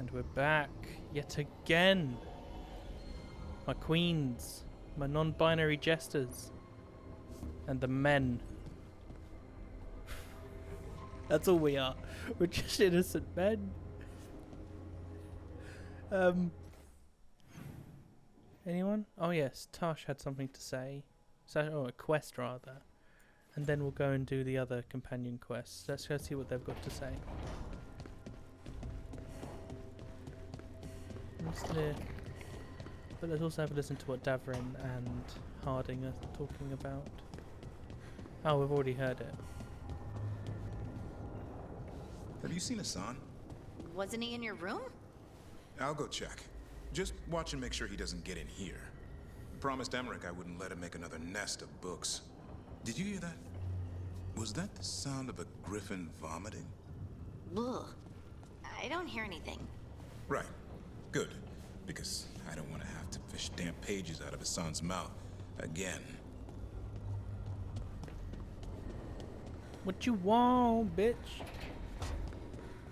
And we're back yet again. My queens, my non-binary jesters, and the men. That's all we are. We're just innocent men. Anyone? Oh yes, Tash had something to say. So, a quest rather. And then we'll go and do the other companion quests. Let's go see what they've got to say. But let's also have a listen to what Davrin and Harding are talking about. Oh, we've already heard it. Have you seen Hassan? Wasn't he in your room? I'll go check. Just watch and make sure he doesn't get in here. I promised Emmerich I wouldn't let him make another nest of books. Did you hear that? Was that the sound of a griffin vomiting? Ugh. I don't hear anything. Right. Good. Because I don't want to have to fish damp pages out of Hassan's mouth again. What you want, bitch?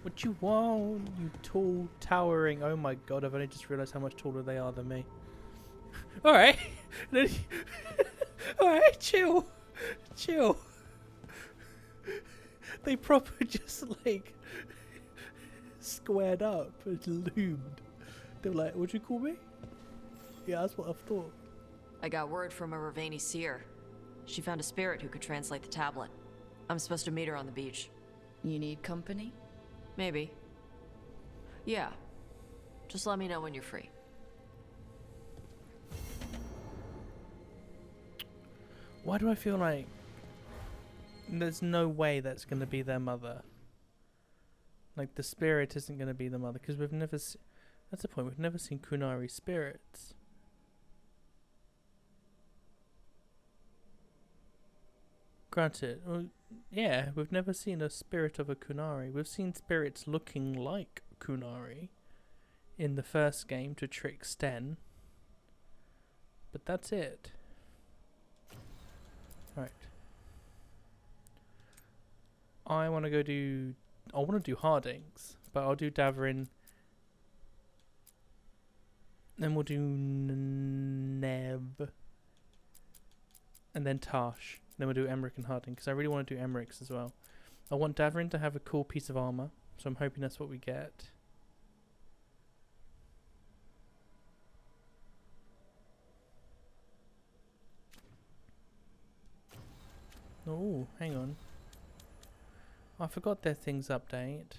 What you want, you tall, towering... Oh my god, I've only just realised how much taller they are than me. Alright. Alright, chill. Chill. They proper just like... squared up and loomed. They were like, what'd you call me? Yeah, that's what I thought. I got word from a Ravani seer. She found a spirit who could translate the tablet. I'm supposed to meet her on the beach. You need company? Maybe. Yeah. Just let me know when you're free. Why do I feel like there's no way that's going to be their mother? Like, the spirit isn't going to be the mother, because we've never that's the point, we've never seen Kunari spirits. Granted, well, yeah, we've never seen a spirit of a Kunari. We've seen spirits looking like Kunari in the first game to trick Sten. But that's it. Right. I want to do Harding's, but I'll do Davrin. Then we'll do Neb. And then Tash. Then we'll do Emmerich and Harding, because I really want to do Emmerich's as well. I want Davrin to have a cool piece of armor, so I'm hoping that's what we get. Oh, hang on. I forgot their things update.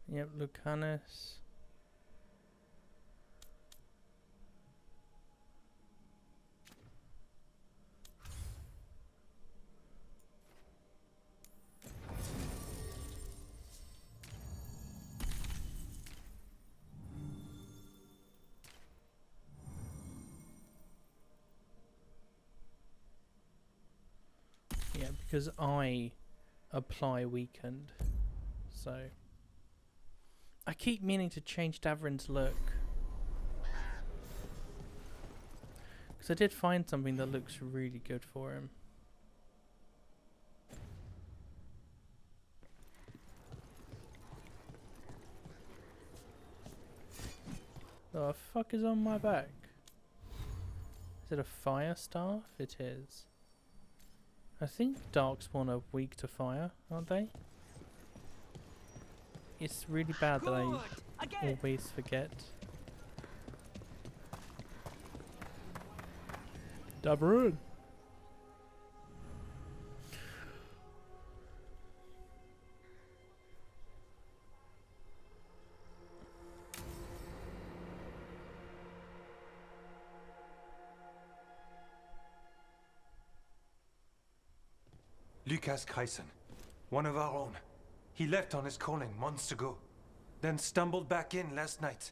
Yep, Lucanus. Yeah, because I apply weakened, so I keep meaning to change Davrin's look, because I did find something that looks really good for him. The fuck is on my back? Is it a fire staff? It is. I think Darkspawn are weak to fire, aren't they? It's really bad that I always forget. Davrin! Lucas Kreisen, one of our own. He left on his calling months ago, then stumbled back in last night.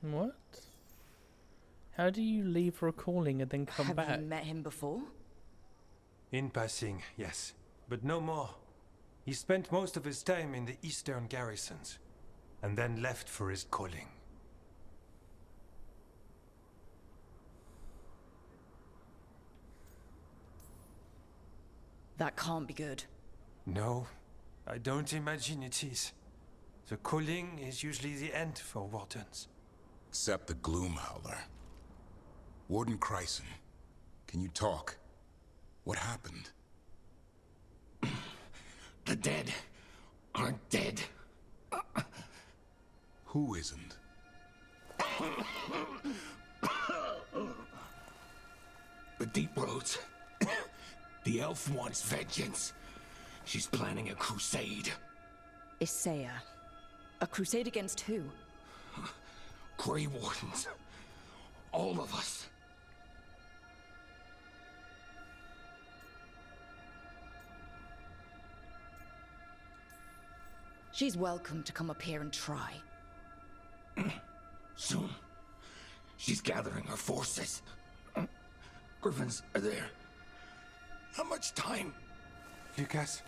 What? How do you leave for a calling and then come Have back? you met him before? In passing, yes, but no more. He spent most of his time in the eastern garrisons, and then left for his calling. That can't be good. No, I don't imagine it is. The calling is usually the end for wardens. Except the Gloomhowler. Warden Chryson, can you talk? What happened? The dead aren't dead. Who isn't? The Deep Roads. The elf wants vengeance. She's planning a crusade. Isaiah. A crusade against who? Grey Wardens. All of us. She's welcome to come up here and try. Soon. She's gathering her forces. Griffins are there. How much time? Lucas?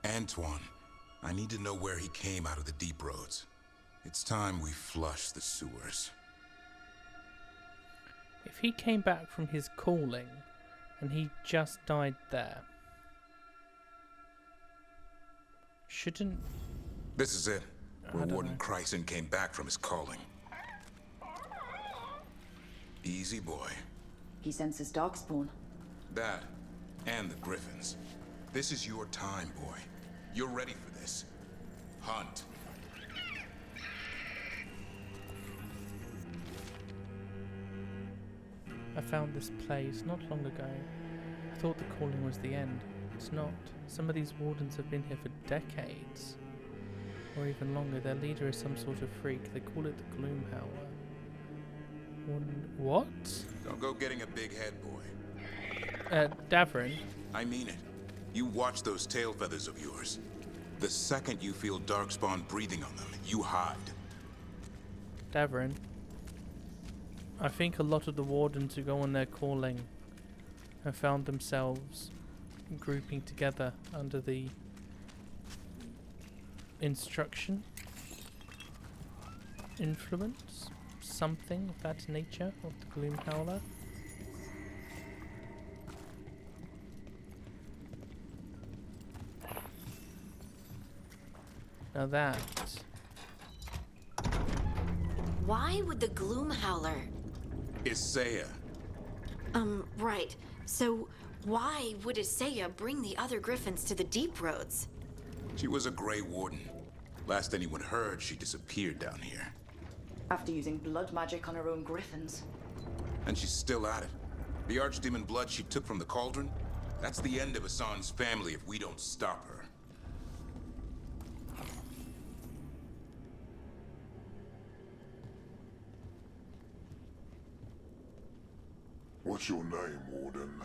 Antoine, I need to know where he came out of the Deep Roads. It's time we flush the sewers. If he came back from his calling and he just died there, shouldn't... This is it, where don't Warden know. Chryson came back from his calling. Easy boy. He senses darkspawn. That, and the Griffins. This is your time, boy. You're ready for this. Hunt. I found this place not long ago. I thought the calling was the end. It's not. Some of these wardens have been here for decades. Or even longer. Their leader is some sort of freak. They call it the Gloomhowler. What? Don't go getting a big head, boy. Davrin. I mean it. You watch those tail feathers of yours. The second you feel Darkspawn breathing on them, you hide. Davrin. I think a lot of the wardens who go on their calling have found themselves grouping together under the instruction, influence, something of that nature of the Gloomhowler. Now that... Why would the Gloomhowler... Isaiah. Right. So, why would Isaiah bring the other Griffins to the Deep Roads? She was a Grey Warden. Last anyone heard, she disappeared down here. After using blood magic on her own griffins. And she's still at it. The Archdemon blood she took from the cauldron? That's the end of Hassan's family if we don't stop her. What's your name, Warden?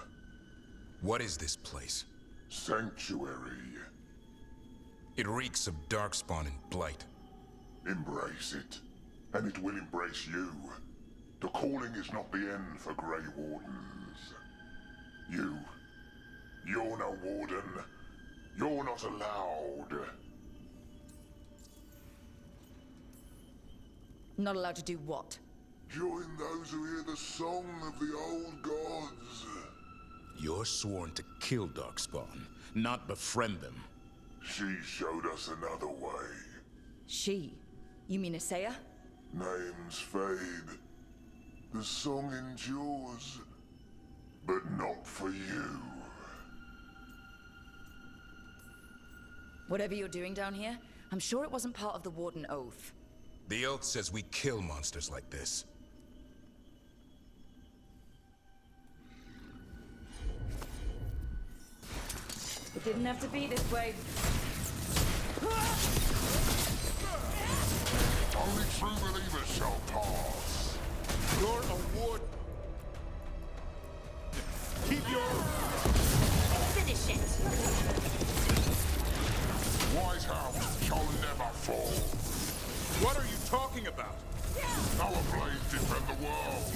What is this place? Sanctuary. It reeks of Darkspawn and Blight. Embrace it, and it will embrace you. The calling is not the end for Grey Wardens. You're no Warden. You're not allowed. Not allowed to do what? Join those who hear the song of the old gods. You're sworn to kill Darkspawn, not befriend them. She showed us another way. She? You mean Isaiah? Names fade. The song endures. But not for you. Whatever you're doing down here, I'm sure it wasn't part of the Warden Oath. The oath says we kill monsters like this. It didn't have to be this way. Only true believers shall pass. You're a warden. Finish it! blade defend the world.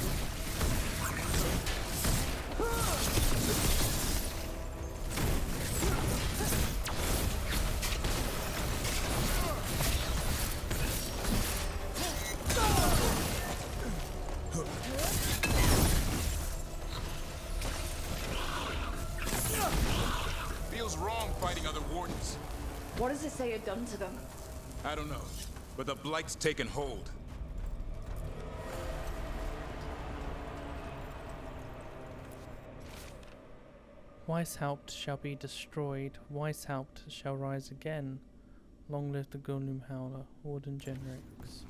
Feels wrong fighting other wardens. What does it say it done to them? I don't know, but the blight's taken hold. Weishaupt shall be destroyed. Weishaupt shall rise again. Long live the Golem Howler. Warden Genrix.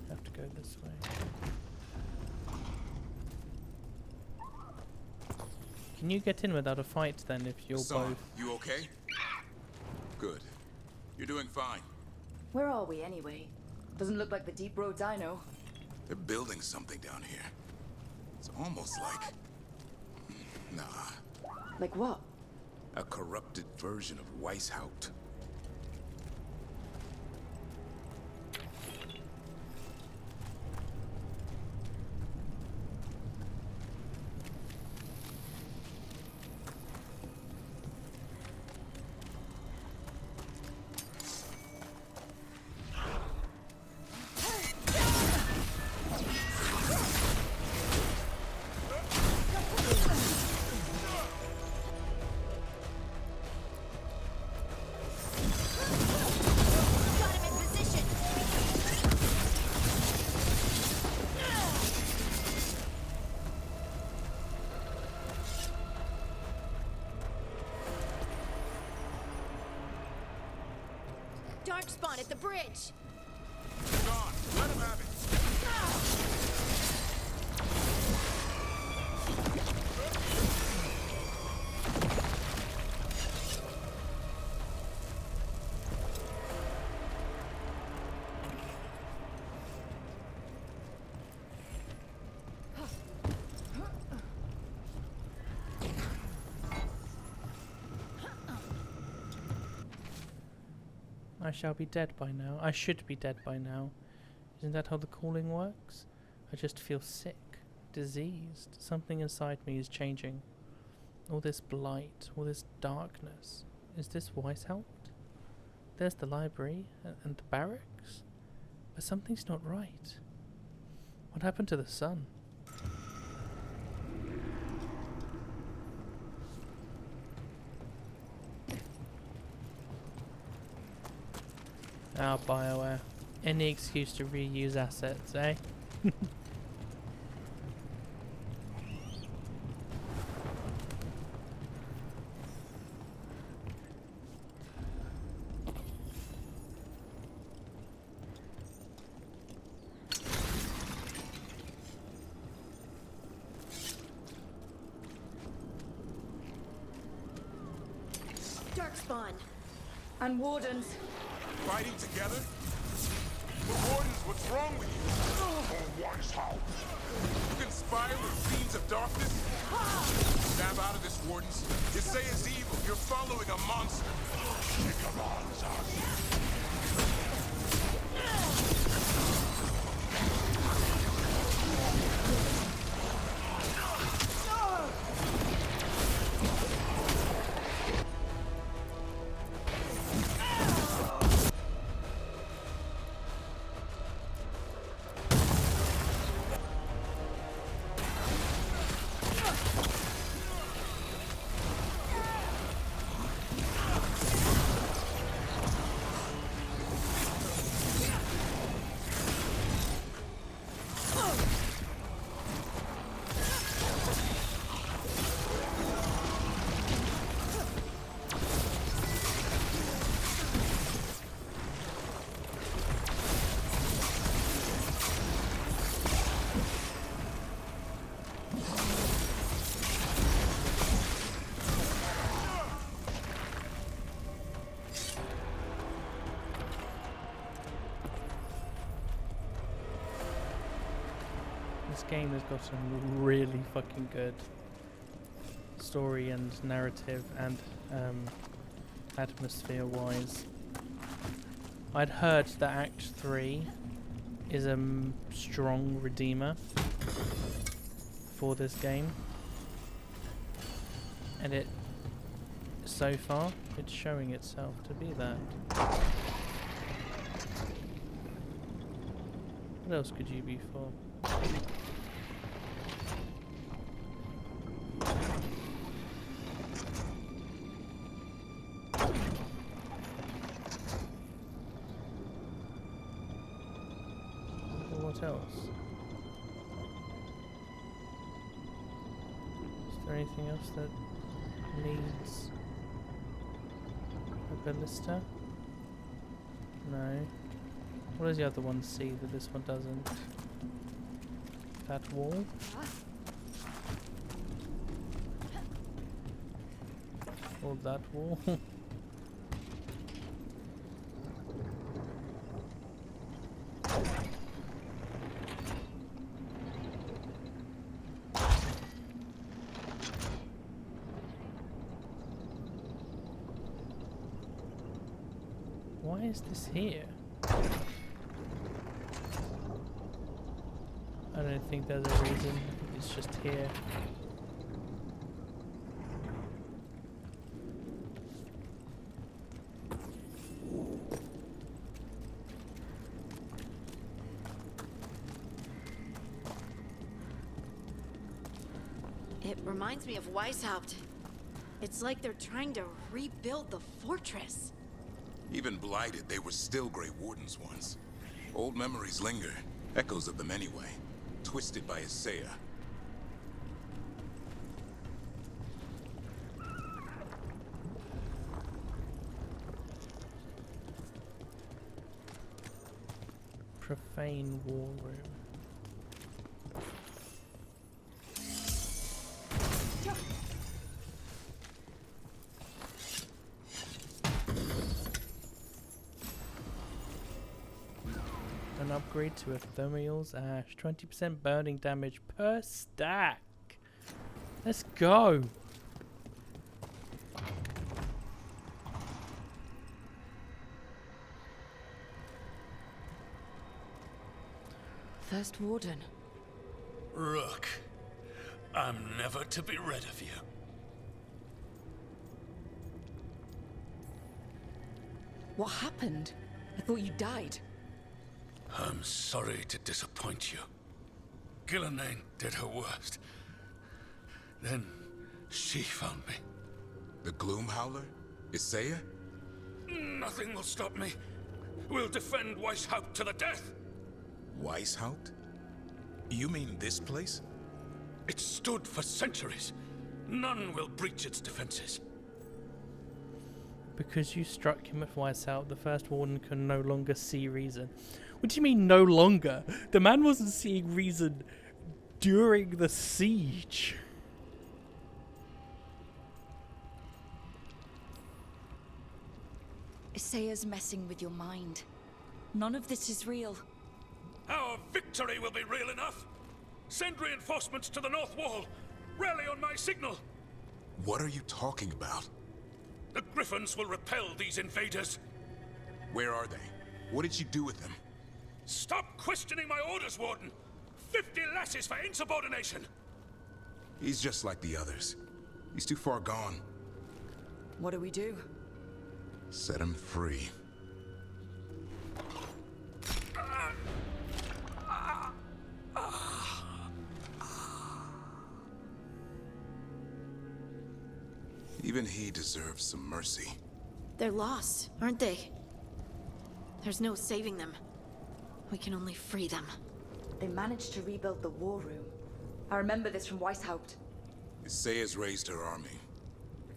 Have to go this way. Can you get in without a fight then if you're Son, both? you okay? Good. You're doing fine. Where are we anyway? Doesn't look like the deep roads I know. They're building something down here. It's almost like... Nah. Like what? A corrupted version of Weishaupt. Darkspawn at the bridge! Gone. Let him have it. I shall be dead by now. I should be dead by now. Isn't that how the calling works? I just feel sick, diseased. Something inside me is changing. All this blight, all this darkness. Is this Weishaupt? There's the library and the barracks. But something's not right. What happened to the sun? Ah, BioWare. Any excuse to reuse assets, eh? Darkspawn! And wardens. Fighting together? The Wardens, what's wrong with you? For Weishaupt. You conspire with fiends of darkness? Snap out of this, Wardens. You say it's evil. You're following a monster. She commands us. This game has got some really fucking good story and narrative and atmosphere-wise. I'd heard that Act 3 is a strong redeemer for this game. And it, so far, it's showing itself to be that. What else could you be for? What else? Is there anything else that needs a ballista? No. What does the other one see that this one doesn't? That wall? Or that wall? Why is this here? I don't think there's a reason. It's just here. It reminds me of Weishaupt. It's like they're trying to rebuild the fortress. Even blighted, they were still Grey Wardens once. Old memories linger, echoes of them anyway, twisted by Isaiah. Profane war room. An upgrade to Ephemeral's Ash. 20% burning damage per stack. Let's go. First Warden. Rook, I'm never to be rid of you. What happened? I thought you died. I'm sorry to disappoint you. Gillenane did her worst. Then she found me. The Gloom Howler? Isaiah? Nothing will stop me. We'll defend Weishaupt to the death. Weishaupt? You mean this place? It stood for centuries. None will breach its defenses. Because you struck him at Weishaupt, the First Warden can no longer see reason. What do you mean, no longer? The man wasn't seeing reason during the siege. Isaiah's messing with your mind. None of this is real. Our victory will be real enough. Send reinforcements to the north wall. Rally on my signal. What are you talking about? The Griffins will repel these invaders. Where are they? What did you do with them? Stop questioning my orders, Warden. 50 lashes for insubordination. He's just like the others. He's too far gone. What do we do? Set him free. Even he deserves some mercy. They're lost, aren't they? There's no saving them. We can only free them. They managed to rebuild the war room. I remember this from Weishaupt. Isaiah's raised her army.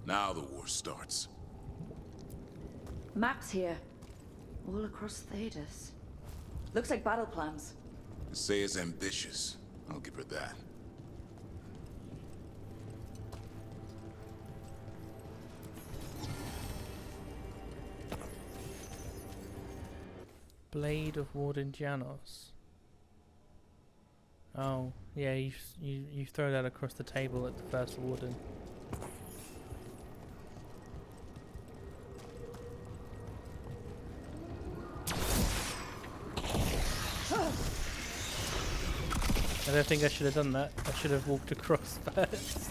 Now the war starts. Maps here. All across Thedas. Looks like battle plans. Isaiah's ambitious. I'll give her that. Blade of Warden Janos. Oh, yeah, you throw that across the table at the First Warden. I don't think I should have done that. I should have walked across first.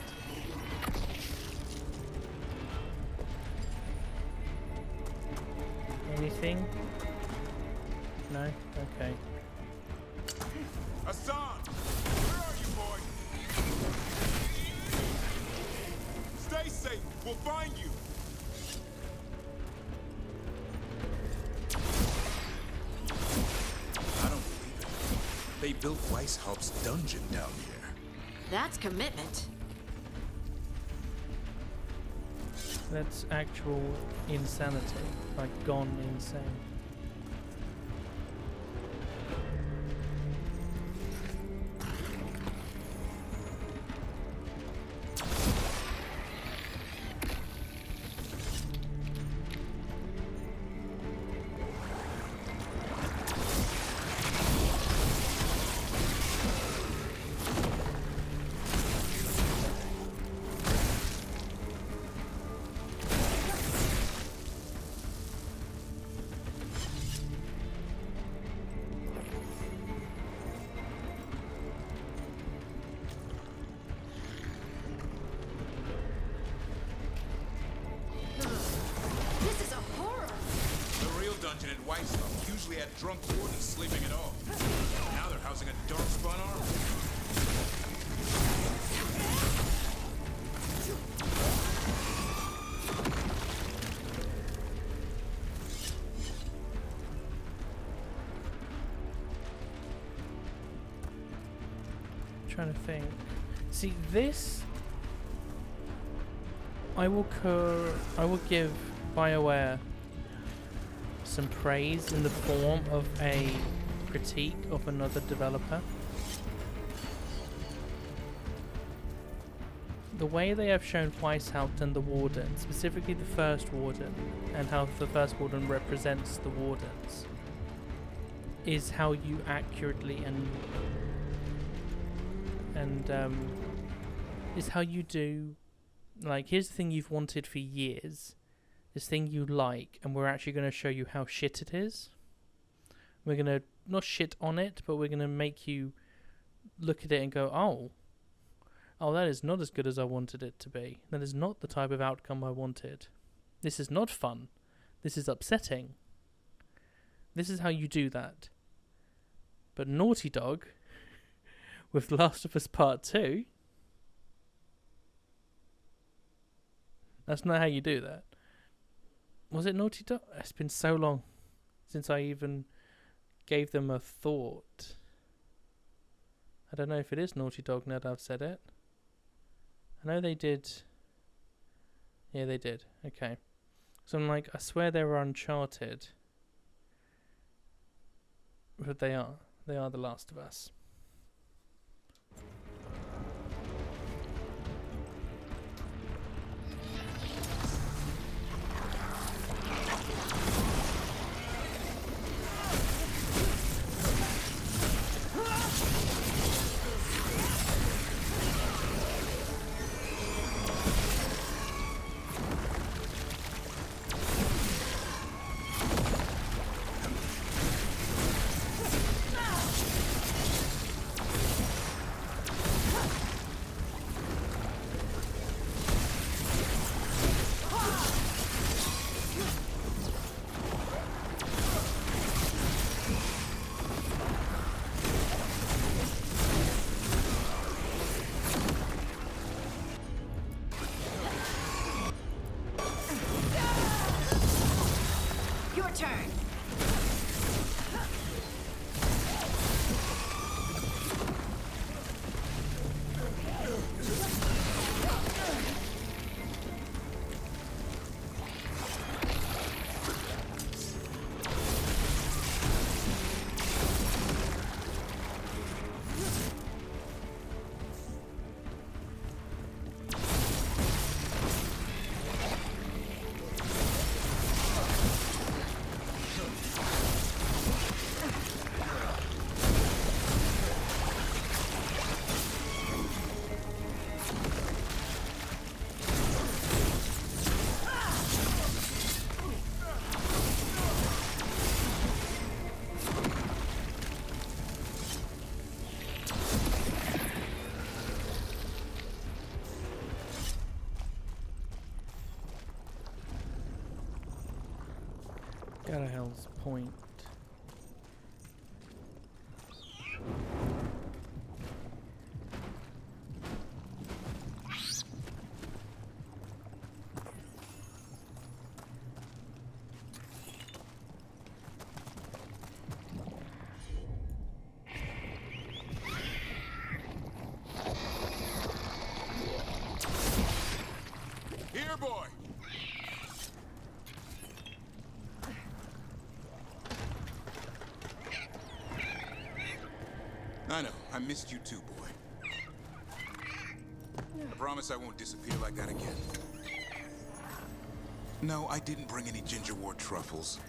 Anything? No? Okay. Hassan! Where are you, boy? Stay safe. We'll find you. I don't believe it. They built Weishaupt's dungeon down here. That's commitment. That's actual insanity. Like, gone insane. Weishaupt usually had drunk wardens sleeping it off. Now they're housing a dark-spun army. Trying to think. See, this I will give BioWare some praise in the form of a critique of another developer. The way they have shown Weishaupt and the Warden, specifically the First Warden, and how the First Warden represents the Wardens, is how you accurately and is how you do, like, here's the thing you've wanted for years, this thing you like, and we're actually going to show you how shit it is. We're going to not shit on it, but we're going to make you look at it and go, oh, that is not as good as I wanted it to be. That is not the type of outcome I wanted. This is not fun. This is upsetting. This is how you do that. But Naughty Dog, with Last of Us Part 2, that's not how you do that. Was it Naughty Dog? It's been so long since I even gave them a thought. I don't know if it is Naughty Dog now that I've said it. I know they did. Yeah, they did. Okay. So I'm like, I swear they were Uncharted. But they are. They are The Last of Us. Gallahell's Point. Here, boy! I know, I missed you too, boy. I promise I won't disappear like that again. No, I didn't bring any ginger wort truffles.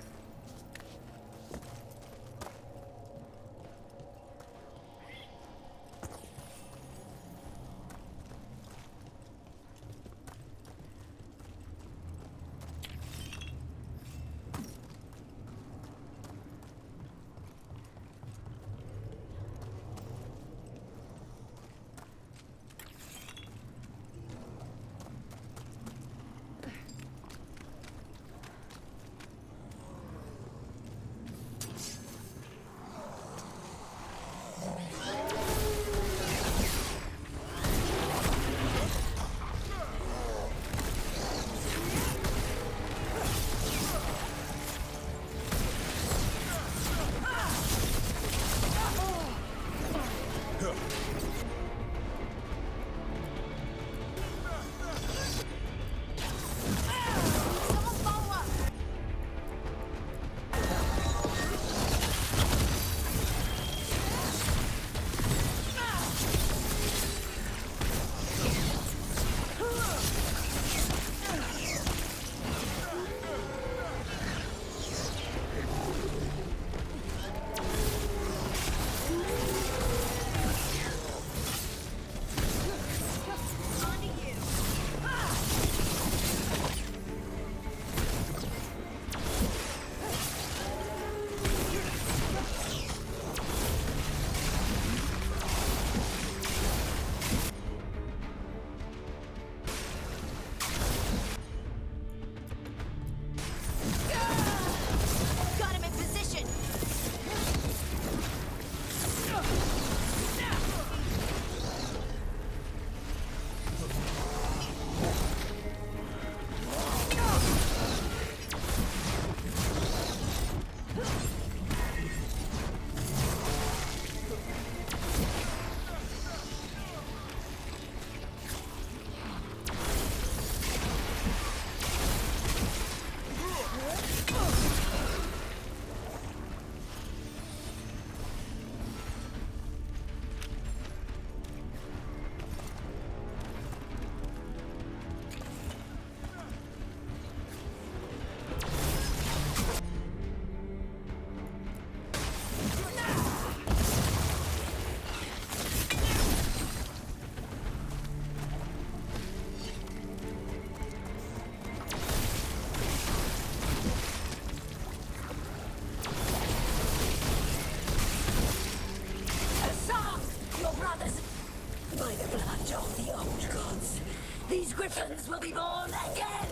Griffins will be born again!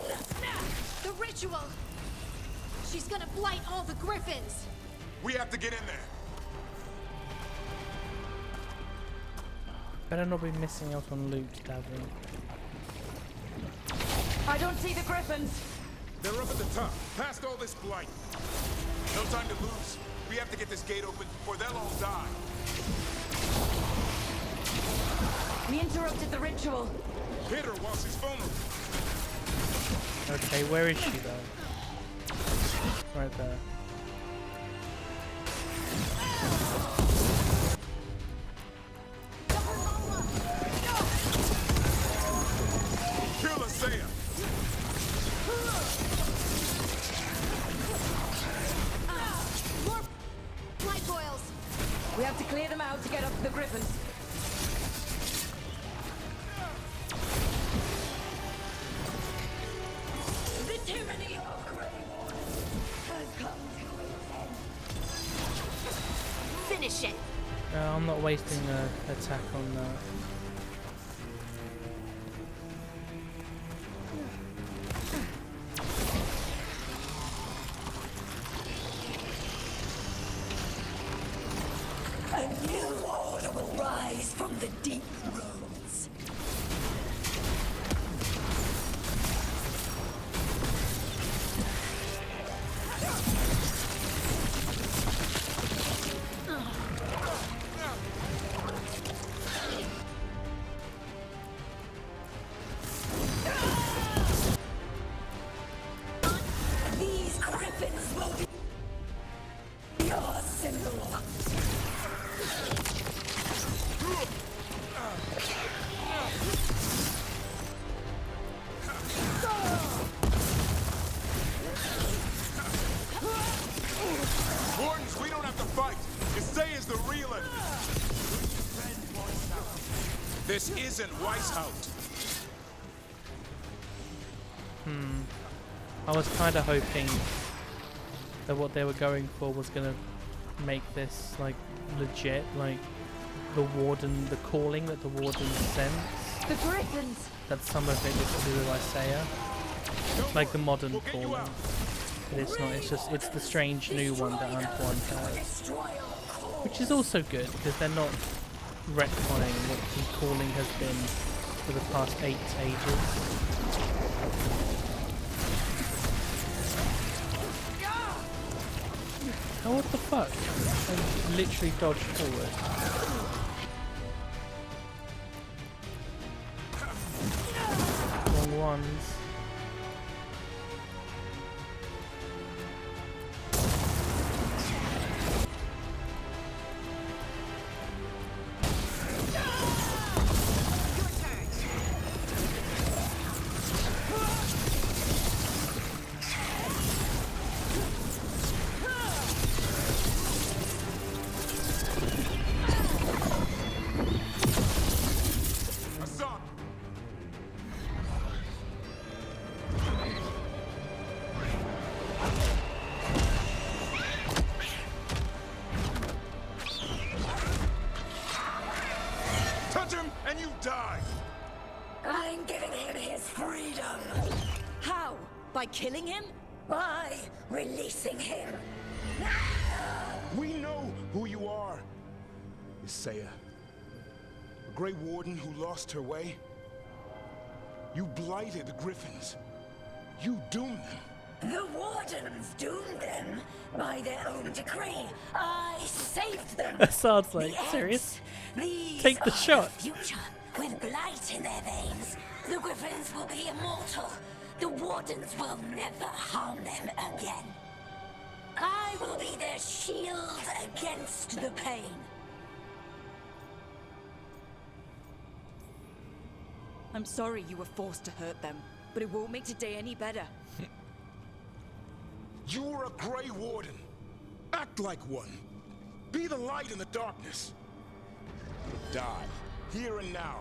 The ritual! She's gonna blight all the Griffins! We have to get in there! Better not be missing out on loot, Davin. I don't see the Griffins. They're up at the top, past all this blight. No time to lose. We have to get this gate open or they'll all die. We interrupted the ritual. Hit her while she's vulnerable. Okay, where is she though? Right there. Kill Isaiah! More light boils! We have to clear them out to get up to the Griffins. The tyranny of Veilgaurd has come to its end. Finish it! I'm not wasting an attack on that. A new order will rise from the deep roads. These griffins will be your symbol. Wardens, we don't have to fight. Isaya's the real enemy. This isn't Weishaupt. I was kind of hoping that what they were going for was going to make this like legit, like the warden, the calling that the warden sends. The griffins! That some of it is to do with Isaiah, like the modern calling. But it's not. It's just it's the strange new one that Antoine has, which is also good because they're not retconning what the calling has been for the past 8 ages. Oh, what the fuck? I literally dodged forward. Wrong ones. And you die! I'm giving him his freedom. How? By killing him? By releasing him. We know who you are. Isaiah. A Grey Warden who lost her way. You blighted the Griffins. You doomed them. The Wardens doomed them by their own decree. I saved them. That sounds like The serious. These Take the are shot. Future, with blight in their veins. The Griffins will be immortal. The Wardens will never harm them again. I will be their shield against the pain. I'm sorry you were forced to hurt them, but it won't make today any better. You were a Grey Warden. Act like one. Be the light in the darkness. Die, here and now.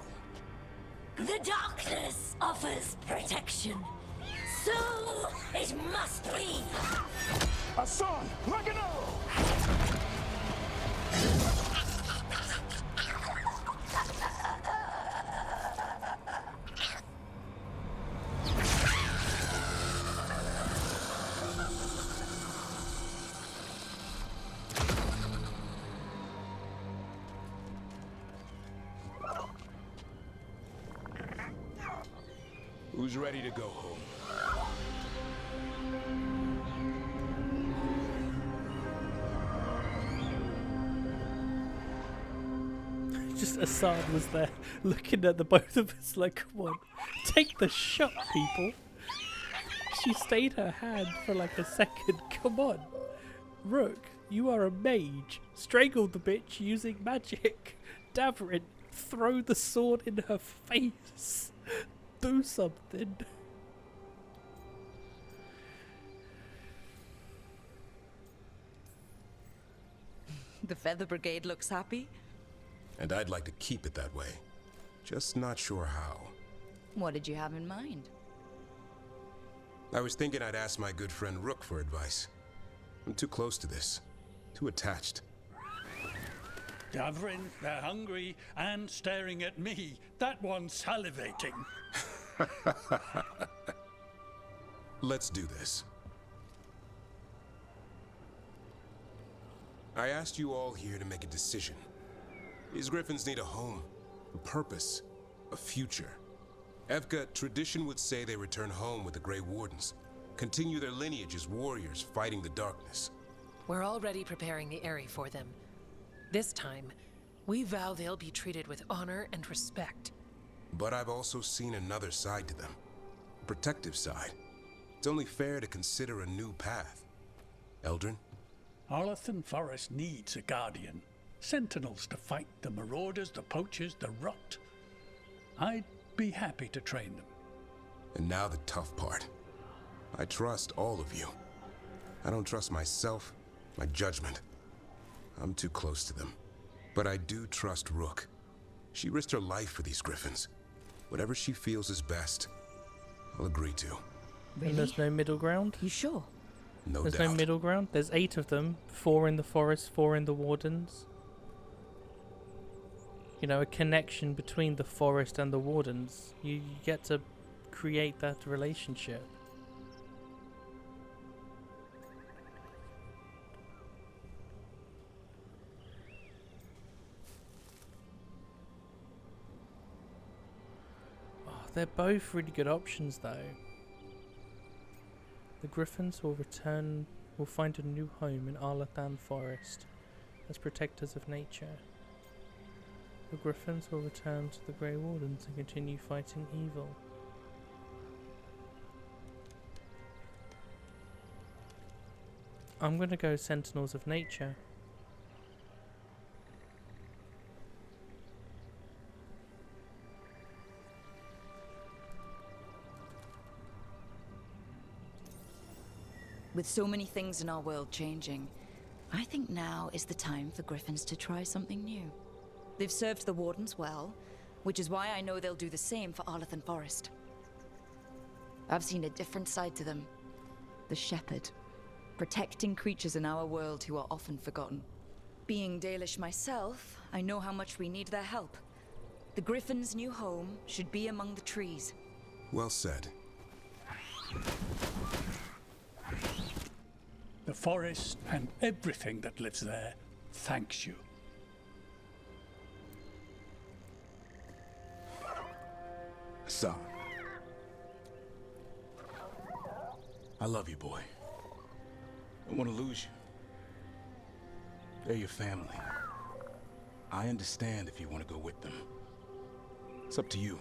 The darkness offers protection. So it must be. Hassan, like an arrow! Who's ready to go home? Just Assad was there looking at the both of us like, come on, take the shot, people. She stayed her hand for like a second. Come on. Rook, you are a mage. Strangle the bitch using magic. Davrin, throw the sword in her face. Do something. The Feather Brigade looks happy. And I'd like to keep it that way. Just not sure how. What did you have in mind? I was thinking I'd ask my good friend Rook for advice. I'm too close to this. Too attached. Davrin, they're hungry and staring at me. That one's salivating. Let's do this. I asked you all here to make a decision. These griffins need a home, a purpose, a future. Evka, tradition would say they return home with the Grey Wardens, continue their lineage as warriors fighting the darkness. We're already preparing the Eyrie for them. This time, we vow they'll be treated with honor and respect. But I've also seen another side to them. A protective side. It's only fair to consider a new path. Eldrin? Arlathan Forest needs a guardian. Sentinels to fight the marauders, the poachers, the rot. I'd be happy to train them. And now the tough part. I trust all of you. I don't trust myself, my judgment. I'm too close to them. But I do trust Rook. She risked her life for these griffins. Whatever she feels is best, I'll agree to. Really? And there's no middle ground? You sure? No There's doubt. no middle ground? There's 8 of them. 4 in the forest, 4 in the wardens. You know, a connection between the forest and the wardens. You get to create that relationship. Oh, they're both really good options though. The griffins will find a new home in Arlathan Forest as protectors of nature. The griffins will return to the Grey Wardens and continue fighting evil. I'm gonna go Sentinels of Nature. With so many things in our world changing, I think now is the time for griffins to try something new. They've served the Wardens well, which is why I know they'll do the same for Arlathan Forest. I've seen a different side to them. The Shepherd, protecting creatures in our world who are often forgotten. Being Dalish myself, I know how much we need their help. The Griffin's new home should be among the trees. Well said. The forest and everything that lives there thanks you. Son. I love you, boy. I don't want to lose you. They're your family. I understand if you want to go with them. It's up to you.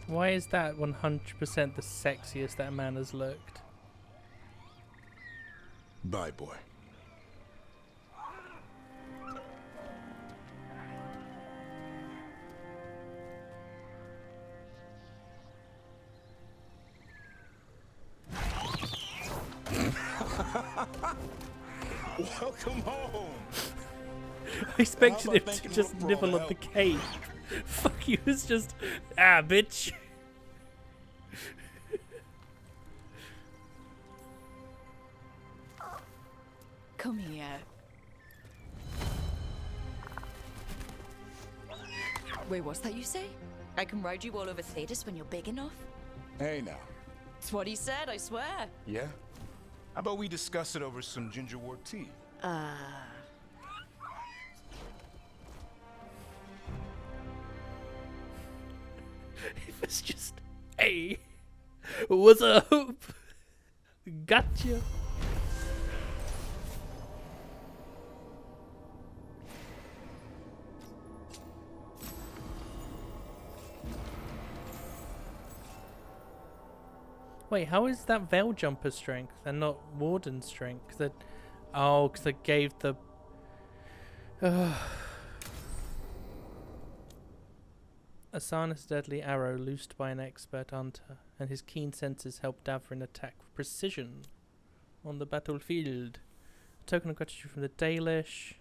Why is that 100% the sexiest that man has looked? Bye, boy. Welcome home. I expected him to just nibble on the cake. Fuck you, it's just bitch. Come here. Wait, what's that you say? I can ride you all over Thetis when you're big enough? Hey now. It's what he said, I swear. Yeah? How about we discuss it over some gingerwort tea? It's just, hey, what's up? Gotcha. Wait, how is that Veil Jumper strength and not Warden strength? Cause because I gave the... Asana's deadly arrow loosed by an expert hunter, and his keen senses helped Davrin attack with precision on the battlefield. A token of gratitude from the Dalish,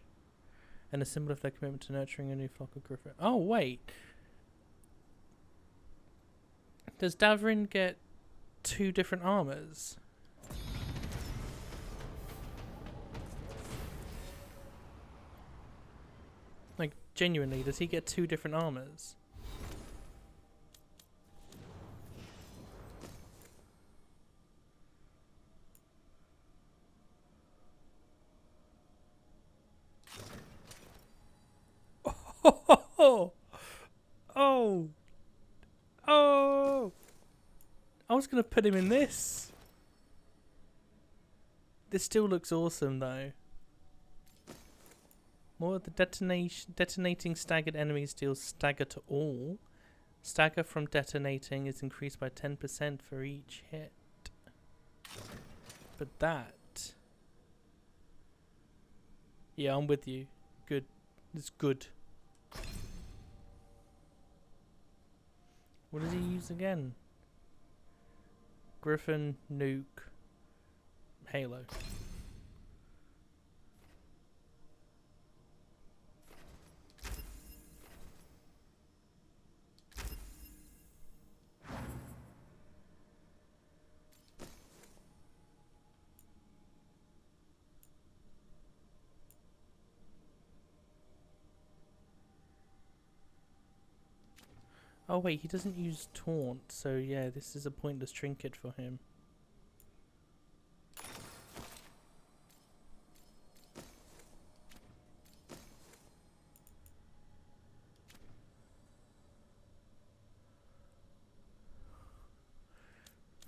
and a symbol of their commitment to nurturing a new flock of griffin. Oh, wait. Does Davrin get 2 different armors? Like, genuinely, does he get 2 different armors? was going to put him in this. This still looks awesome, though. More of the detonating staggered enemies deals stagger to all. Stagger from detonating is increased by 10% for each hit. But that... Yeah, I'm with you. Good. It's good. What does he use again? Griffin, Nuke, Halo. Oh wait, he doesn't use taunt, so yeah, this is a pointless trinket for him.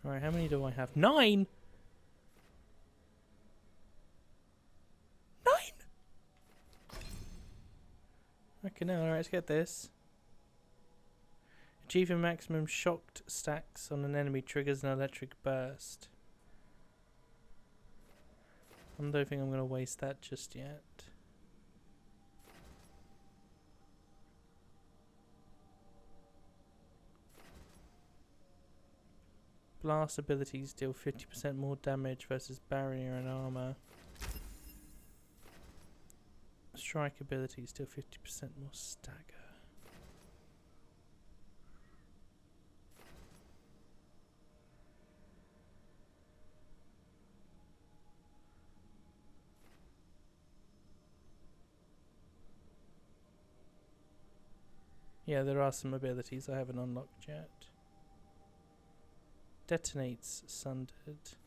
Alright, how many do I have? 9! 9! Okay, now, alright, let's get this. Achieving maximum shocked stacks on an enemy triggers an electric burst. I don't think I'm going to waste that just yet. Blast abilities deal 50% more damage versus barrier and armor. Strike abilities deal 50% more stagger. Yeah, there are some abilities I haven't unlocked yet. Detonates sundered.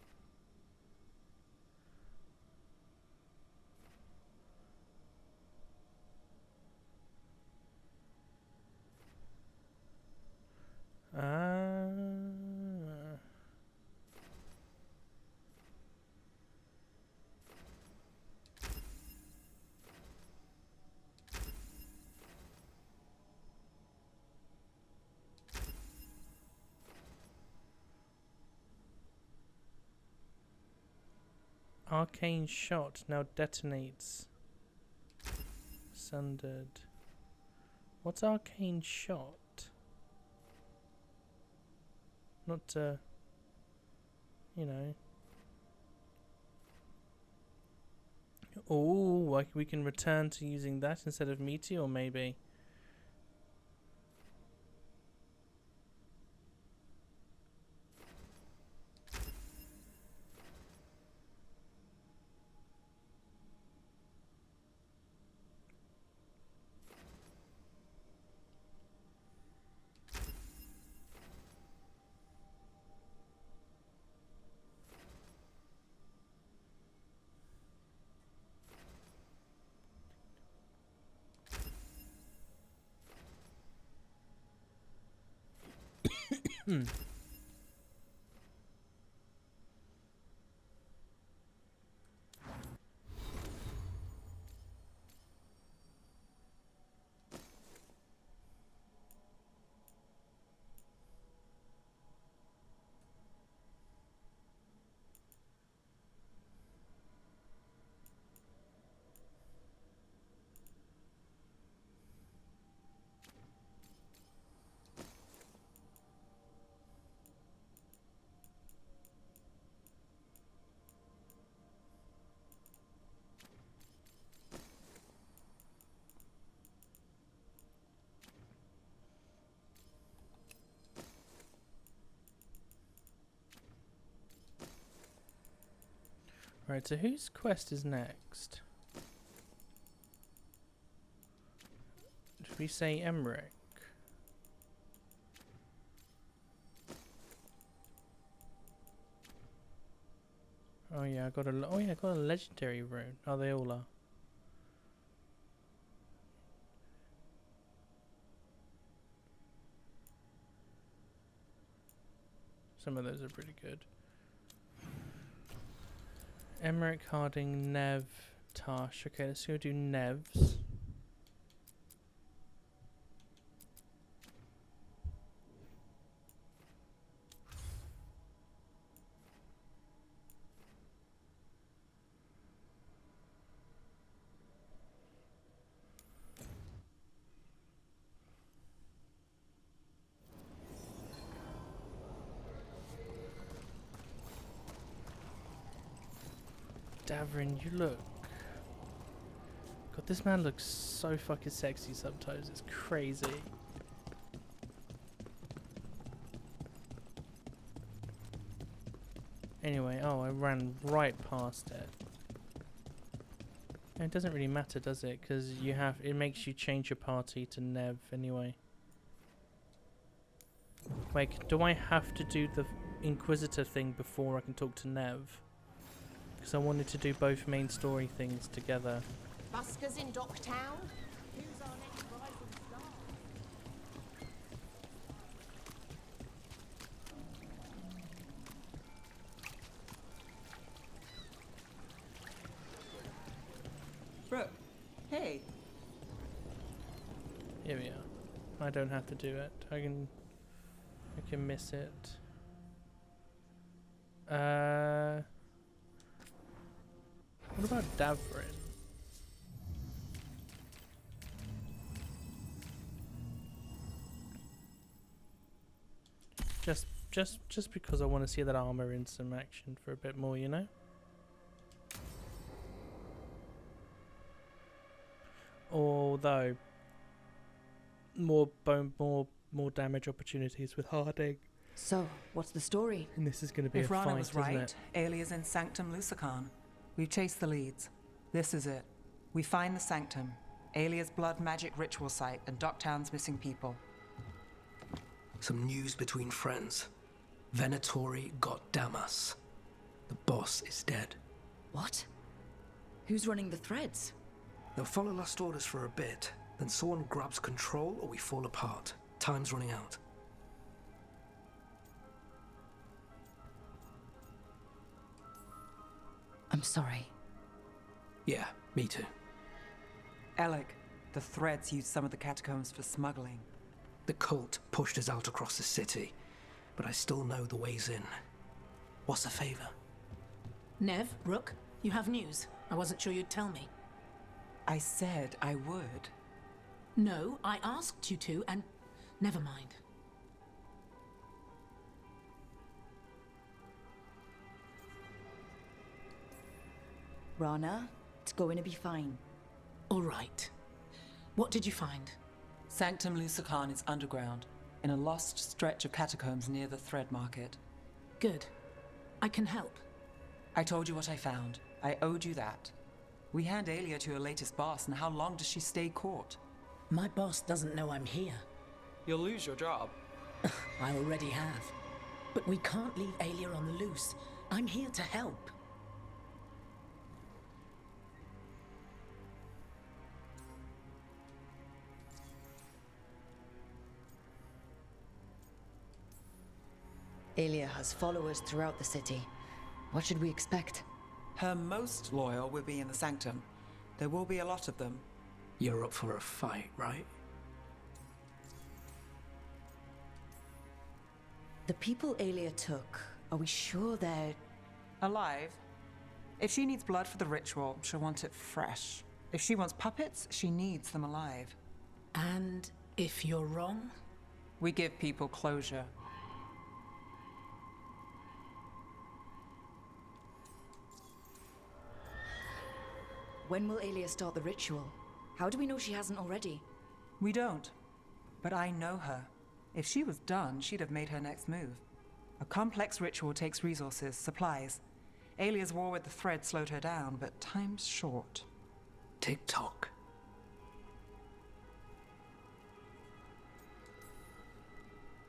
Arcane shot now detonates. Sundered. What's arcane shot? Not you know. Oh, like we can return to using that instead of meteor, maybe. Right, so whose quest is next? Did we say Emmerich? Oh yeah, I got a I got a legendary rune. Oh, they all are. Some of those are pretty good. Emmerich, Harding, Nev, Tash. Okay, let's go do Nev's. Davrin, you look... God, this man looks so fucking sexy sometimes. It's crazy. Anyway, oh, I ran right past it. It doesn't really matter, does it? Because you have... It makes you change your party to Nev anyway. Wait, do I have to do the Inquisitor thing before I can talk to Nev? Because I wanted to do both main story things together. Buskers in Docktown? Who's our next rising star? Rook, hey. Here we are. I don't have to do it. I can miss it. What about Davrin? Just because I want to see that armor in some action for a bit more, you know? Although more damage opportunities with Harding. So, what's the story? And this is going to be If a Rana fight, was isn't right, it? Alia's in Sanctum Lucican. We've chased the leads. This is it. We find the Sanctum, Alia's blood magic ritual site, and Docktown's missing people. Some news between friends. Venatori got Damas. The boss is dead. What? Who's running the threads? They'll follow last orders for a bit, then someone grabs control or we fall apart. Time's running out. I'm sorry. Yeah, me too. Alec, the threads used some of the catacombs for smuggling. The cult pushed us out across the city, but I still know the ways in. What's a favor? Nev, Rook, you have news. I wasn't sure you'd tell me. I said I would. No, I asked you to, and never mind. Rana, it's going to be fine. All right. What did you find? Sanctum Lucican is underground, in a lost stretch of catacombs near the Thread Market. Good. I can help. I told you what I found. I owed you that. We hand Alia to her latest boss, and how long does she stay caught? My boss doesn't know I'm here. You'll lose your job. I already have. But we can't leave Alia on the loose. I'm here to help. Alia has followers throughout the city. What should we expect? Her most loyal will be in the Sanctum. There will be a lot of them. You're up for a fight, right? The people Alia took, are we sure they're... alive? If she needs blood for the ritual, she'll want it fresh. If she wants puppets, she needs them alive. And if you're wrong? We give people closure. When will Alia start the ritual? How do we know she hasn't already? We don't. But I know her. If she was done, she'd have made her next move. A complex ritual takes resources, supplies. Alia's war with the Thread slowed her down, but time's short. Tick-tock.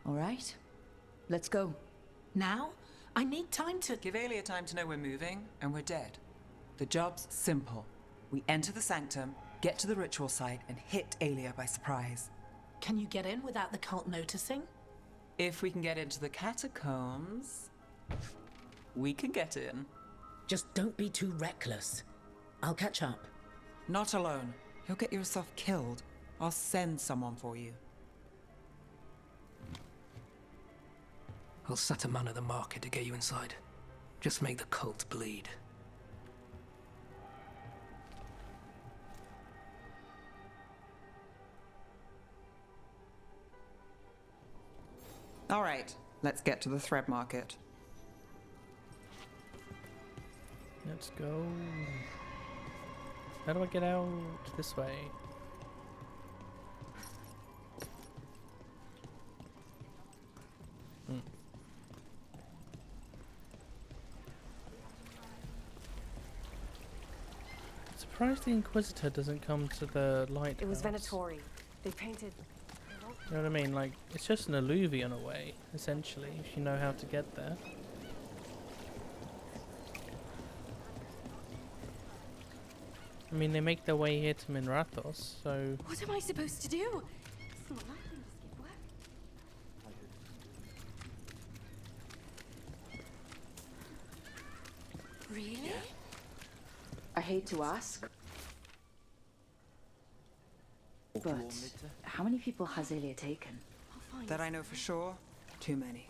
All right. Let's go. Now? I need time to... Give Alia time to know we're moving, and we're dead. The job's simple. We enter the Sanctum, get to the ritual site, and hit Alia by surprise. Can you get in without the cult noticing? If we can get into the catacombs, we can get in. Just don't be too reckless. I'll catch up. Not alone. You'll get yourself killed. I'll send someone for you. I'll set a man at the market to get you inside. Just make the cult bleed. All right, let's get to the thread market. Let's go. How do I get out? This way. Surprised the Inquisitor doesn't come to the lighthouse. It was Venatori. They painted... You know what I mean? Like, it's just an alluvion away, essentially, if you know how to get there. I mean, they make their way here to Minrathos, so... What am I supposed to do? It's not likely to skip work. Really? I hate to ask, but how many people has Aelia taken? That I know for sure, too many.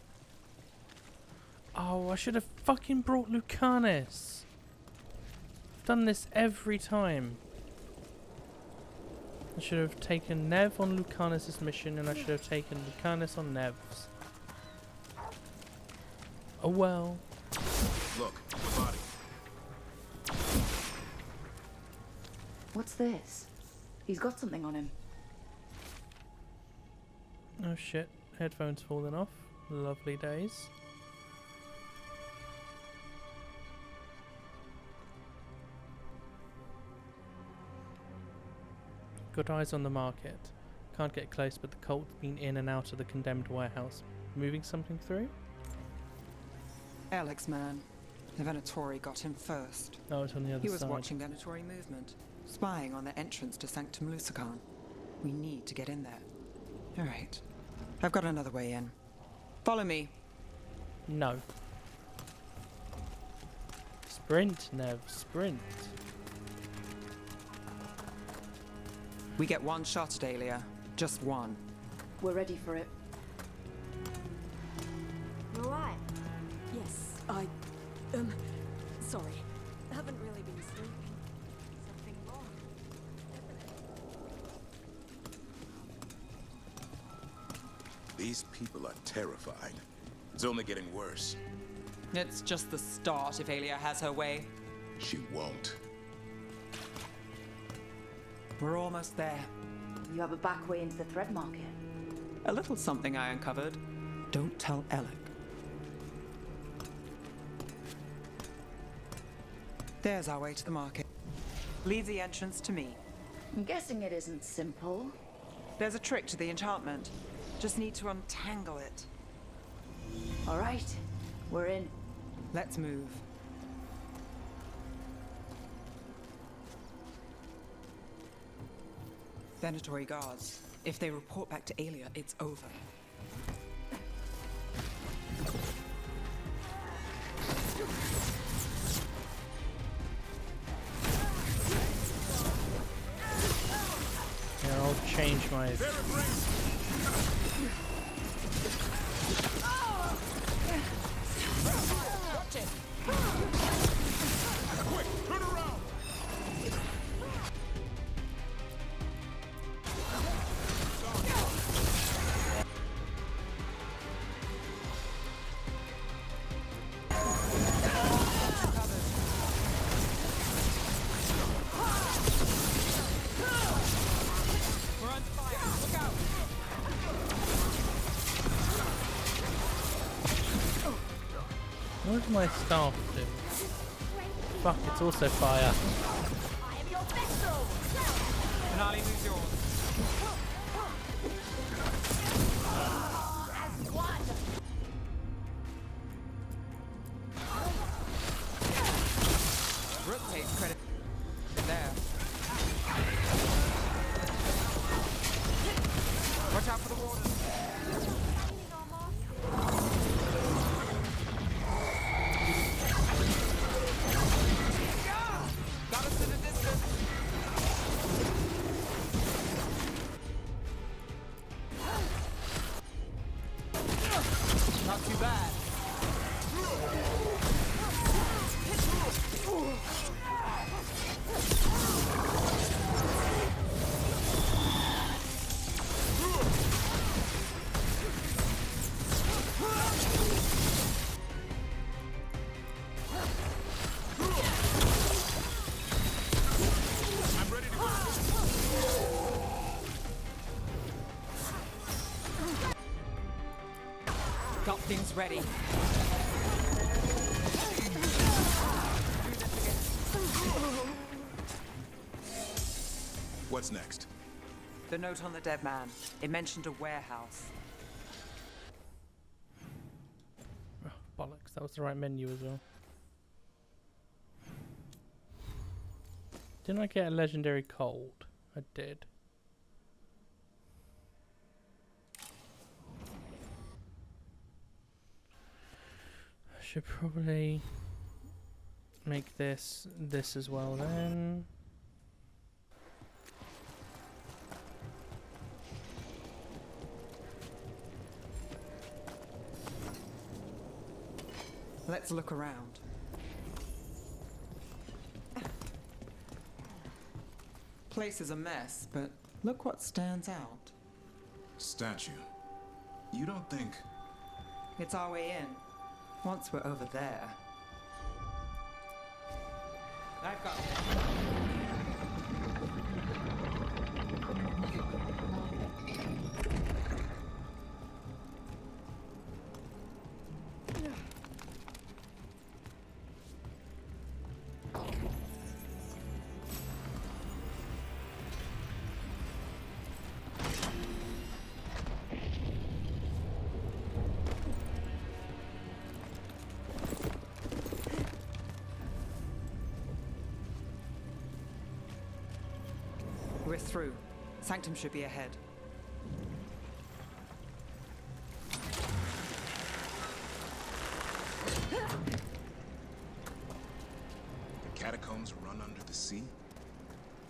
Oh, I should have fucking brought Lucanus. I've done this every time. I should have taken Nev on Lucanus' mission, and I should have taken Lucanus on Nev's. Oh well. Look, the body. What's this? He's got something on him. Oh shit, headphones falling off. Lovely days. Got eyes on the market. Can't get close, but the cult's been in and out of the condemned warehouse. Moving something through? Alex, man. The Venatori got him first. Oh, it's on the other side. He was watching Venatori movement, spying on the entrance to Sanctum Lucican. We need to get in there. All right. I've got another way in. Follow me. No. Sprint, Nev, sprint. We get one shot at Aelia. Just one. We're ready for it. You alright? Yes, sorry. I haven't really been sleeping. Something wrong. These people are terrified. It's only getting worse. It's just the start if Aelia has her way. She won't. We're almost there. You have a back way into the thread market. A little something I uncovered. Don't tell Alec. There's our way to the market. Leave the entrance to me. I'm guessing it isn't simple. There's a trick to the enchantment. Just need to untangle it. All right, we're in. Let's move. Venatori guards. If they report back to Aelia, it's over. Yeah, I'll change my... Quick, turn around! What does my staff do? Fuck, it's also fire. Finale moves yours. Rook takes credit. There. Watch out for the warden. Everything's ready. What's next? The note on the dead man. It mentioned a warehouse. Oh, bollocks, that was the right menu as well. Didn't I get a legendary cold? I did. I should probably make this as well then. Let's look around. Place is a mess, but look what stands out. Statue. You don't think... It's our way in. Once we're over there. I've got We're through. Sanctum should be ahead. The catacombs run under the sea?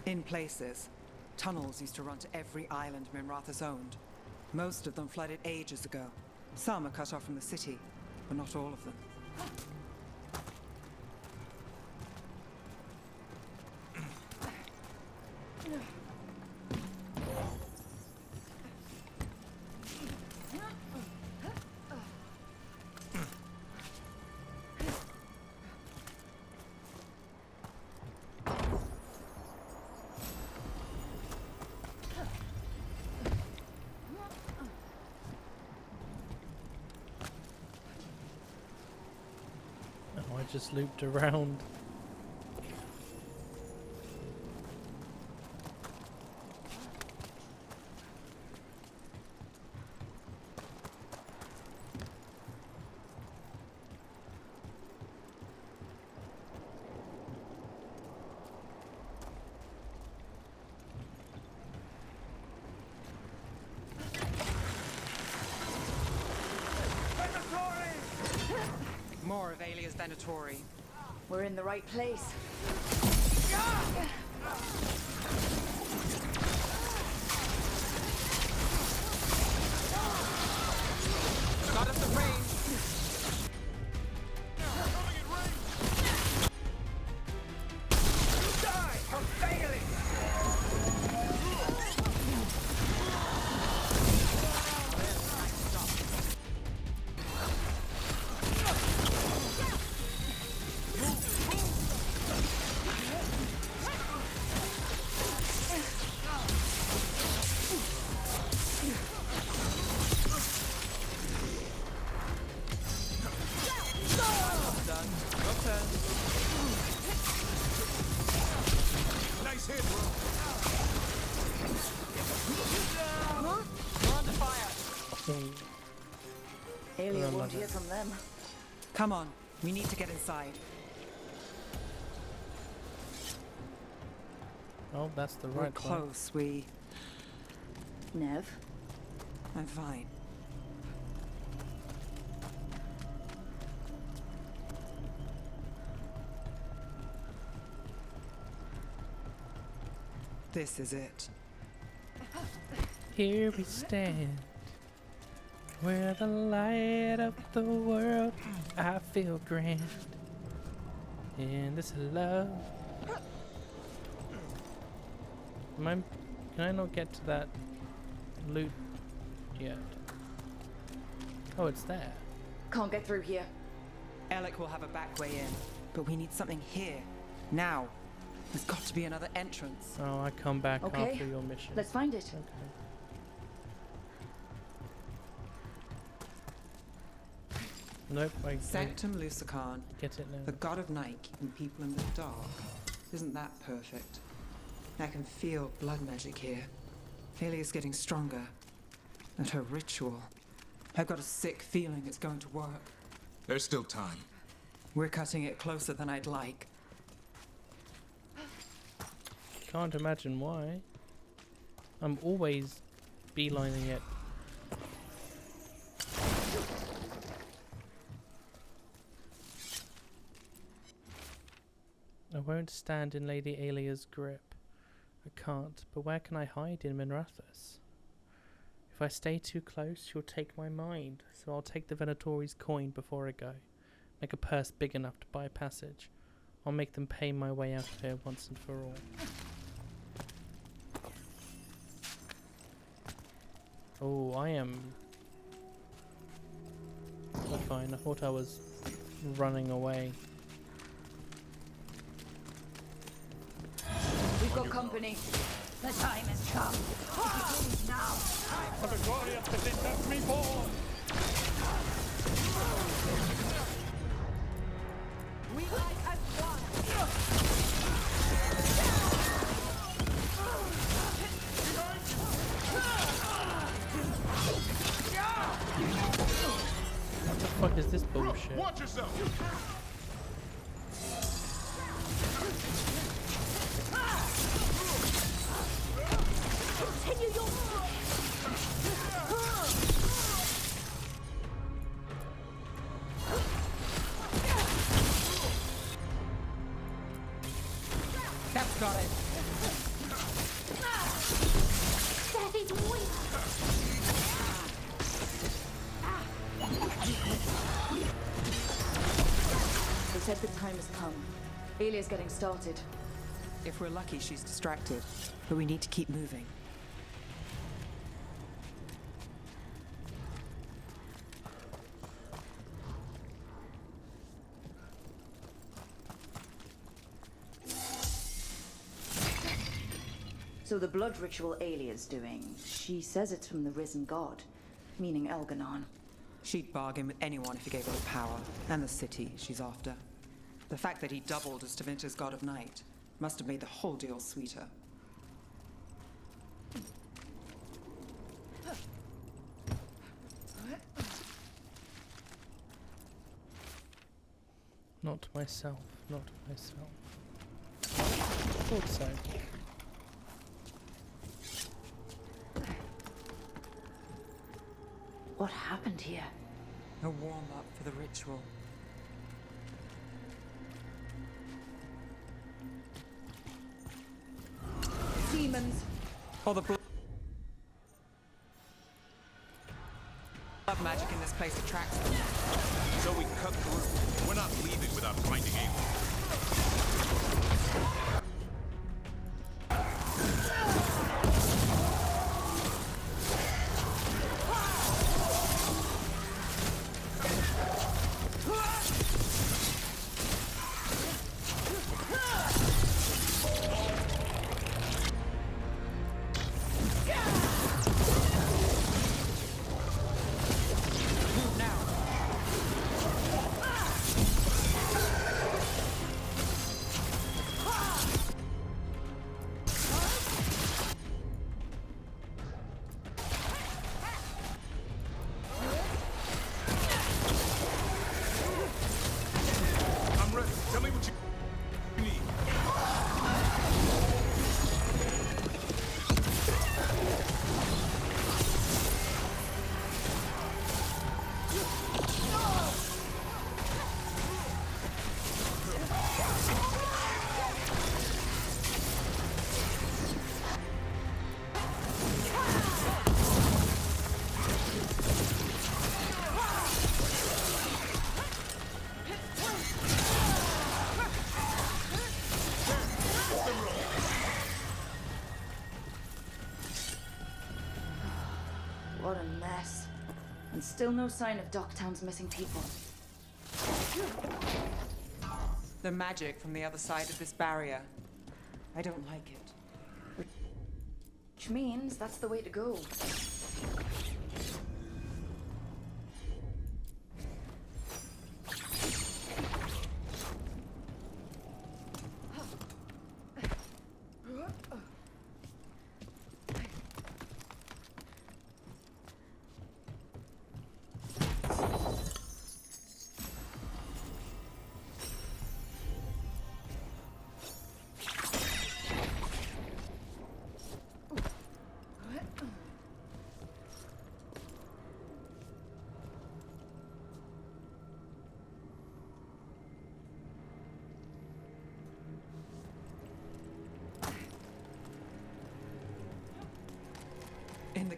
In places. Tunnels used to run to every island Minrathous owned. Most of them flooded ages ago. Some are cut off from the city, but not all of them. I just looped around. More of Alia's Venatori. We're in the right place. Got us the range. Die for failing! Nice hit, bro. We're under fire. Alia won't hear from them. Come on, we need to get inside. Oh, that's the We're right one. close, we... Nev? I'm fine. This is it. Here we stand, we're the light of the world. I feel grand in this love. Can I not get to that loot yet? Oh, it's there. Can't get through here. Alec will have a back way in, but we need something here. Now. There's got to be another entrance. Oh, I come back Okay, after your mission. let's find it. Okay. Nope, I Sanctum Lucican, get it now. the god of night keeping people in the dark. Isn't that perfect? I can feel blood magic here. Alia's getting stronger. And her ritual. I've got a sick feeling it's going to work. There's still time. We're cutting it closer than I'd like. Can't imagine why. I'm always beelining it. I won't stand in Lady Alia's grip. I can't, but where can I hide in Minrathous? If I stay too close, she'll take my mind, so I'll take the Venatori's coin before I go. Make a purse big enough to buy passage. I'll make them pay my way out of here once and for all. Oh, I am... Oh, fine, I thought I was running away. We've got company. The time has come. Now. For the glory of the Linda reborn! We fight as one. What the fuck is this bullshit? Watch yourself! Continue your That's got it. That is weak. They said the time has come. Alia's getting started. If we're lucky, she's distracted. But we need to keep moving. So the blood ritual Alia's doing, she says it's from the risen god, meaning Elganon. She'd bargain with anyone if he gave her the power, and the city she's after. The fact that he doubled as Tevinter's god of night must have made the whole deal sweeter. Not myself, not myself. Thought so. What happened here? A warm-up for the ritual. Demons! All the blood magic in this place attracts them. So we cut through. We're not leaving without finding Ava. What a mess. And still no sign of Docktown's missing people. The magic from the other side of this barrier. I don't like it. Which means that's the way to go.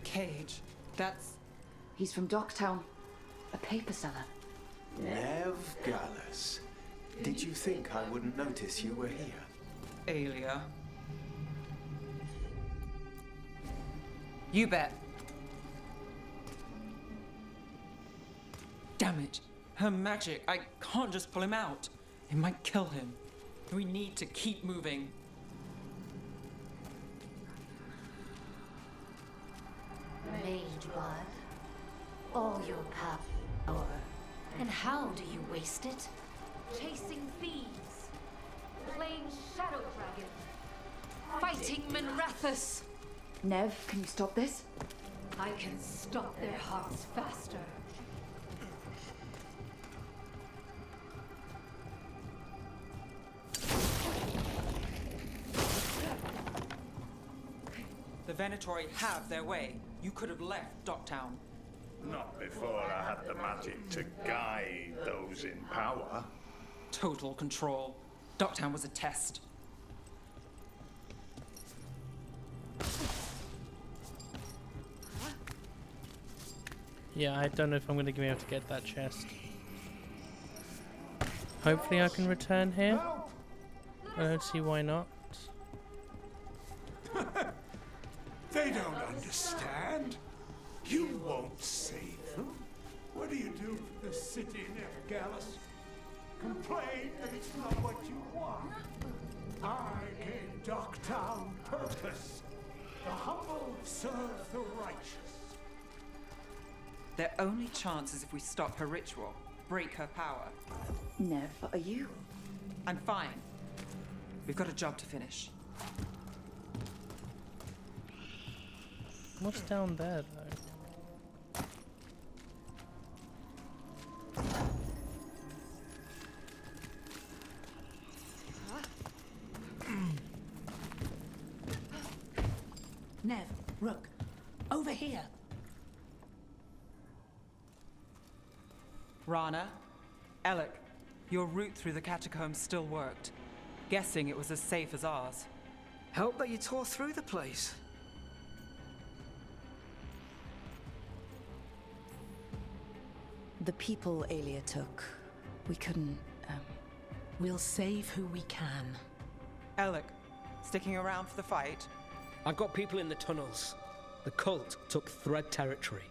cage. That's... He's from Docktown. A paper seller. Nev Gallus. Did you think I wouldn't notice you were here? Aelia. You bet. Damn it. Her magic. I can't just pull him out. It might kill him. We need to keep moving. Mage blood. All your power. And how do you waste it? Chasing thieves. Playing Shadow Dragon. Fighting Minrathus. Nev, can you stop this? I can stop their hearts faster. The Venatori have their way. You could have left Docktown. Not before I had the magic to guide those in power. Total control. Docktown was a test. Yeah, I don't know if I'm going to be able to get that chest. Hopefully I can return here. I don't see why not. They don't understand. You won't save them. What do you do for the city, Nev Gallus? Complain that it's not what you want. I gave Docktown purpose. The humble serve the righteous. Their only chance is if we stop her ritual, break her power. Nev, are you? I'm fine. We've got a job to finish. What's down there, though? Nev, Rook, over here. Rana, Alec, your route through the catacombs still worked. Guessing it was as safe as ours. Help that you tore through the place. The people Aelia took, we couldn't, We'll save who we can. Alec, sticking around for the fight? I've got people in the tunnels. The cult took Thread territory.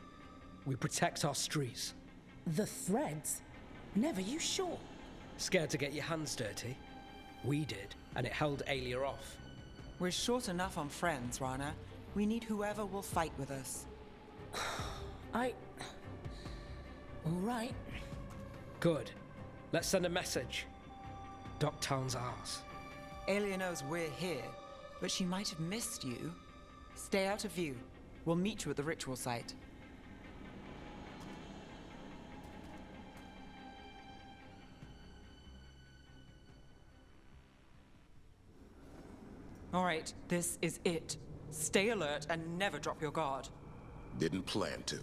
We protect our streets. The Threads? Never, you sure? Scared to get your hands dirty? We did, and it held Aelia off. We're short enough on friends, Rana. We need whoever will fight with us. All right. Good. Let's send a message. Docktown's ours. Aelia knows we're here, but she might have missed you. Stay out of view. We'll meet you at the ritual site. All right, this is it. Stay alert and never drop your guard. Didn't plan to.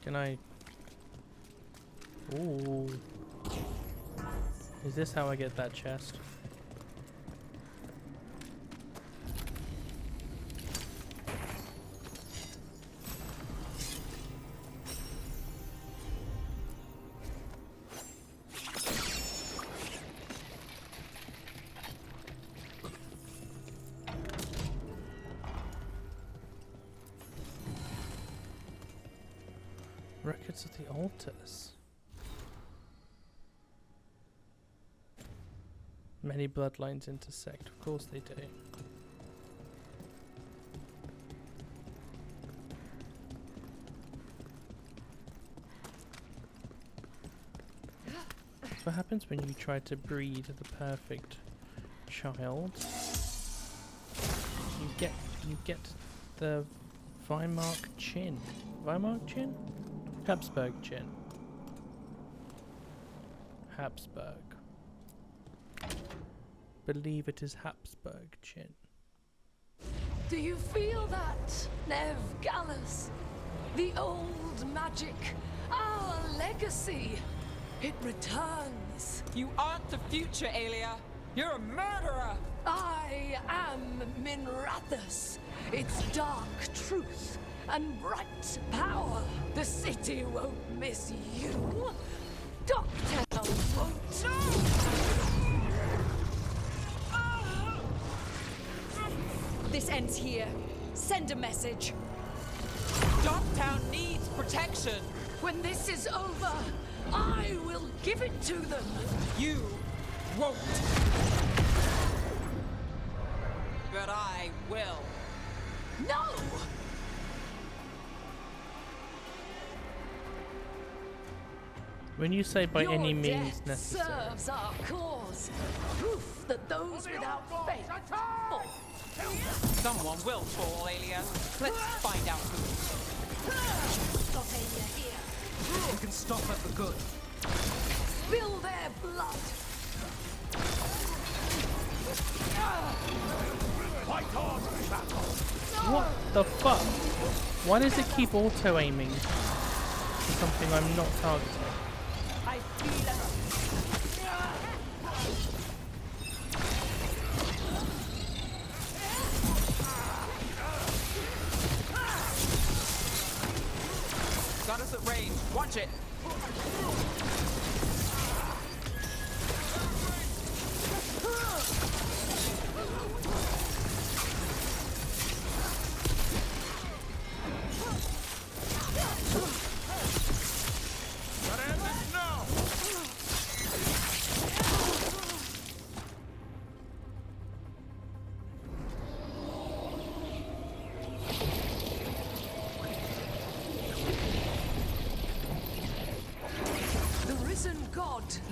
Can I... Ooh. Is this how I get that chest? Records of the altars. Many bloodlines intersect. Of course they do. That's what happens when you try to breed the perfect child. You get the Weimar chin. Weimar chin? Habsburg chin. Habsburg. Believe it is Habsburg chin. Do you feel that, Nev Gallus? The old magic, our legacy. It returns. You aren't the future, Aelia. You're a murderer! I am Minrathus. It's dark truth and bright power. The city won't miss you. Docktown won't. This ends here. Send a message. Docktown needs protection. When this is over, I will give it to them. You won't. But I will. No! When you say by Your any means death necessary. serves our cause. Proof that those without faith fall. Someone will fall, Aelia. Let's find out who. Stop Aelia here. You can stop her for good. Spill their blood. What the fuck? Why does it keep auto-aiming for something I'm not targeting? I feel it. Got us at range. Watch it.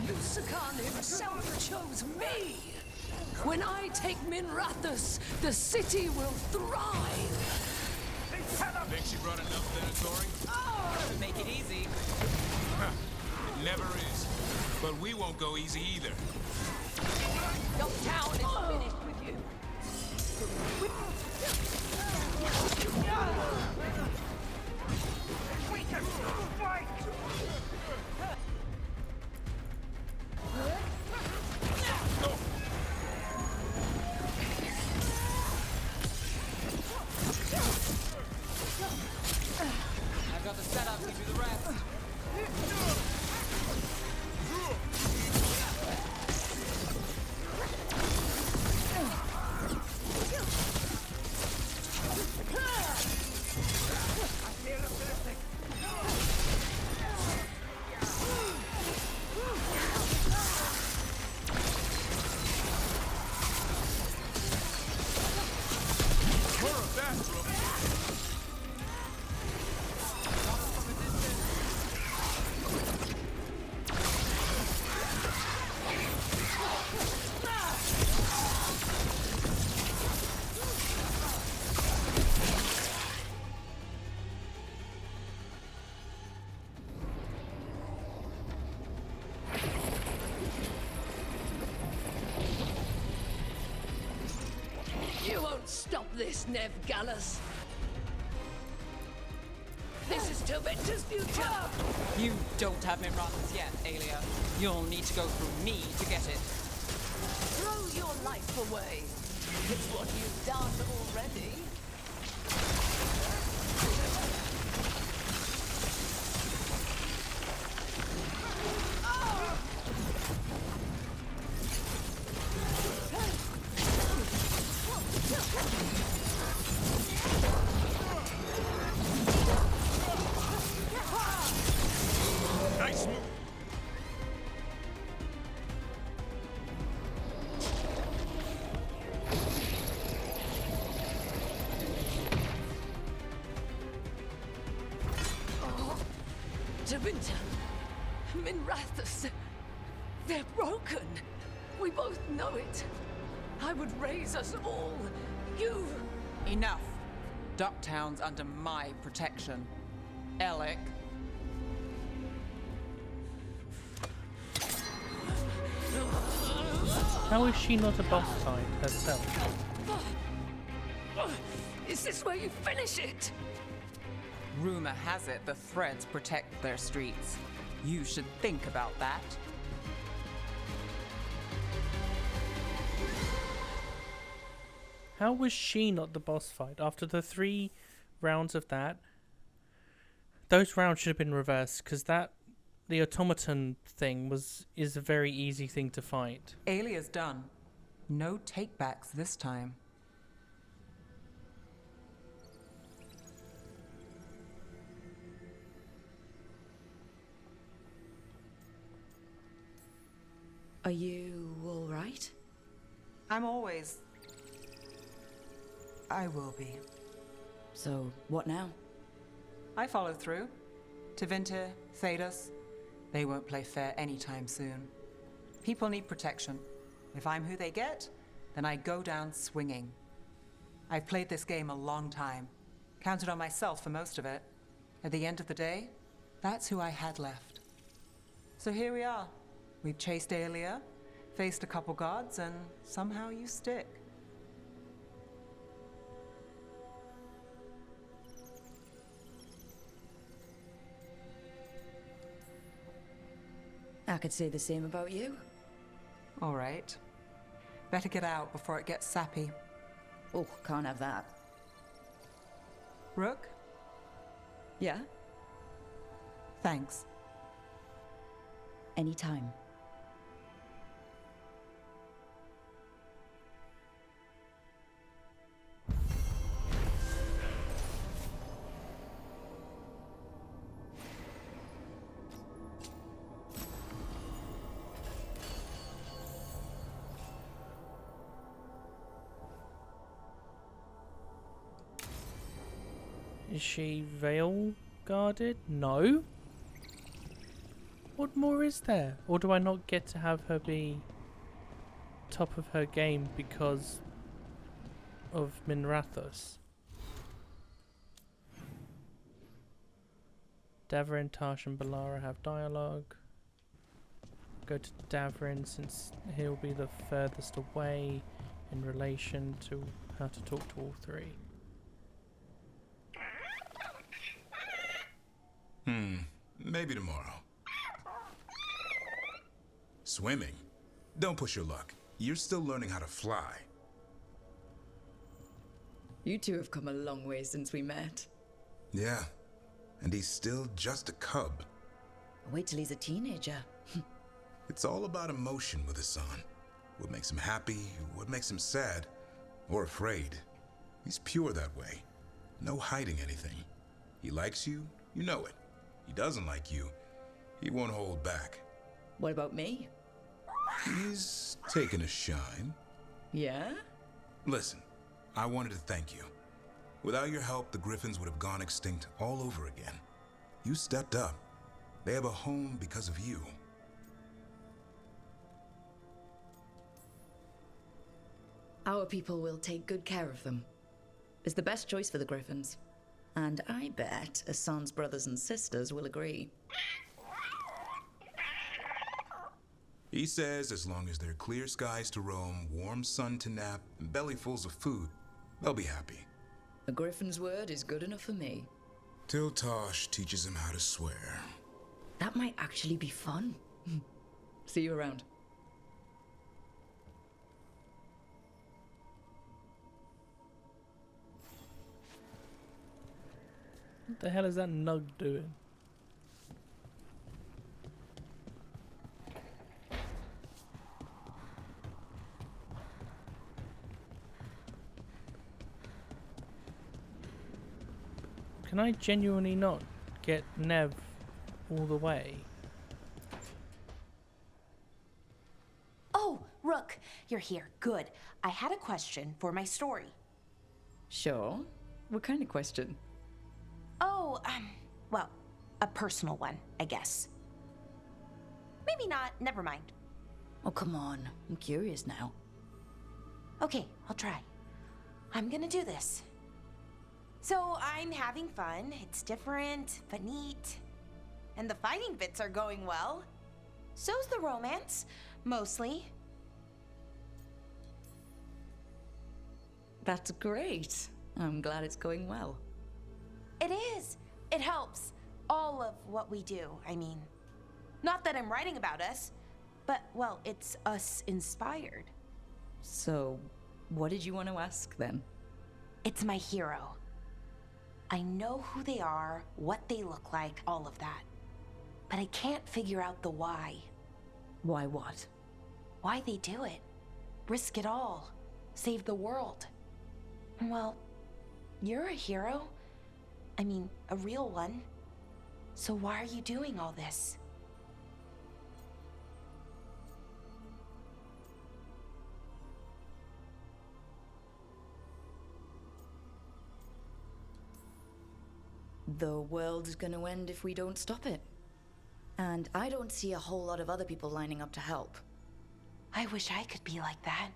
Lucican himself chose me. When I take Minrathus, the city will thrive. Think she brought enough territory? Oh, make it easy. It never is. But we won't go easy either. Your town is finished with you. We can fight! I've got the setup, give you the rest. You won't stop this, Nev Gallus. This is Tobita's future. You don't have Minrathus yet, Aelia. You'll need to go through me to get it. Throw your life away. It's what you've done already. Nice move. Oh, Tobita, Minrathus, they're broken. We both know it. I would raise us all. You... Enough. Docktown's under my protection. Alec. How is she not a boss fight herself? Is this where you finish it? Rumor has it the Threads protect their streets. You should think about that. How was she not the boss fight? After the 3 rounds of that, those rounds should have been reversed, because the automaton thing is a very easy thing to fight. Alia's done. No takebacks this time. Are you all right? I'm always... I will be. So, what now? I follow through. Tevinter, Thedas, they won't play fair anytime soon. People need protection. If I'm who they get, then I go down swinging. I've played this game a long time. Counted on myself for most of it. At the end of the day, that's who I had left. So here we are. We've chased Aelia, faced a couple gods, and somehow you stick. I could say the same about you. All right. Better get out before it gets sappy. Oh, can't have that. Rook? Yeah? Thanks. Anytime. Is she Veilguarded? No. What more is there? Or do I not get to have her be top of her game because of Minrathos? Davrin, Tash and Balara have dialogue. Go to Davrin since he'll be the furthest away in relation to how to talk to all 3. Maybe tomorrow. Swimming? Don't push your luck. You're still learning how to fly. You two have come a long way since we met. Yeah, and he's still just a cub. Wait till he's a teenager. It's all about emotion with his son. What makes him happy, what makes him sad, or afraid. He's pure that way. No hiding anything. He likes you, you know it. He doesn't like you, he won't hold back. What about me? He's taken a shine. Yeah? Listen, I wanted to thank you. Without your help, the Griffins would have gone extinct all over again. You stepped up. They have a home because of you. Our people will take good care of them. It's the best choice for the Griffins. And I bet Hassan's brothers and sisters will agree. He says as long as there are clear skies to roam, warm sun to nap, and bellyfuls of food, they'll be happy. A Griffin's word is good enough for me. Till Tosh teaches him how to swear. That might actually be fun. See you around. What the hell is that nug doing? Can I genuinely not get Nev all the way? Oh, Rook, you're here. Good. I had a question for my story. Sure. What kind of question? Oh, well, a personal one, I guess. Maybe not. Never mind. Oh, come on. I'm curious now. Okay, I'll try. I'm gonna do this. So I'm having fun. It's different, but neat. And the fighting bits are going well. So's the romance, mostly. That's great. I'm glad it's going well. It is. It helps. All of what we do, I mean. Not that I'm writing about us, but, well, it's us inspired. So, What did you want to ask then? It's my hero. I know who they are, what they look like, all of that. But I can't figure out the why. Why what? Why they do it. Risk it all. Save the world. Well, you're a hero. I mean, a real one. So why are you doing all this? The world's gonna end if we don't stop it. And I don't see a whole lot of other people lining up to help. I wish I could be like that.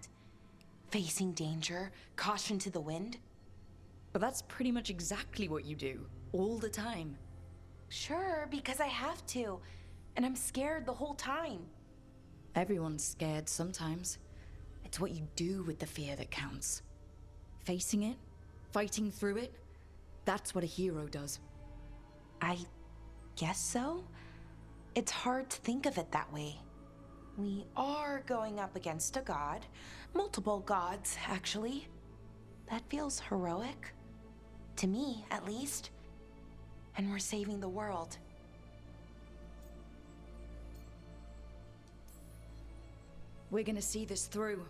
Facing danger, caution to the wind. But that's pretty much exactly what you do, all the time. Sure, because I have to. And I'm scared the whole time. Everyone's scared sometimes. It's what you do with the fear that counts. Facing it, fighting through it, that's what a hero does. I guess so. It's hard to think of it that way. We are going up against a god. Multiple gods, actually. That feels heroic. To me, at least. And we're saving the world. We're gonna see this through.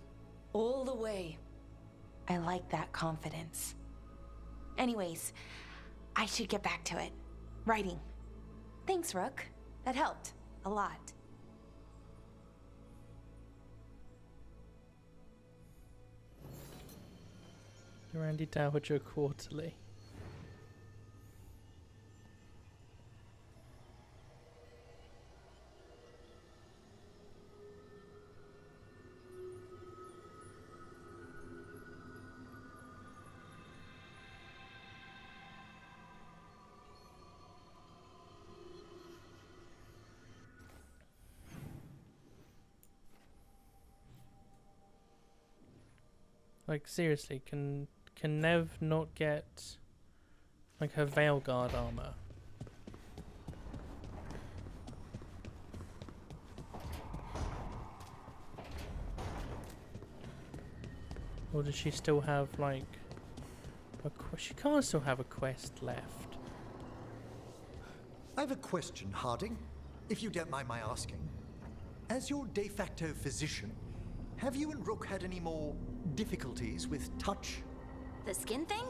All the way. I like that confidence. Anyways, I should get back to it. Writing. Thanks, Rook. That helped. A lot. Randy Dowager Quarterly. Like, seriously, can Nev not get, like, her Veilgaurd armor? Or does she still have, like, she can't still have a quest left. I have a question, Harding, if you don't mind my asking. As your de facto physician, have you and Rook had any more difficulties with touch? The skin thing?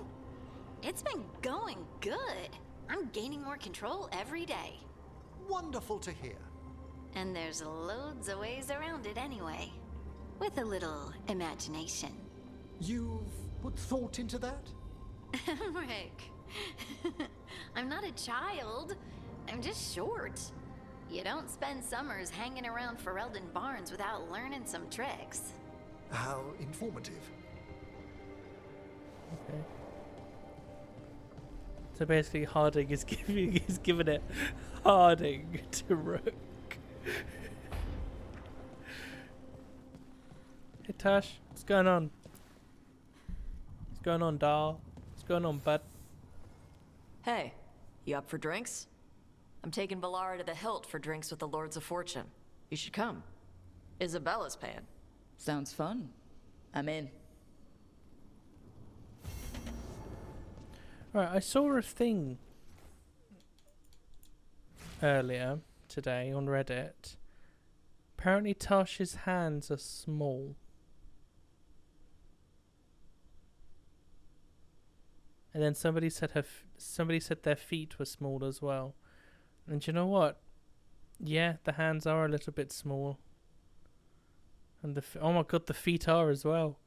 It's been going good. I'm gaining more control every day. Wonderful to hear. And there's loads of ways around it anyway. With a little imagination. You've put thought into that? Rick. I'm not a child. I'm just short. You don't spend summers hanging around Ferelden Barns without learning some tricks. How informative. Okay. So basically Harding is giving it Harding to Rook. Hey Tash, what's going on? What's going on, doll? What's going on, bud? Hey, you up for drinks? I'm taking Valara to the Hilt for drinks with the Lords of Fortune. You should come. Isabella's paying. Sounds fun. I'm in. Right, I saw a thing earlier today on Reddit. Apparently Tasha's hands are small. And then somebody said their feet were small as well. And you know what? Yeah, the hands are a little bit small. And oh my god, the feet are as well.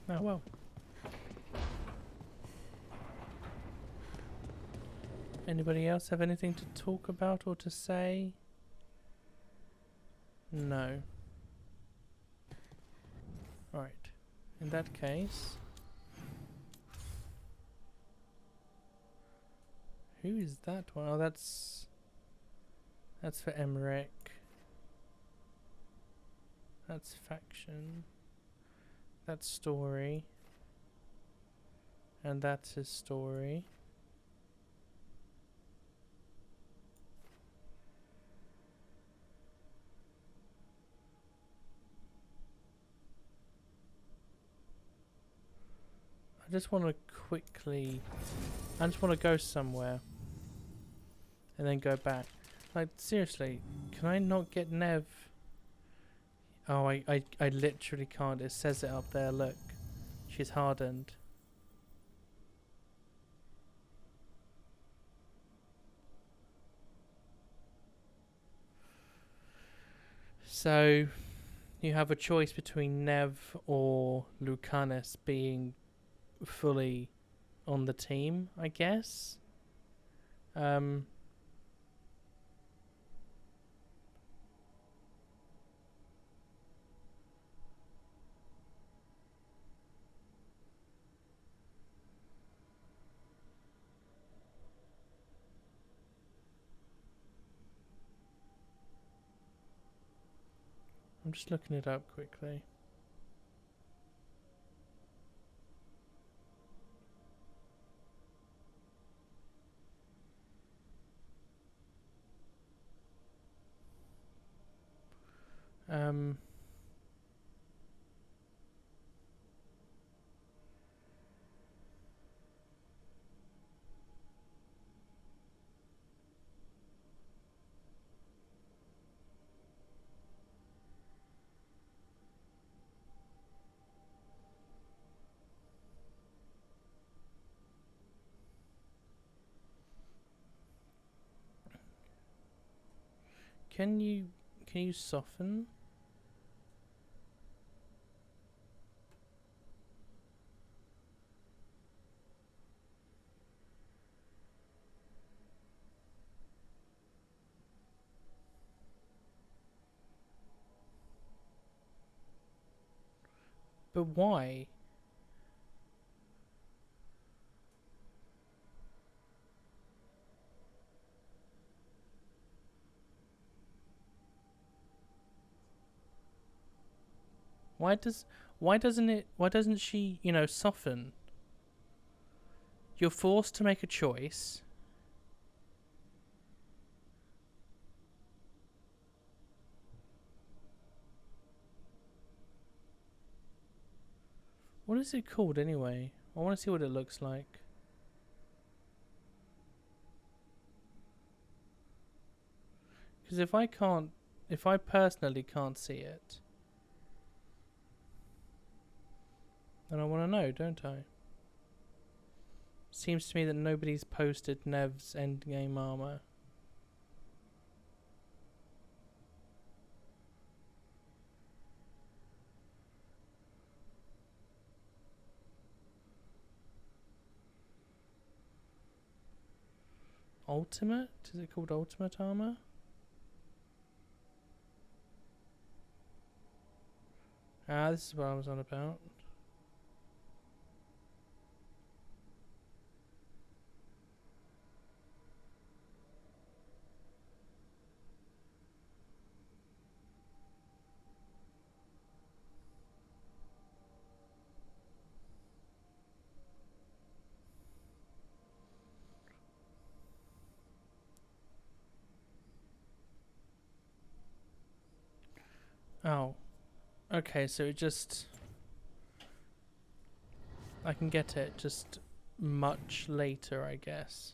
Oh well. Anybody else have anything to talk about or to say? No. Right. In that case, who is that one? Oh, that's for Emmerich. That's faction. That's story. And that's his story. I just want to quickly... I just want to go somewhere. And then go back. Like, seriously, can I not get Nev? Oh, I literally can't. It says it up there, look. She's hardened. So, you have a choice between Nev or Lucanus being fully on the team, I guess. I'm just looking it up quickly. Can you soften? But why? Why doesn't she, you know, soften? You're forced to make a choice. What is it called anyway? I want to see what it looks like. Because if I personally can't see it, then I want to know, don't I? Seems to me that nobody's posted Nev's endgame armor. Ultimate? Is it called Ultimate Armor? Ah, this is what I was on about. Oh. Okay, so it just... I can get it just much later, I guess.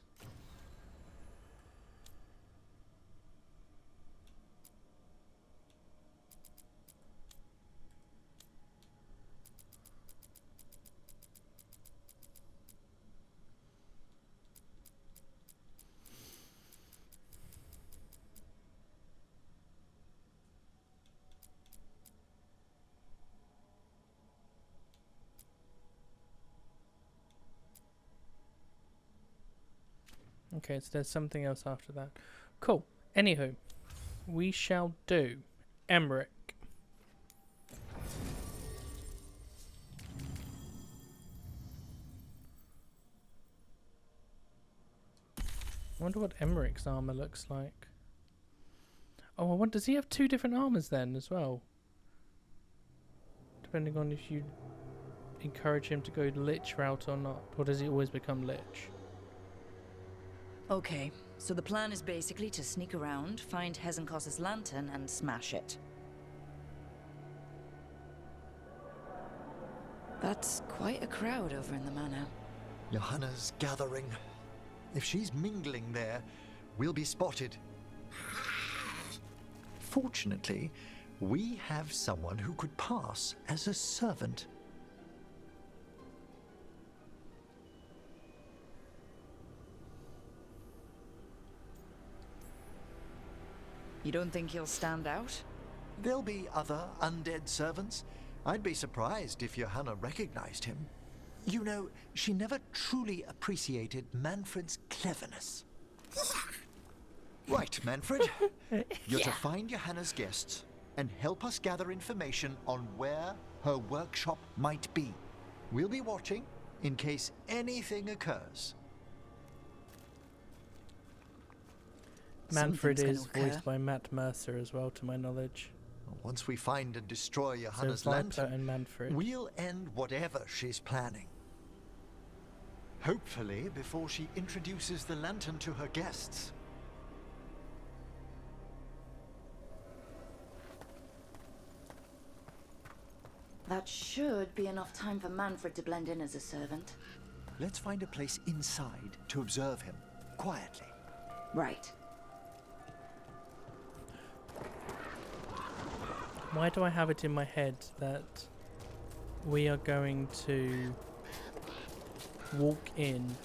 Okay, so there's something else after that. Cool. Anywho, we shall do Emmerich. I wonder what Emmerich's armor looks like. Oh, I wonder, does he have two different armors then as well? Depending on if you encourage him to go Lich route or not. Or does he always become Lich? Okay, so the plan is basically to sneak around, find Hezenkos's lantern, and smash it. That's quite a crowd over in the manor. Johanna's gathering. If she's mingling there, we'll be spotted. Fortunately, we have someone who could pass as a servant. You don't think he'll stand out? There'll be other undead servants. I'd be surprised if Johanna recognized him. You know, she never truly appreciated Manfred's cleverness. Right, Manfred. You're to find Johanna's guests and help us gather information on where her workshop might be. We'll be watching in case anything occurs. Manfred is voiced by Matt Mercer as well, to my knowledge. Once we find and destroy Johanna's So Viper lantern, and Manfred. we'll end whatever she's planning. Hopefully before she introduces the lantern to her guests. That should be enough time for Manfred to blend in as a servant. Let's find a place inside to observe him, quietly. Right. Why do I have it in my head that we are going to walk in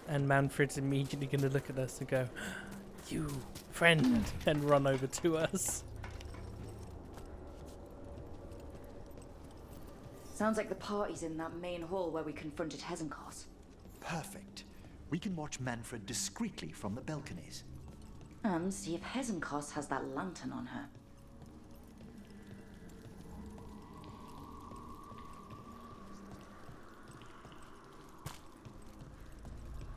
and Manfred's immediately going to look at us and go, "You, friend," and run over to us? Sounds like the party's in that main hall where we confronted Hezenkos. Perfect. We can watch Manfred discreetly from the balconies. And see if Hezenkos has that lantern on her.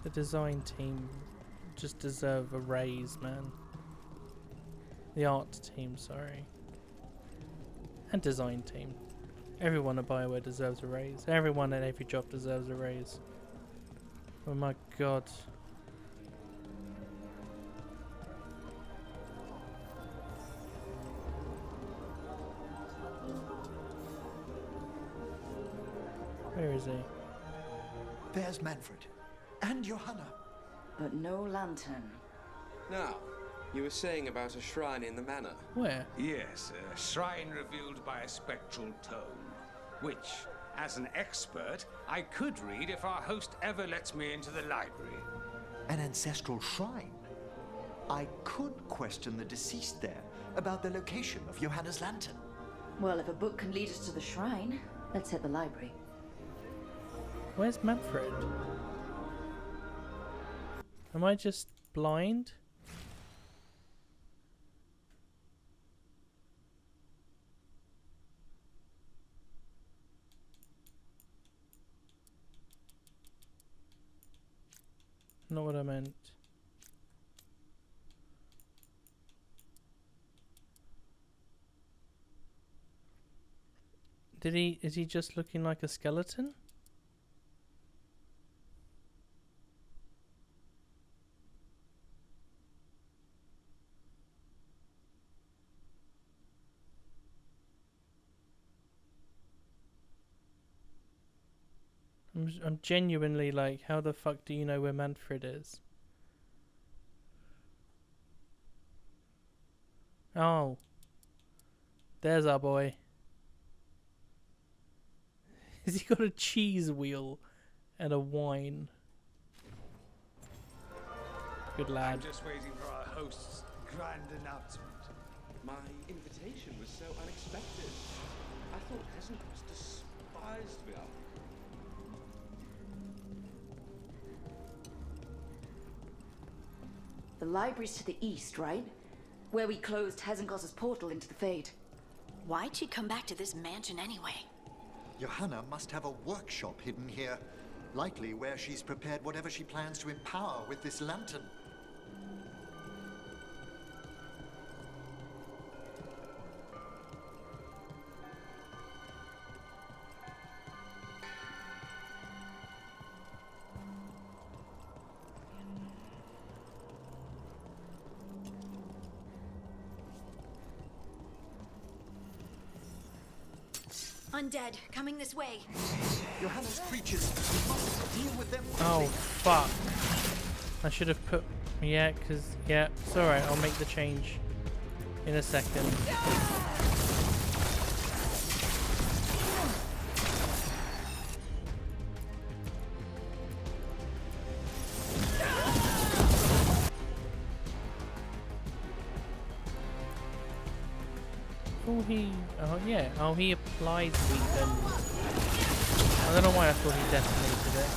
The design team just deserve a raise, man. The art team, sorry. And design team. Everyone at BioWare deserves a raise. Everyone at every job deserves a raise. Oh my god. Where is he? There's Manfred. And Johanna. But no lantern. Now, you were saying about a shrine in the manor. Where? Yes, a shrine revealed by a spectral tome, which, as an expert, I could read if our host ever lets me into the library. An ancestral shrine? I could question the deceased there about the location of Johanna's lantern. Well, if a book can lead us to the shrine, let's hit the library. Where's Manfred? Am I just blind? Not what I meant. Is he just looking like a skeleton? I'm genuinely like, how the fuck do you know where Manfred is? Oh. There's our boy. Has he got a cheese wheel and a wine? Good lad. I'm just waiting for our host's grand announcement. My invitation was so unexpected. I thought Hezenkos despised me. The library's to the east, right? Where we closed Hezenkos' portal into the Fade. Why'd she come back to this mansion anyway? Johanna must have a workshop hidden here. Likely where she's prepared whatever she plans to empower with this lantern. Undead, coming this way. Johanna's creatures. We must deal with them quickly. Oh, fuck. I should have put... Yeah, because... Yeah, it's alright. I'll make the change in a second. Oh, yeah. Oh, he applies weapon. I don't know why I thought he detonated it.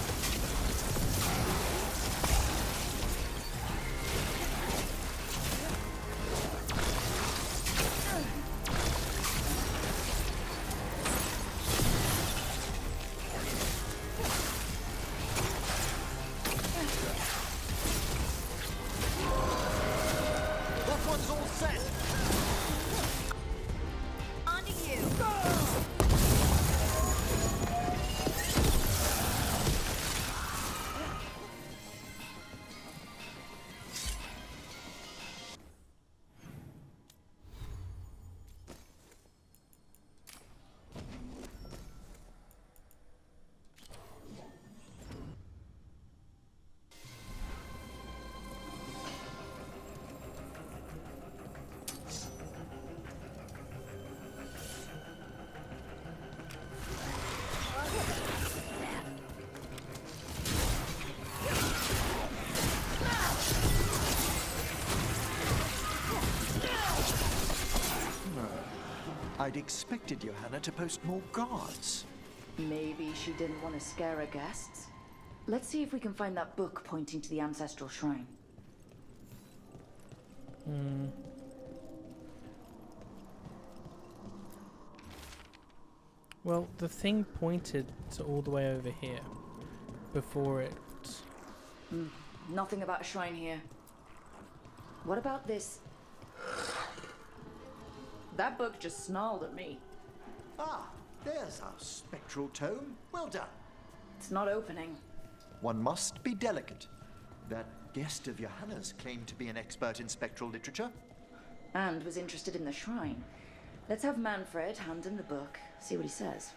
That one's all set. On to you. I'd expected Johanna to post more guards. Maybe she didn't want to scare her guests. Let's see if we can find that book pointing to the ancestral shrine. Well, the thing pointed to all the way over here before it... Nothing about a shrine here. What about this? That book just snarled at me. Ah, there's our spectral tome. Well done. It's not opening. One must be delicate. That guest of Johanna's claimed to be an expert in spectral literature. And was interested in the shrine. Let's have Manfred hand him the book, see what he says.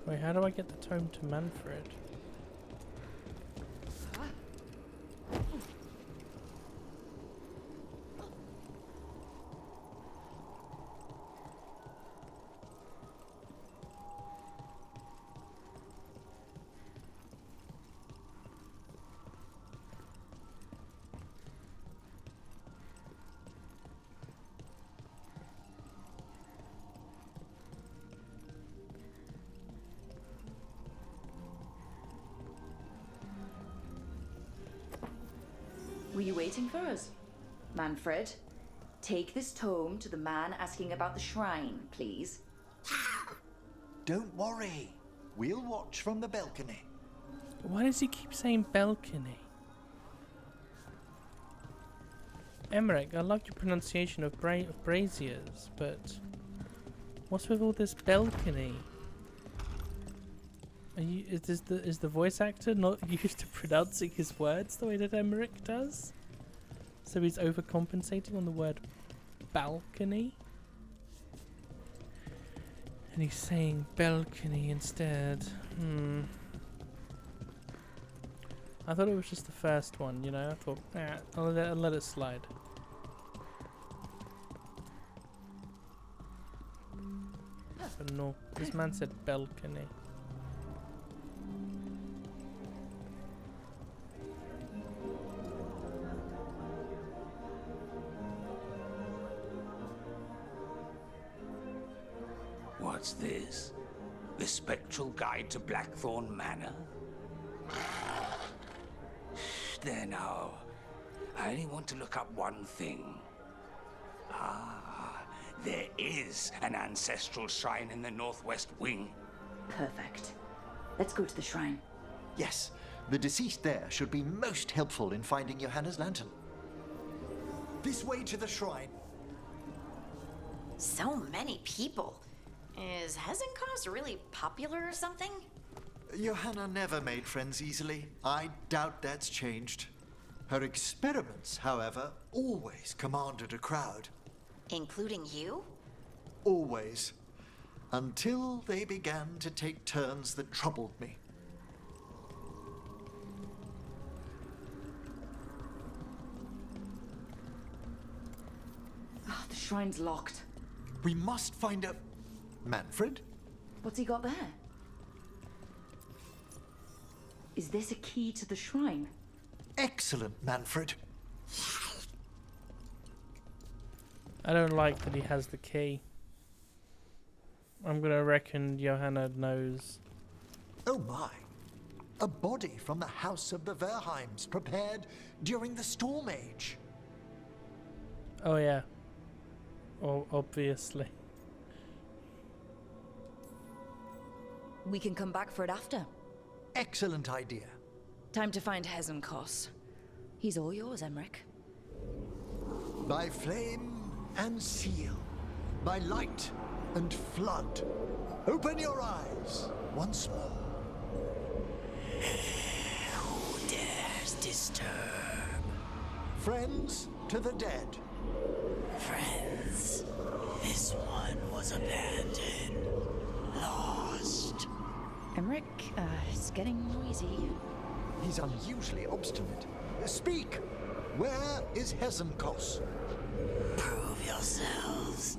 Wait, how do I get the tome to Manfred? Were you waiting for us? Manfred, take this tome to the man asking about the shrine, please. Don't worry. We'll watch from the balcony. Why does he keep saying balcony? Emmerich, I love your pronunciation of braziers, but what's with all this balcony? Is the voice actor not used to pronouncing his words the way that Emmerich does? So he's overcompensating on the word balcony? And he's saying balcony instead. I thought it was just the first one, you know? I thought, I'll let it slide. But no, this man said balcony. What's this? The Spectral Guide to Blackthorn Manor? There now. I only want to look up one thing. Ah, there is an ancestral shrine in the northwest wing. Perfect. Let's go to the shrine. Yes, the deceased there should be most helpful in finding Johanna's lantern. This way to the shrine. So many people. Is Hezenkos really popular or something? Johanna never made friends easily. I doubt that's changed. Her experiments, however, always commanded a crowd. Including you? Always. Until they began to take turns that troubled me. Oh, the shrine's locked. We must find a... Manfred? What's he got there? Is this a key to the shrine? Excellent, Manfred. I don't like that he has the key. I'm gonna reckon Johanna knows. Oh my. A body from the house of the Verheims, prepared during the Storm Age. Oh yeah. Oh, obviously. We can come back for it after. Excellent idea. Time to find Hezenkos. He's all yours, Emmerich. By flame and seal, by light and flood, open your eyes once more. Who dares disturb? Friends to the dead. Friends, this one was abandoned, lost. Emmerich, it's getting noisy. He's unusually obstinate. Speak! Where is Hezenkos? Prove yourselves.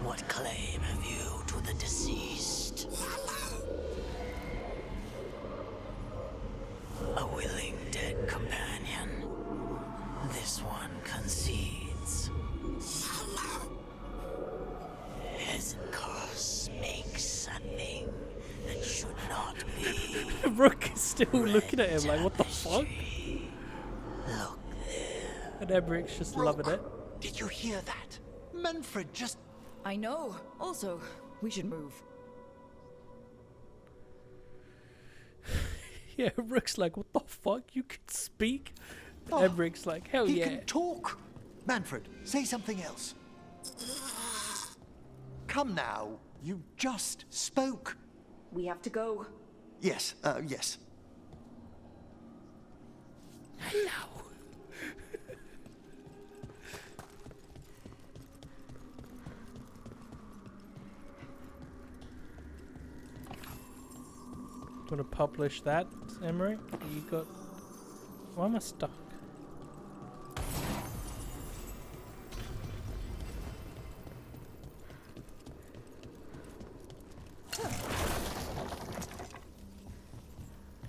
What claim have you to the deceased? A willing dead companion. This one concedes. Hezenkos makes a thing that should not be. Rook is still looking at him like, what the fuck? Look there. And Emmerich's just loving it. Did you hear that? Manfred just... I know. Also, we should move. Yeah, Rook's like, what the fuck? You can speak? Oh, Emmerich's like, hell he yeah. can talk. Manfred, say something else. Come now. You just spoke. We have to go. Yes, yes. Hello. Want to publish that, Emmerich? You got... Why am I stuck?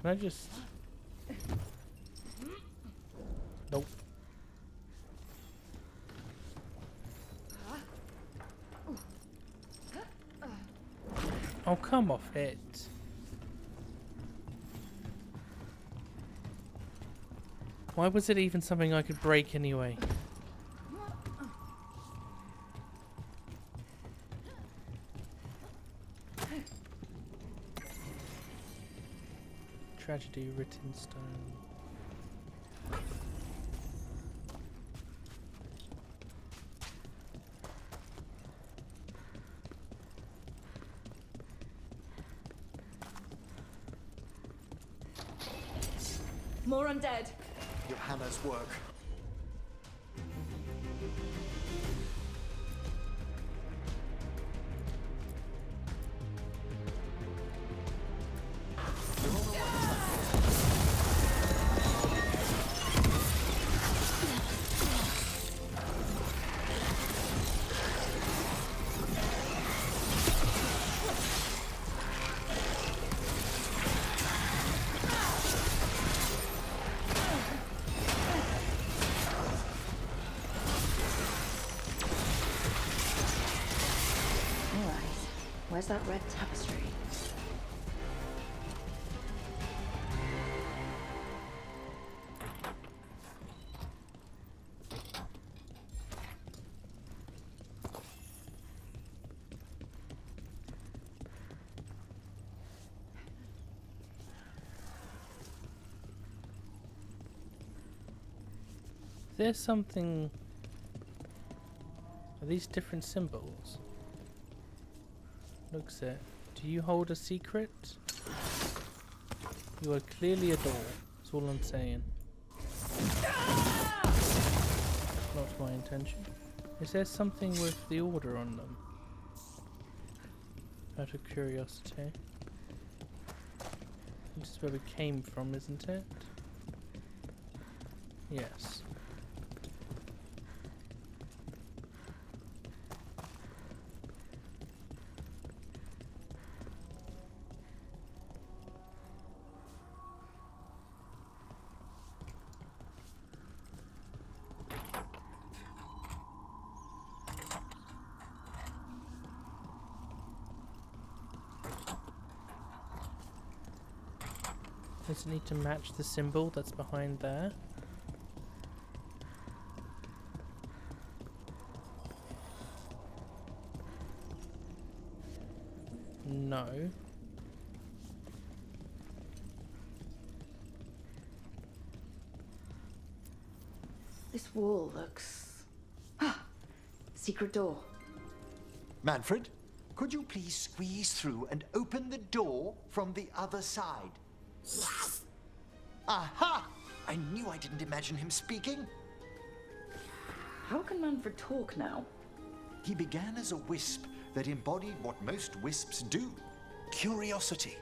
Can I just... Nope. Oh, come off it. Why was it even something I could break anyway? Tragedy written stone. More undead. Johanna's work. Where's that red tapestry? There's something... Are these different symbols? Looks it. Do you hold a secret? You are clearly a door. That's all I'm saying. Not my intention. Is there something with the order on them? Out of curiosity. This is where we came from, isn't it? Yes. Does it need to match the symbol that's behind there? No. This wall looks... Secret door. Manfred, could you please squeeze through and open the door from the other side? Yes! Aha! I knew I didn't imagine him speaking. How can Manfred talk now? He began as a wisp that embodied what most wisps do. Curiosity.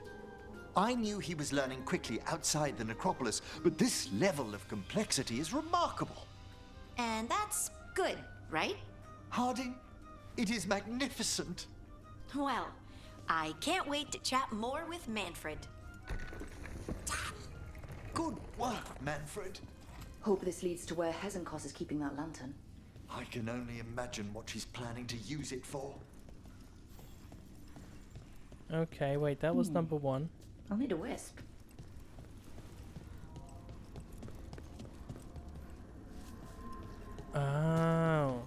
I knew he was learning quickly outside the necropolis, but this level of complexity is remarkable. And that's good, right? Harding, it is magnificent. Well, I can't wait to chat more with Manfred. Good work, Manfred. Hope this leads to where Hezenkos is keeping that lantern. I can only imagine what she's planning to use it for. Okay, wait, that was number 1. I'll need a wisp. Oh.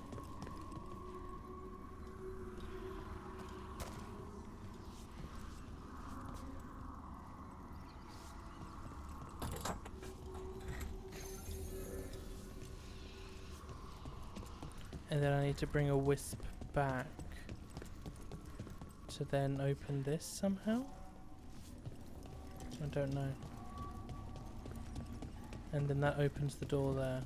And then I need to bring a wisp back to then open this somehow? I don't know. And then that opens the door there.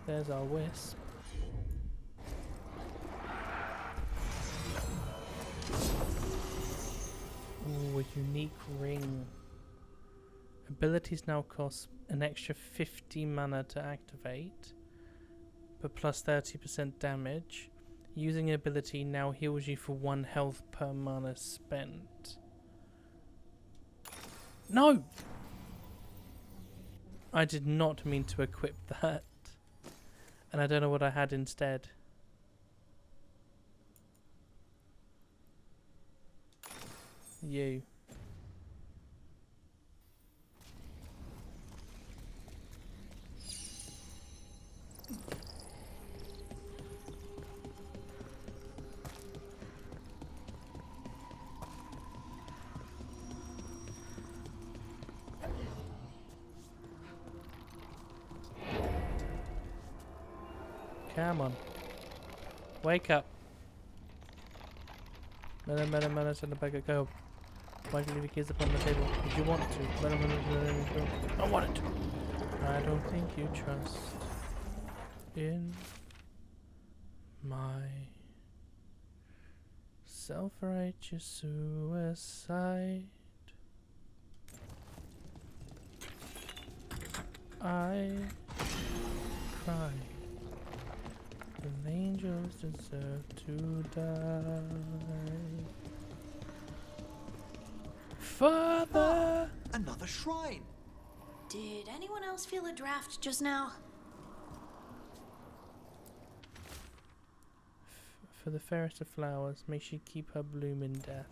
There's our wisp. Ooh, a unique ring. Abilities now cost an extra 50 mana to activate, but plus 30% damage. Using an ability now heals you for 1 health per mana spent. No! I did not mean to equip that. And I don't know what I had instead. You. Come on. Wake up. Melon, send the bag go. Why did you leave your keys upon the table? Did you want to? Melon, I wanted to. I don't think you trust in my self-righteous suicide. I cry. The angels deserve to die. Father! Another shrine. Did anyone else feel a draft just now? For the fairest of flowers, may she keep her bloom in death.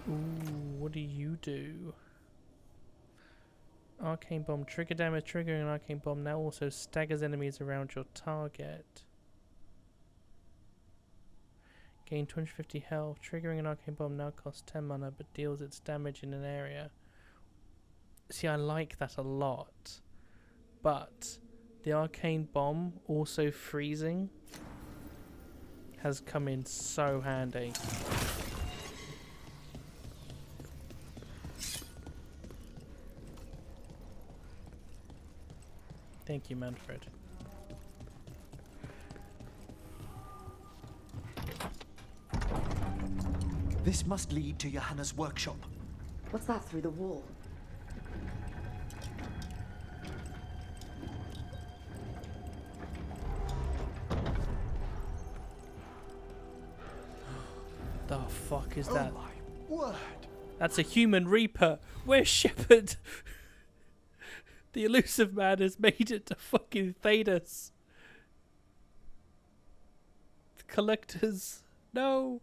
Ooh, what do you do? Arcane bomb. Trigger damage. Triggering an arcane bomb now also staggers enemies around your target. Gain 250 health. Triggering an arcane bomb now costs 10 mana but deals its damage in an area. See, I like that a lot. But the arcane bomb also freezing has come in so handy. Thank you, Manfred. This must lead to Johanna's workshop. What's that through the wall? The fuck is that? Oh my word! That's a human reaper. Where's Shepard? The elusive man has made it to fucking Thedas. The collectors. No.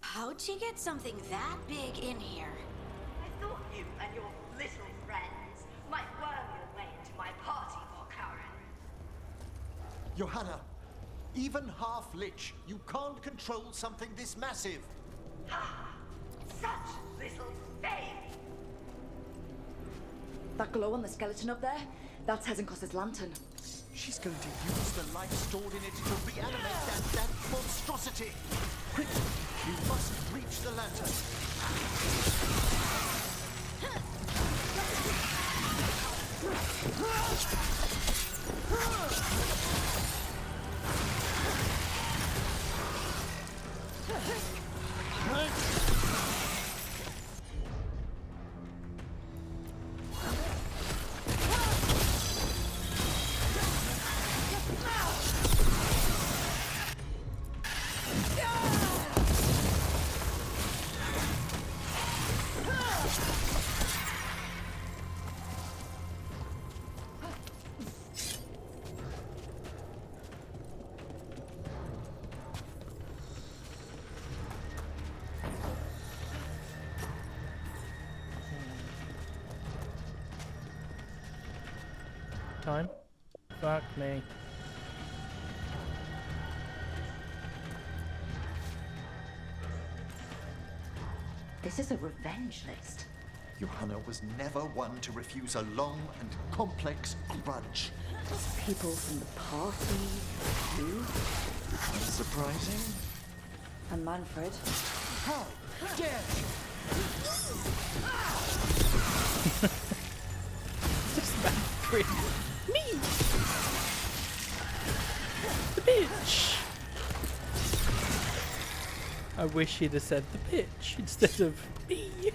How'd you get something that big in here? I thought you and your little friends might worm your way into my party more, Karen. Johanna, even half-lich, you can't control something this massive. Such little faith! That glow on the skeleton up there? That's Hezenkos's lantern. She's going to use the life stored in it to reanimate that monstrosity. Quickly, you must reach the lantern. Time? Fuck me. This is a revenge list. Johanna was never one to refuse a long and complex grudge. People from the party, you, Unsurprising. and Manfred. How dare This Manfred. Me! The bitch! I wish he'd have said the bitch instead of me.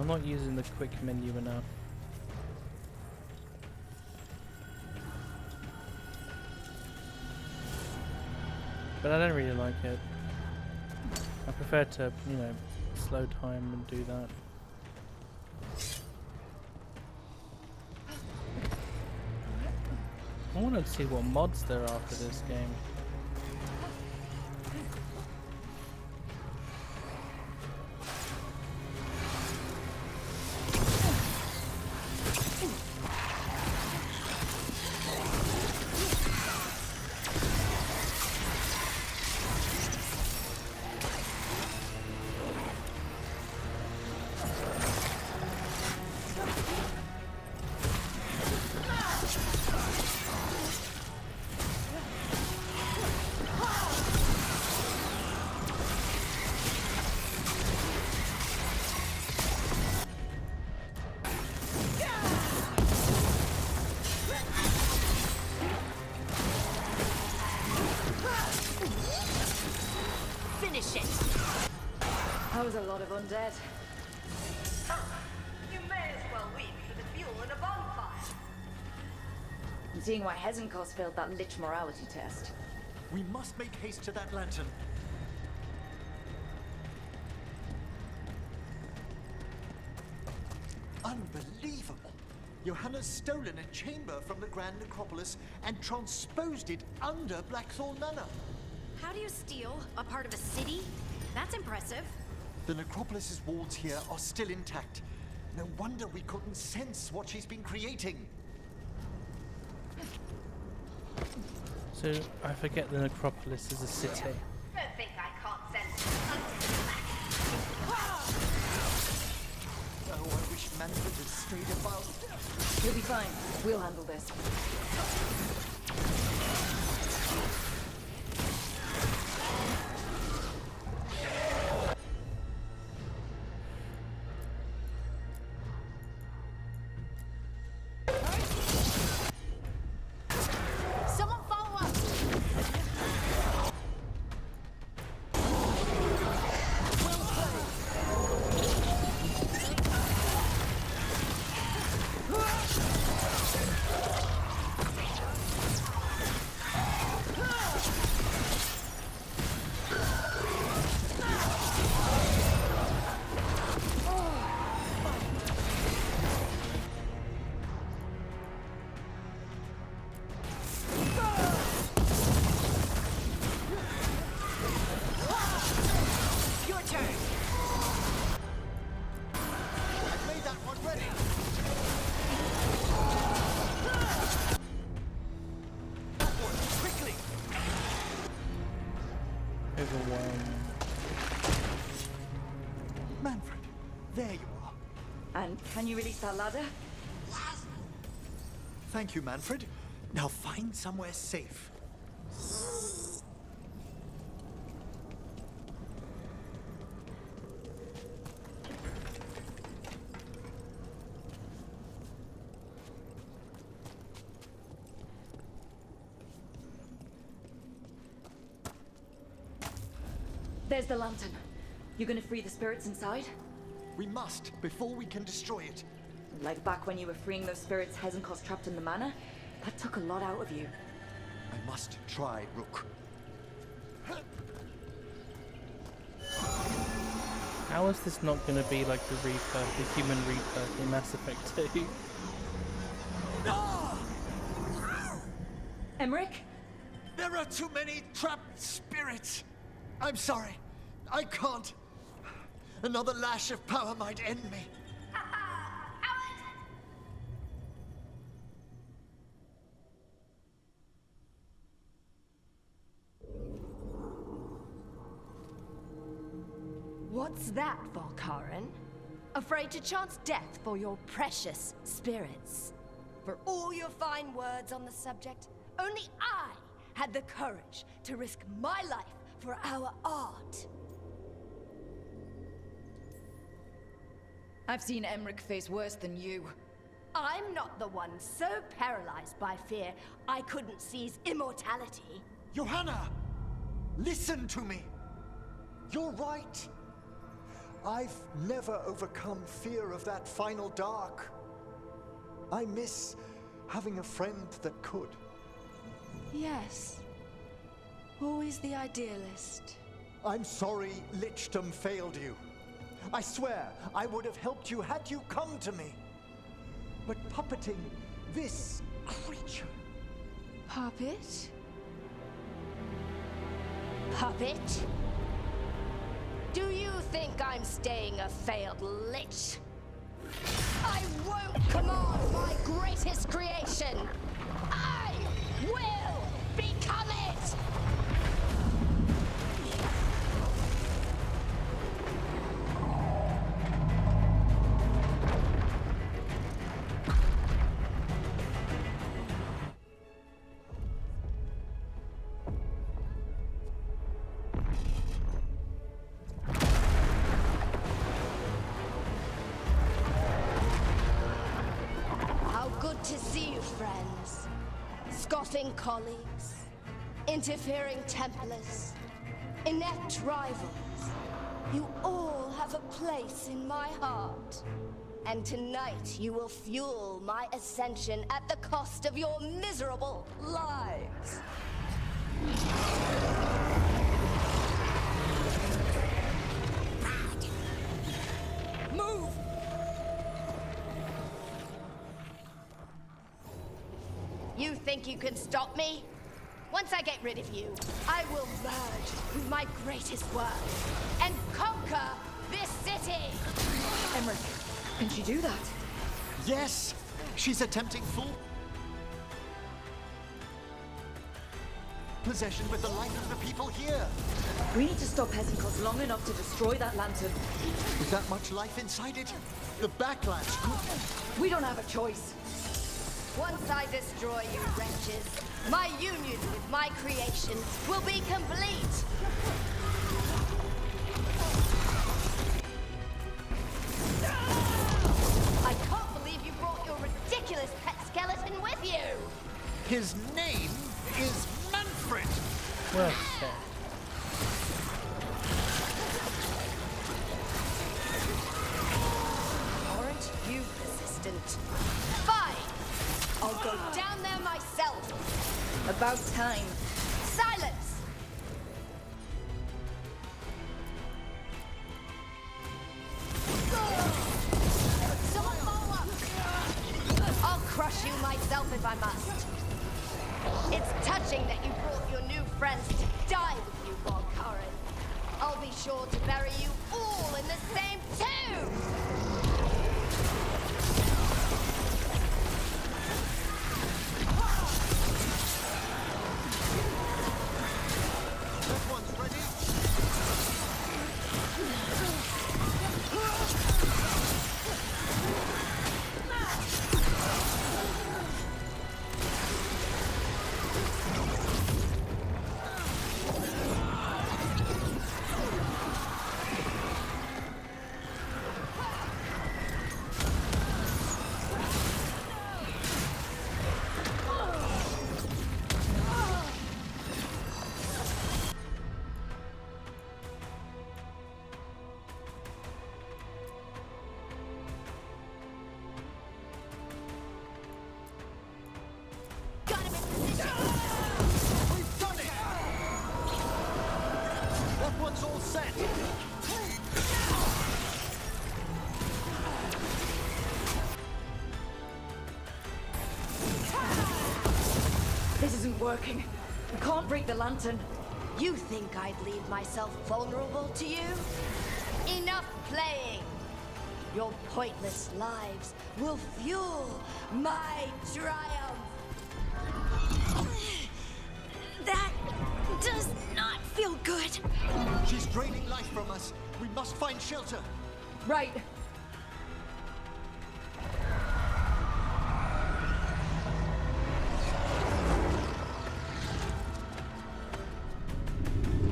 I'm not using the quick menu enough. But I don't really like it. I prefer to, you know, slow time and do that. I want to see what mods there are for this game. That was a lot of undead. You may as well weep for the fuel in a bonfire. I'm seeing why Hezenkos failed that lich morality test. We must make haste to that lantern. Unbelievable! Johanna's stolen a chamber from the Grand Necropolis and transposed it under Blackthorn Manor. How do you steal a part of a city? That's impressive. The Necropolis's walls here are still intact. No wonder we couldn't sense what she's been creating. So I forget the Necropolis is a city. Don't think I can't sense Oh, I wish Manfred had stayed about. You'll be fine. We'll handle this. Manfred, there you are. And can you release that ladder? Thank you, Manfred. Now find somewhere safe. There's the lantern. You gonna free the spirits inside? We must, before we can destroy it. Like back when you were freeing those spirits Hezenkos trapped in the manor? That took a lot out of you. I must try, Rook. How is this not going to be like the Reaper, the human Reaper in Mass Effect 2? Emmerich? There are too many trapped spirits. I'm sorry. I can't. Another lash of power might end me. What's that, Veilgaurd? Afraid to chance death for your precious spirits? For all your fine words on the subject, only I had the courage to risk my life for our art. I've seen Emmerich face worse than you. I'm not the one so paralyzed by fear I couldn't seize immortality. Johanna! Listen to me! You're right. I've never overcome fear of that final dark. I miss having a friend that could. Yes. Always the idealist. I'm sorry Lichdom failed you. I swear I would have helped you had you come to me. But puppeting this creature... Puppet? Puppet? Do you think I'm staying a failed lich? I won't command my greatest creation! I will become it! To see you, friends. Scoffing colleagues, interfering Templars, inept rivals. You all have a place in my heart. And tonight you will fuel my ascension at the cost of your miserable lives. Move! You think you can stop me? Once I get rid of you, I will merge with my greatest work and conquer this city! Emmerich, can she do that? Yes! She's attempting full possession with the life of the people here. We need to stop Hesenko's long enough to destroy that lantern. With that much life inside it, the backlash could... We don't have a choice. Once I destroy you wretches, my union with my creation will be complete! I can't believe you brought your ridiculous pet skeleton with you! His name is Manfred! Well said. Aren't you persistent? Fine! I'll go down there myself! About time. Silence! Someone follow up! I'll crush you myself if I must. It's touching that you brought your new friends to die with you, Veilgaurd. I'll be sure to bury you all in the same tomb! This isn't working. We can't break the lantern. You think I'd leave myself vulnerable to you? Enough playing! Your pointless lives will fuel my triumph! That does not feel good. She's draining life from us. We must find shelter. Right.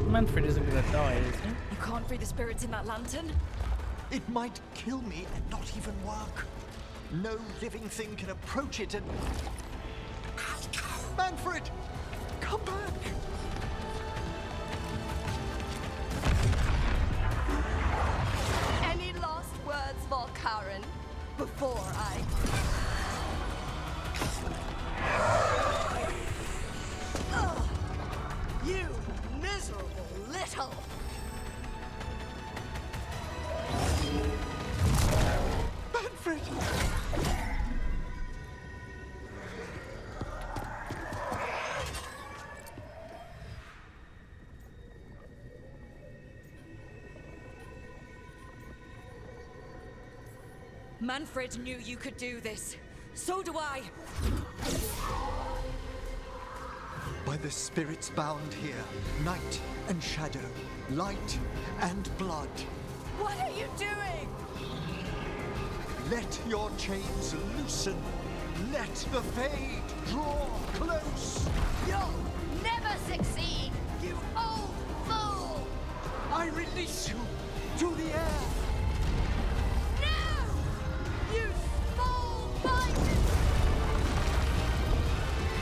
Manfred isn't gonna die, is he? You can't free the spirits in that lantern? It might kill me and not even work. No living thing can approach it and... Manfred! Come back! Karen, before I... Ugh, you miserable little... Manfred! Manfred knew you could do this. So do I. By the spirits bound here, night and shadow, light and blood. What are you doing? Let your chains loosen. Let the Fade draw close. You'll never succeed, you old fool! I release you to the air. You small-minded!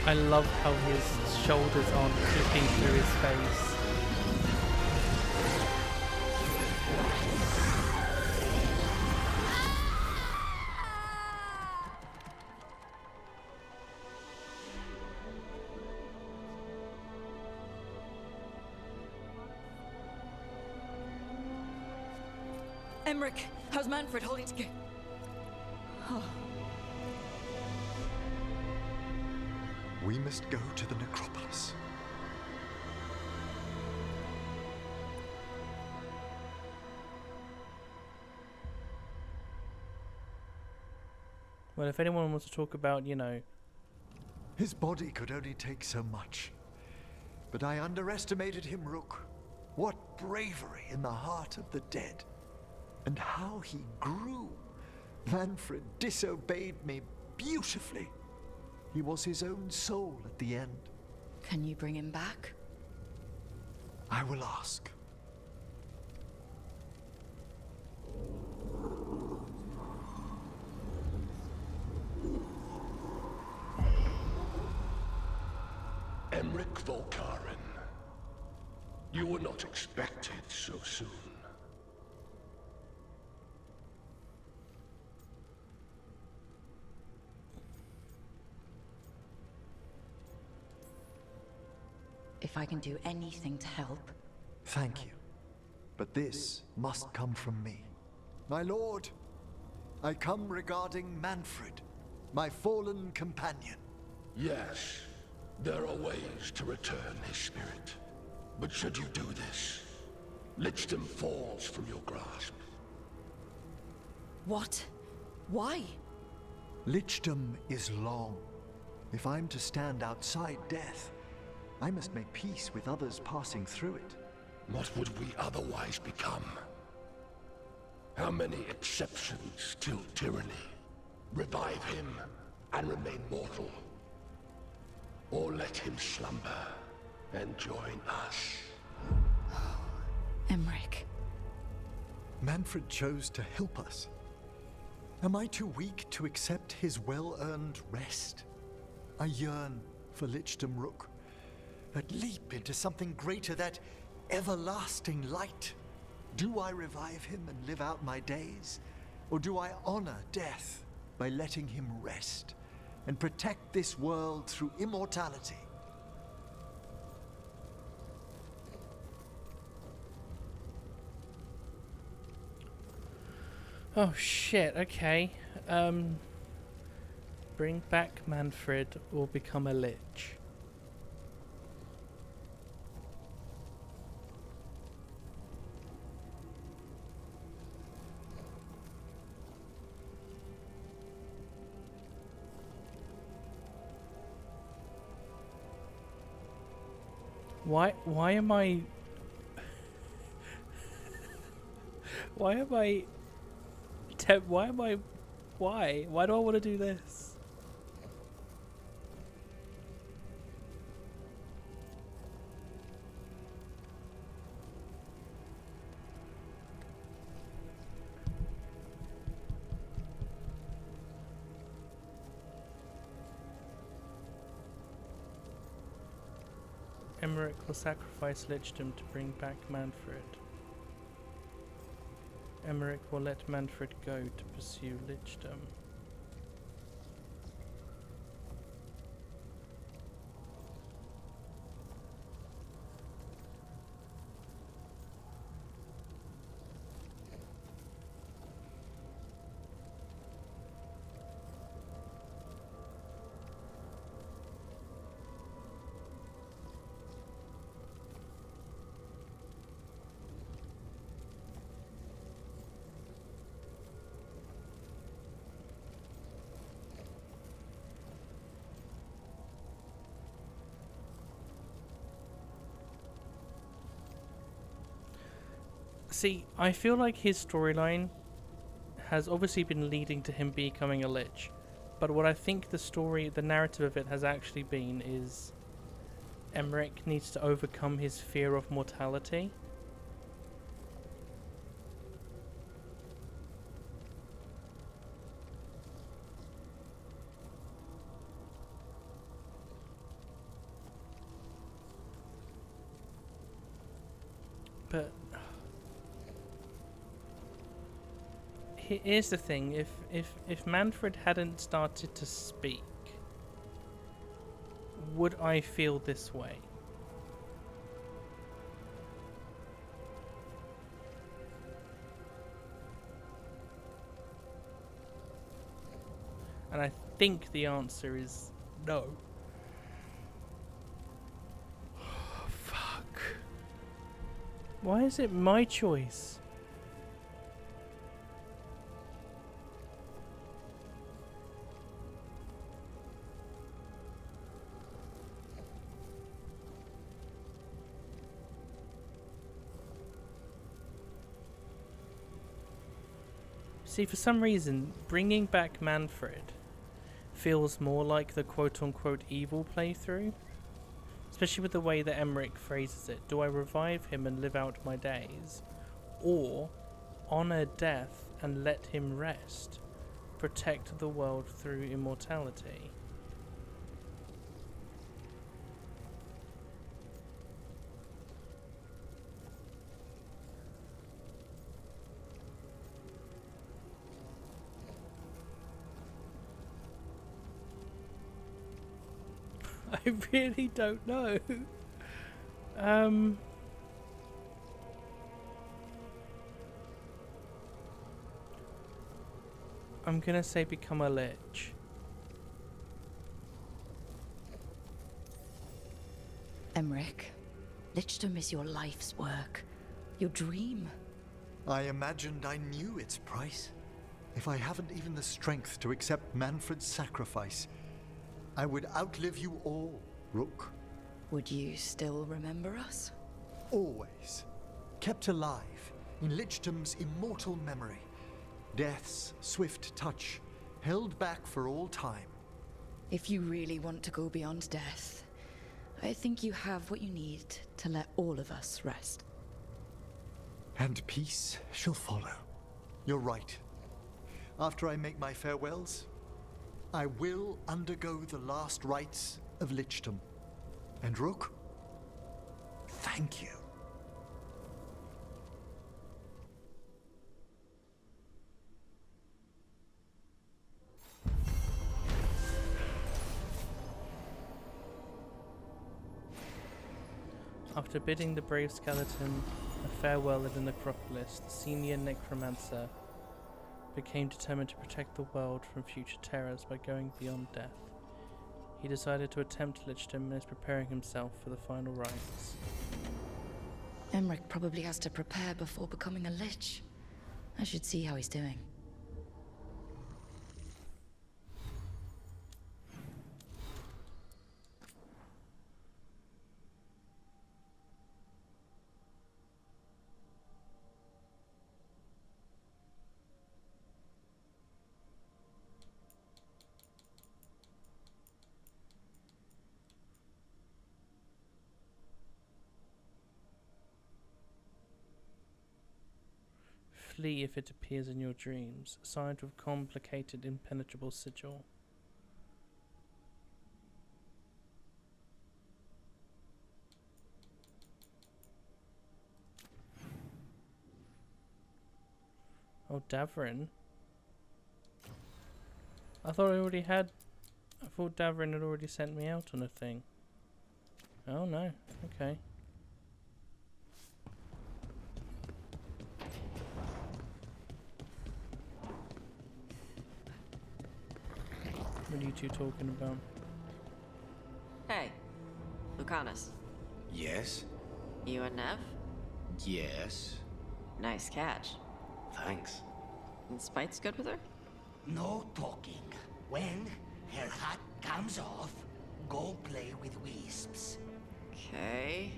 I love how his shoulders aren't flipping through his face. Emmerich, how's Manfred holding together? Oh. We must go to the necropolis. Well, if anyone wants to talk about, you know... His body could only take so much. But I underestimated him, Rook. What bravery in the heart of the dead. And how he grew. Manfred disobeyed me beautifully. He was his own soul at the end. Can you bring him back? I will ask. Emmerich Volkaren. You were not expected so soon. If I can do anything to help... Thank you. But this must come from me. My lord, I come regarding Manfred, my fallen companion. Yes, there are ways to return his spirit. But should you do this, Lichdom falls from your grasp. What? Why? Lichdom is long. If I'm to stand outside death, I must make peace with others passing through it. What would we otherwise become? How many exceptions to tyranny? Revive him and remain mortal. Or let him slumber and join us. Emmerich. Manfred chose to help us. Am I too weak to accept his well-earned rest? I yearn for Lichdom, Rook. That leap into something greater, that everlasting light. Do I revive him and live out my days? Or do I honor death by letting him rest and protect this world through immortality? Oh shit, okay. Bring back Manfred or become a lich. Why am I... Why do I want to do this? Emmerich will sacrifice Lichdom to bring back Manfred. Emmerich will let Manfred go to pursue lichdom. See, I feel like his storyline has obviously been leading to him becoming a lich, but what I think the narrative of it has actually been is Emmerich needs to overcome his fear of mortality. But here's the thing: if Manfred hadn't started to speak, would I feel this way? And I think the answer is no. Fuck. Why is it my choice? See, for some reason, bringing back Manfred feels more like the quote-unquote evil playthrough. Especially with the way that Emmerich phrases it. Do I revive him and live out my days? Or honor death and let him rest? Protect the world through immortality? I really don't know. I'm gonna say become a lich. Emmerich, lichdom is your life's work, your dream. I imagined I knew its price. If I haven't even the strength to accept Manfred's sacrifice, I would outlive you all, Rook. Would you still remember us? Always. Kept alive in Lichdom's immortal memory. Death's swift touch, held back for all time. If you really want to go beyond death, I think you have what you need to let all of us rest. And peace shall follow. You're right. After I make my farewells, I will undergo the last rites of Lichdom. And Rook, thank you. After bidding the brave skeleton a farewell at the necropolis, the senior necromancer became determined to protect the world from future terrors by going beyond death. He decided to attempt lichdom and is preparing himself for the final rites. Emmerich probably has to prepare before becoming a lich. I should see how he's doing. Flee if it appears in your dreams, signed with complicated impenetrable sigil. Oh, Davrin. I thought I thought Davrin had already sent me out on a thing. Oh no, okay. What are you two talking about? Hey, Lucanus. Yes? You and Nev? Yes. Nice catch. Thanks. And Spite's good with her? No talking. When her hat comes off, go play with wisps. Okay.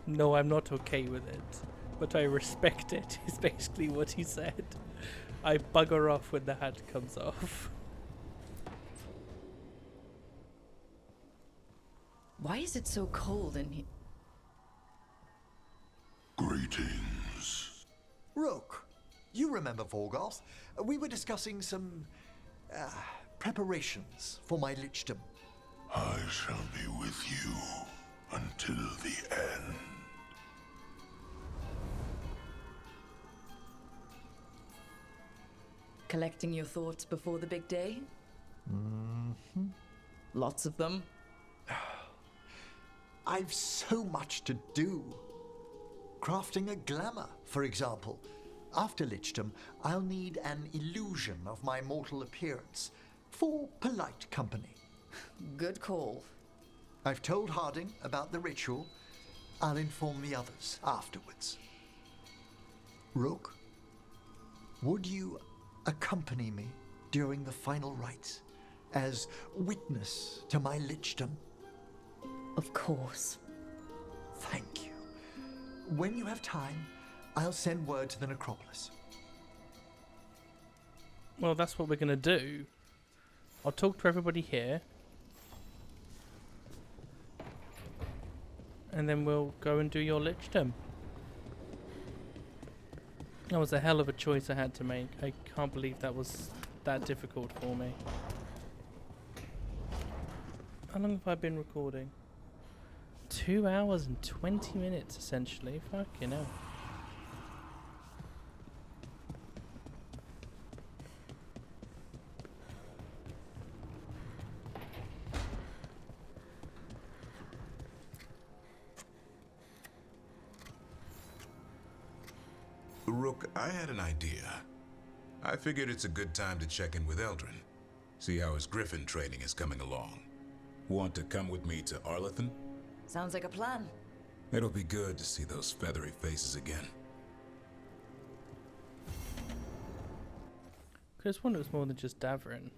No, I'm not okay with it, but I respect it, is basically what he said. I bugger off when the hat comes off. Why is it so cold in here? Greetings. Rook, you remember Veilgaurd? We were discussing some preparations for my lichdom. I shall be with you until the end. Collecting your thoughts before the big day? Mm-hmm. Lots of them. I've so much to do. Crafting a glamour, for example. After lichdom, I'll need an illusion of my mortal appearance for polite company. Good call. I've told Harding about the ritual. I'll inform the others afterwards. Rook, would you accompany me during the final rites as witness to my lichdom? Of course. Thank you. When you have time, I'll send word to the necropolis. Well, that's what we're gonna do. I'll talk to everybody here. And then we'll go and do your lichdom. That was a hell of a choice I had to make. I can't believe that was that difficult for me. How long have I been recording? 2 hours and 20 minutes, essentially. Fucking hell. Rook, I had an idea. I figured it's a good time to check in with Eldrin. See how his griffin training is coming along. Want to come with me to Arlathan? Sounds like a plan. It'll be good to see those feathery faces again. Could have sworn it was more than just Davrin.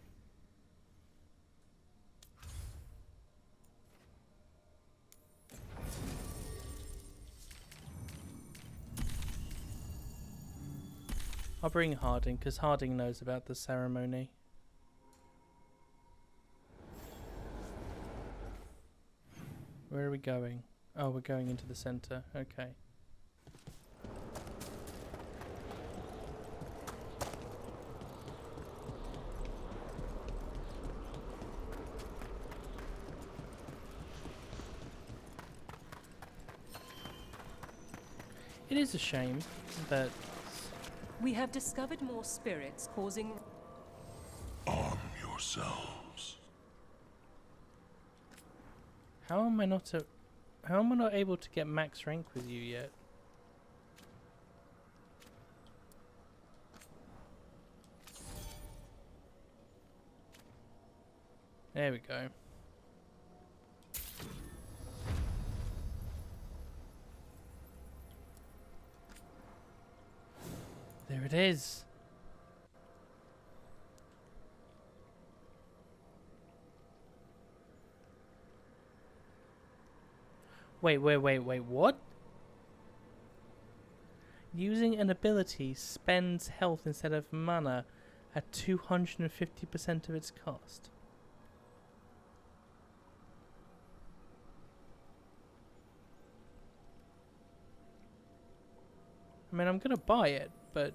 I'll bring Harding, because Harding knows about the ceremony. Where are we going? Oh, we're going into the center. Okay. It is a shame that... We have discovered more spirits causing... Arm yourselves. How am I not able to get max rank with you yet? There we go. There it is. Wait, what? Using an ability spends health instead of mana at 250% of its cost. I mean, I'm gonna buy it, but...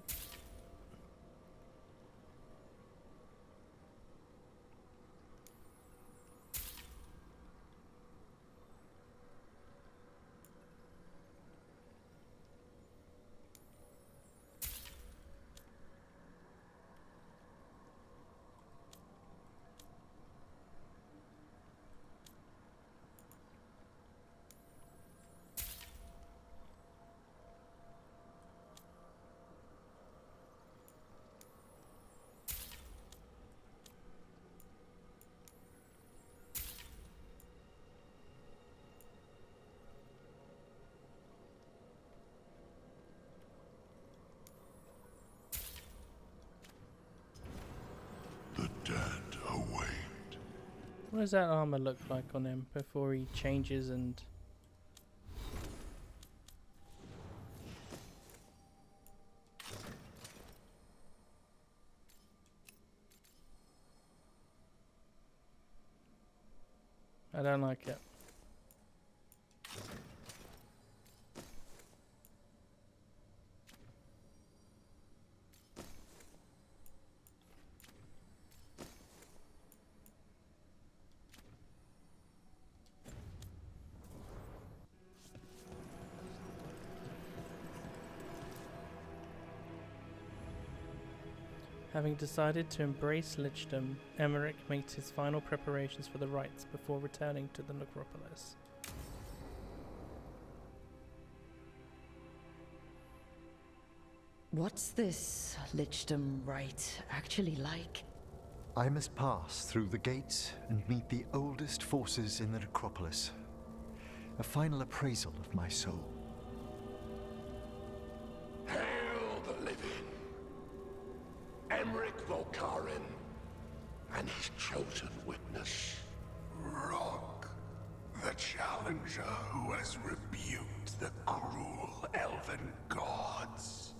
What does that armor look like on him before he changes and... I don't like it. Having decided to embrace lichdom, Emmerich makes his final preparations for the rites before returning to the necropolis. What's this lichdom rite actually like? I must pass through the gates and meet the oldest forces in the necropolis. A final appraisal of my soul. Hail the living! Emmerich Volkaren and his chosen witness, Rook, the challenger who has rebuked the cruel elven gods.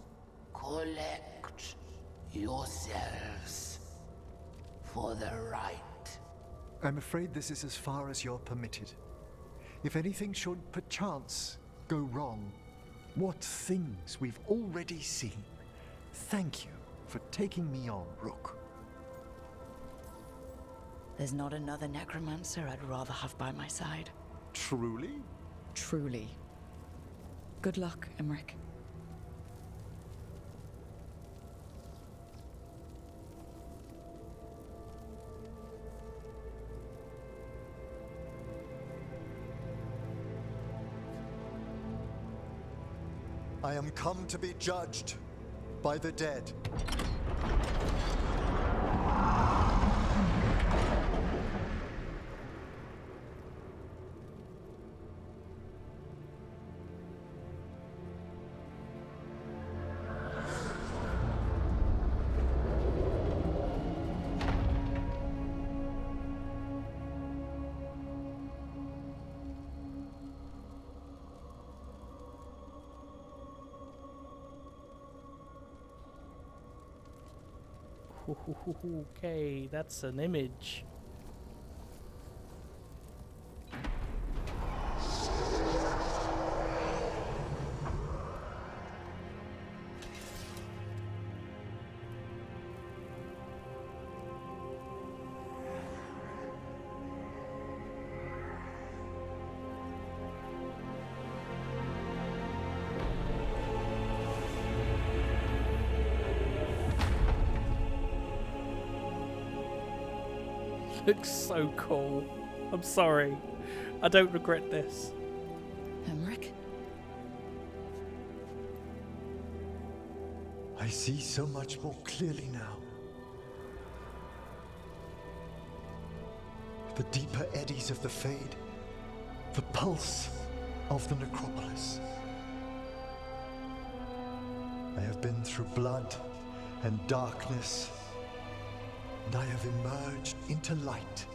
Collect yourselves for the right. I'm afraid this is as far as you're permitted. If anything should perchance go wrong, what things we've already seen. Thank you for taking me on, Rook. There's not another necromancer I'd rather have by my side. Truly? Truly. Good luck, Emmerich. I am come to be judged by the dead. Okay, that's an image. Looks so cool. I'm sorry. I don't regret this. Emmerich? I see so much more clearly now. The deeper eddies of the Fade. The pulse of the necropolis. I have been through blood and darkness, and I have emerged into light.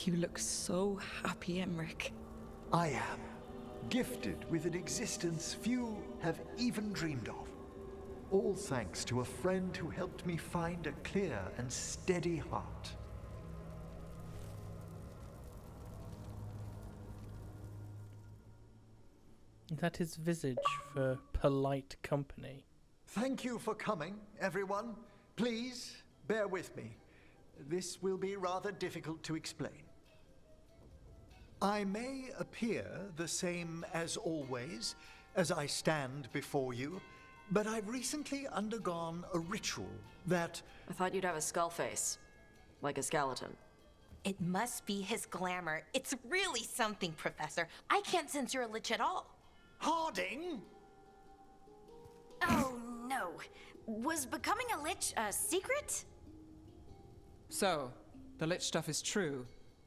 You look so happy, Emmerich. I am gifted with an existence few have even dreamed of. All thanks to a friend who helped me find a clear and steady heart. That is visage for polite company. Thank you for coming, everyone. Please, bear with me. This will be rather difficult to explain. I may appear the same as always, as I stand before you, but I've recently undergone a ritual that... I thought you'd have a skull face, like a skeleton. It must be his glamour. It's really something, Professor. I can't sense you're a lich at all. Harding? Oh, no. Was becoming a lich a secret? So, the lich stuff is true,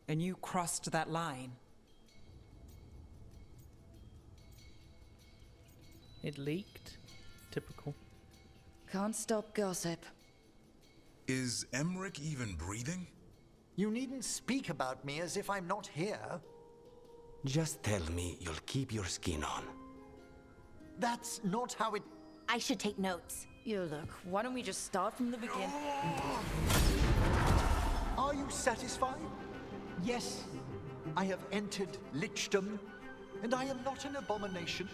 and you crossed that line. It leaked. Typical. Can't stop gossip. Is Emmerich even breathing? You needn't speak about me as if I'm not here. Just tell me you'll keep your skin on. That's not how it... I should take notes. You look, why don't we just start from the beginning? Are you satisfied? Yes, I have entered Lichdom, and I am not an abomination,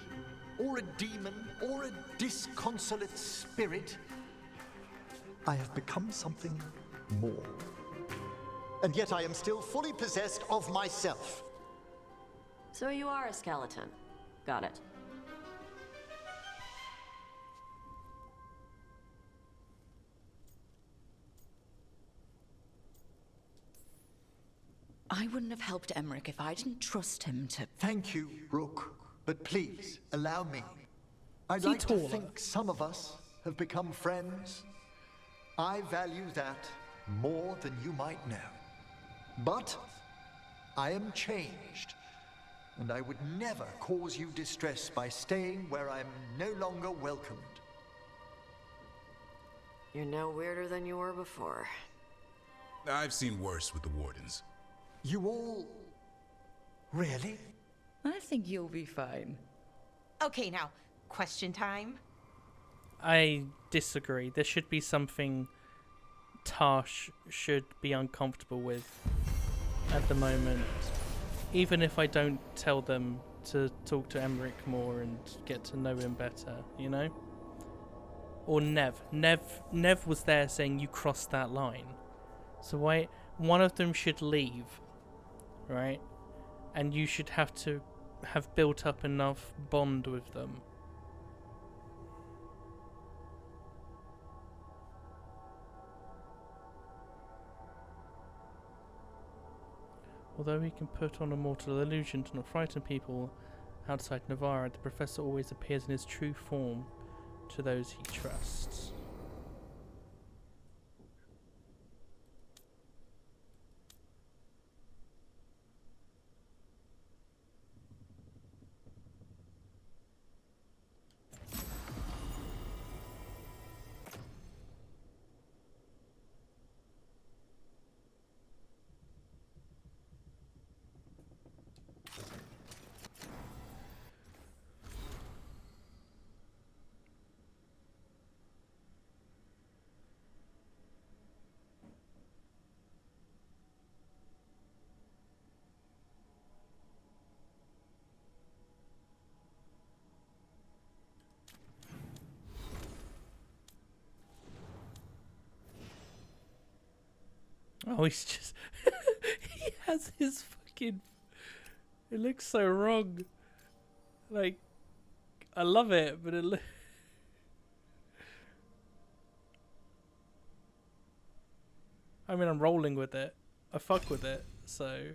or a demon, or a disconsolate spirit. I have become something more. And yet I am still fully possessed of myself. So you are a skeleton. Got it. I wouldn't have helped Emmerich if I didn't trust him to... Thank you, Rook. But please, allow me. I'd like to think some of us have become friends. I value that more than you might know. But I am changed, and I would never cause you distress by staying where I'm no longer welcomed. You're no weirder than you were before. I've seen worse with the Wardens. You all... Really? I think you'll be fine. Okay, now, question time. I disagree. There should be something Tash should be uncomfortable with at the moment. Even if I don't tell them to talk to Emmerich more and get to know him better, you know? Or Nev. Nev was there saying you crossed that line. So why one of them should leave, right? And you should have to have built up enough bond with them. Although he can put on a mortal illusion to not frighten people outside Navarra, the professor always appears in his true form to those he trusts. Oh, he's just... he has his fucking... It looks so wrong. Like, I love it, but it I mean, I'm rolling with it. I fuck with it, so...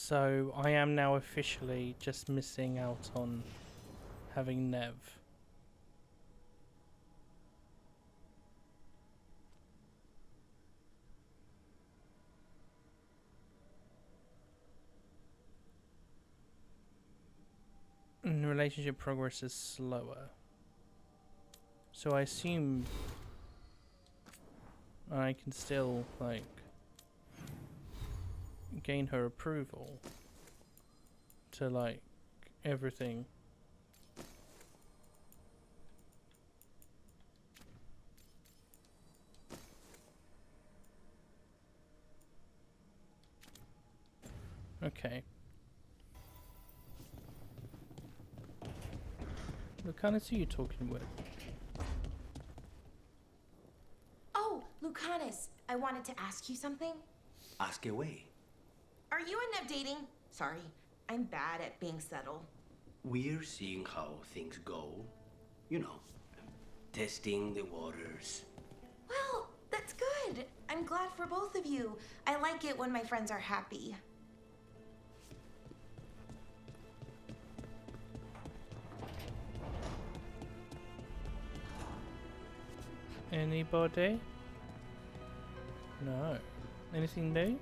So I am now officially just missing out on having Nev. And the relationship progress is slower. So I assume I can still, like, gain her approval to, like, everything. Okay. What kind of who you talking with? Oh, Lucanus, I wanted to ask you something. Ask away. Are you and Nev dating? Sorry, I'm bad at being subtle. We're seeing how things go. You know, testing the waters. Well, that's good. I'm glad for both of you. I like it when my friends are happy. Anybody? No. Anything new?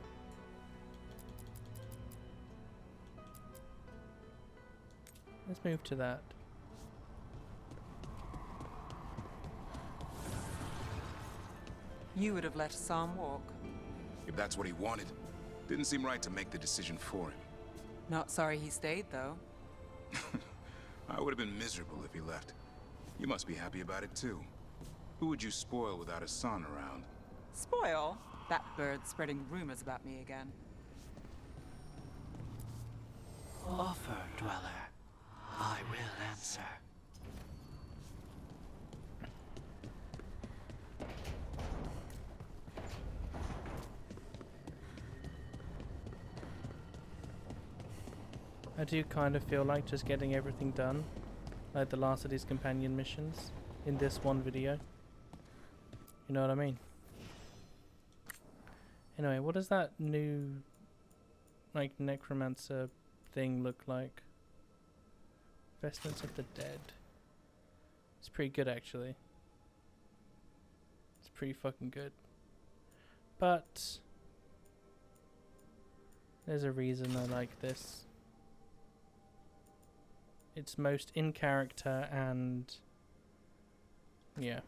Let's move to that. You would have let Sam walk. If that's what he wanted, didn't seem right to make the decision for him. Not sorry he stayed, though. I would have been miserable if he left. You must be happy about it too. Who would you spoil without a son around? Spoil? That bird's spreading rumors about me again. Offer, Dweller. I will answer. I do kind of feel like just getting everything done, like the last of these companion missions, in this one video. You know what I mean? Anyway, what does that new, like, necromancer thing look like? Vestments of the Dead. It's pretty good, actually. It's pretty fucking good. But there's a reason I like this. It's most in character and yeah.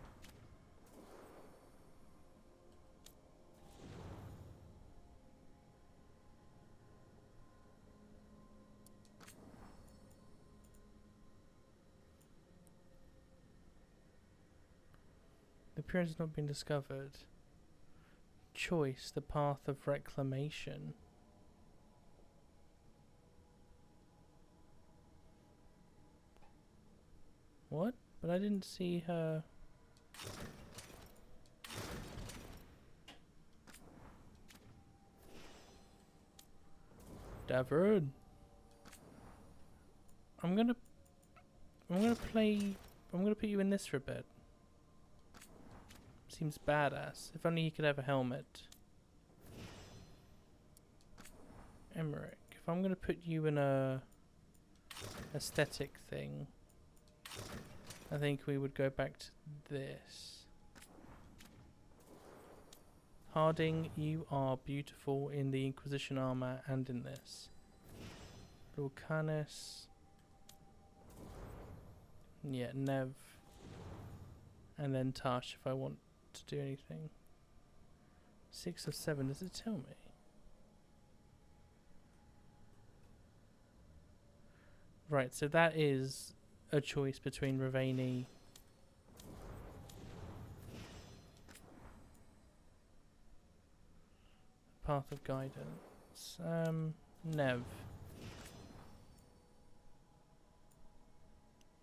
The pyramid has not been discovered. Choice, the path of reclamation. What? But I didn't see her. Davern. I'm gonna put you in this for a bit. Seems badass. If only he could have a helmet. Emmerich, if I'm gonna put you in a aesthetic thing, I think we would go back to this. Harding, you are beautiful in the Inquisition armor and in this. Lucanus. Yeah, Nev. And then Tash if I want to do anything. 6 of 7, does it tell me? Right, so that is a choice between Ravani Path of Guidance. Nev.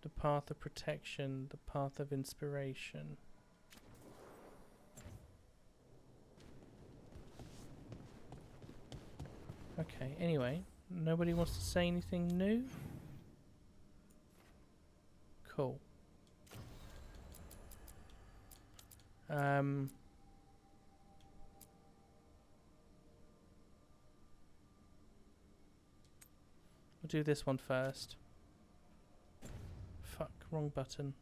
The Path of Protection, the Path of Inspiration. Okay, anyway, nobody wants to say anything new? Cool. We'll do this one first. Fuck, wrong button.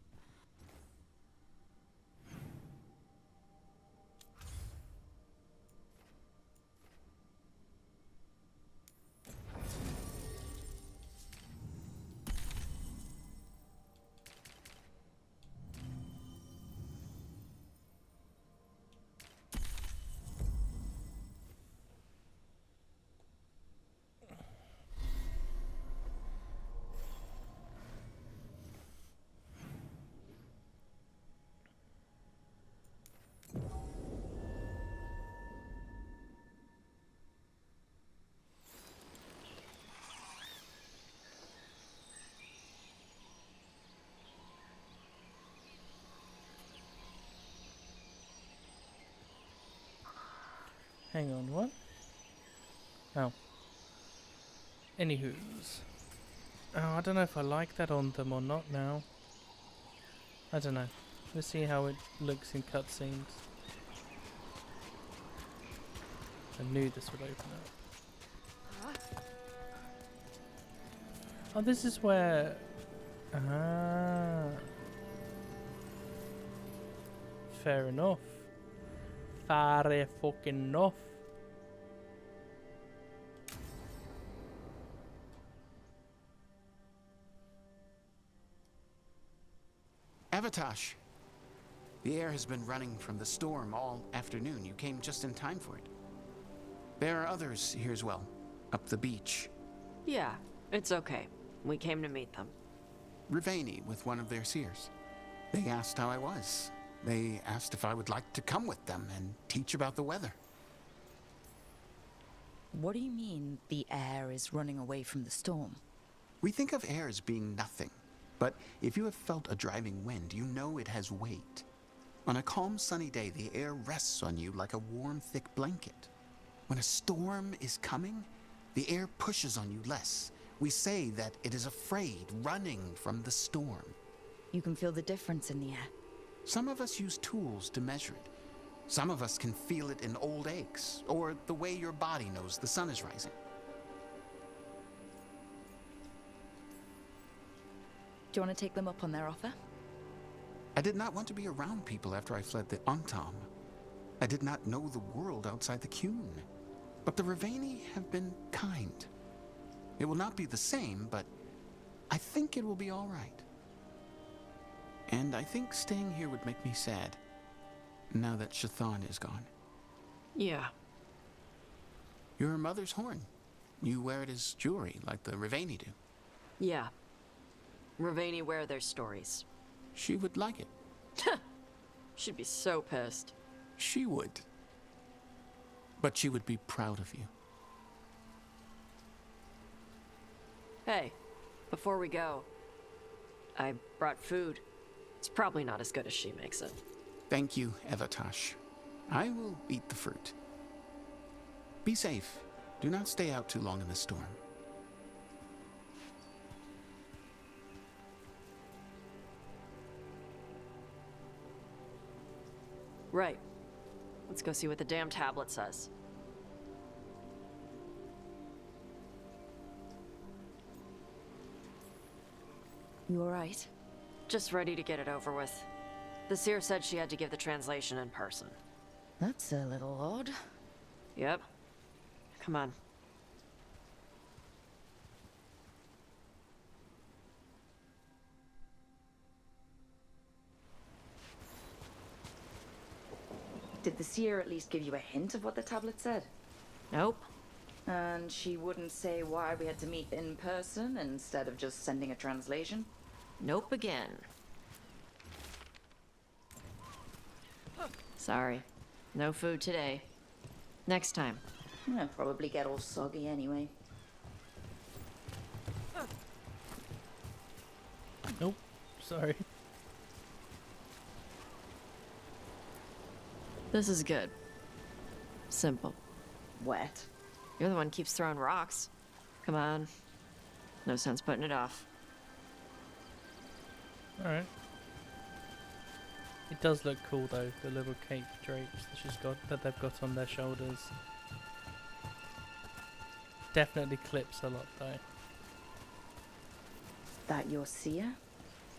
Hang on, what? Oh. Anywho's. Oh, I don't know if I like that on them or not now. I don't know. Let's see how it looks in cutscenes. I knew this would open up. Oh, this is where... Ah. Fair enough. Fair fucking enough. Avatosh! The air has been running from the storm all afternoon. You came just in time for it. There are others here as well, up the beach. Yeah, it's okay. We came to meet them. Rivaini with one of their seers. They asked how I was. They asked if I would like to come with them and teach about the weather. What do you mean the air is running away from the storm? We think of air as being nothing, but if you have felt a driving wind, you know it has weight. On a calm, sunny day, the air rests on you like a warm, thick blanket. When a storm is coming, the air pushes on you less. We say that it is afraid, running from the storm. You can feel the difference in the air. Some of us use tools to measure it. Some of us can feel it in old aches, or the way your body knows the sun is rising. Do you want to take them up on their offer? I did not want to be around people after I fled the Antam. I did not know the world outside the Qun. But the Rivaini have been kind. It will not be the same, but I think it will be all right. And I think staying here would make me sad, now that Shathan is gone. Yeah. Your mother's horn. You wear it as jewelry, like the Rivaini do. Yeah. Rivaini wear their stories. She would like it. She'd be so pissed. She would. But she would be proud of you. Hey, before we go, I brought food. It's probably not as good as she makes it. Thank you, Avatosh. I will eat the fruit. Be safe. Do not stay out too long in the storm. Right. Let's go see what the damn tablet says. You alright? Just ready to get it over with. The seer said she had to give the translation in person. That's a little odd. Yep. Come on. Did the seer at least give you a hint of what the tablet said? Nope. And she wouldn't say why we had to meet in person instead of just sending a translation? Nope again. Sorry. No food today. Next time. Yeah, probably get all soggy anyway. Nope. Sorry. This is good. Simple. Wet. You're the one who keeps throwing rocks. Come on. No sense putting it off. Alright. It does look cool though, the little cape drapes that they've got on their shoulders. Definitely clips a lot though. That your seer?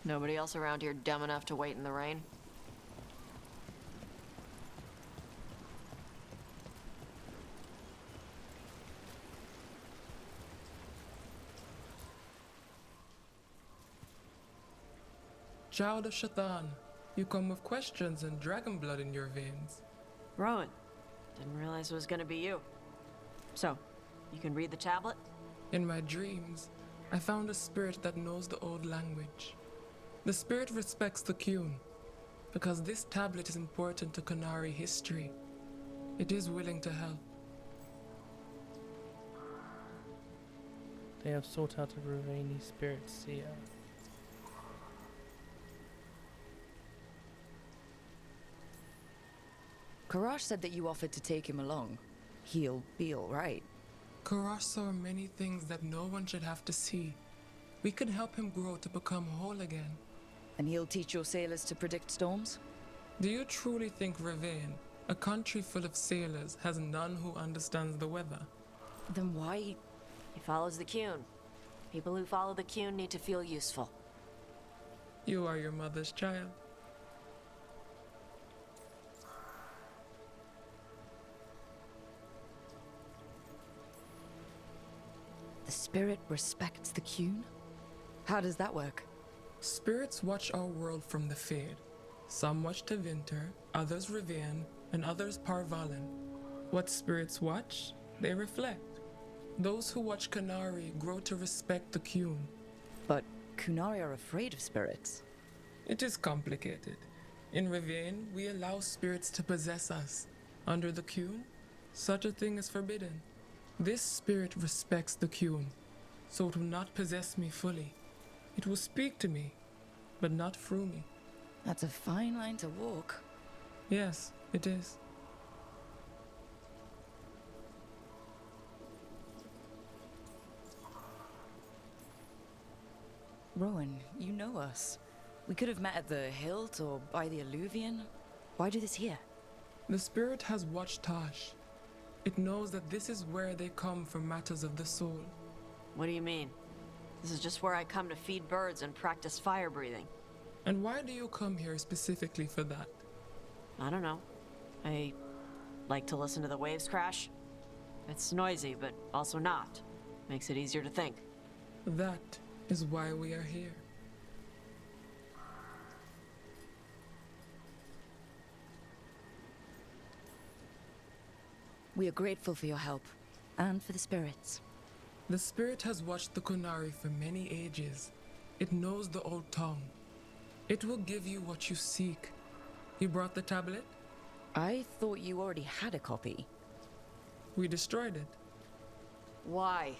Nobody else around here dumb enough to wait in the rain? Child of Shaitan, you come with questions and dragon blood in your veins. Rowan, didn't realize it was gonna be you. So, you can read the tablet? In my dreams, I found a spirit that knows the old language. The spirit respects the Qun, because this tablet is important to Qunari history. It is willing to help. They have sought out a Ravani spirit seer. Karash said that you offered to take him along. He'll be alright. Karash saw many things that no one should have to see. We could help him grow to become whole again. And he'll teach your sailors to predict storms? Do you truly think Ravane, a country full of sailors, has none who understands the weather? Then why? He follows the Qun. People who follow the Qun need to feel useful. You are your mother's child. The spirit respects the Qun? How does that work? Spirits watch our world from the Fade. Some watch Tevinter, others Rivian, and others Parvalan. What spirits watch, they reflect. Those who watch Qunari grow to respect the Qun. But Qunari are afraid of spirits. It is complicated. In Rivian, we allow spirits to possess us. Under the Qun, such a thing is forbidden. This spirit respects the Qun, so it will not possess me fully. It will speak to me, but not through me. That's a fine line to walk. Yes, it is. Rowan, you know us. We could have met at the hilt or by the alluvion. Why do this here? The spirit has watched Tosh. It knows that this is where they come for matters of the soul. What do you mean? This is just where I come to feed birds and practice fire breathing. And why do you come here specifically for that? I don't know. I like to listen to the waves crash. It's noisy, but also not. Makes it easier to think. That is why we are here. We are grateful for your help, and for the spirits. The spirit has watched the Qunari for many ages. It knows the old tongue. It will give you what you seek. You brought the tablet? I thought you already had a copy. We destroyed it. Why?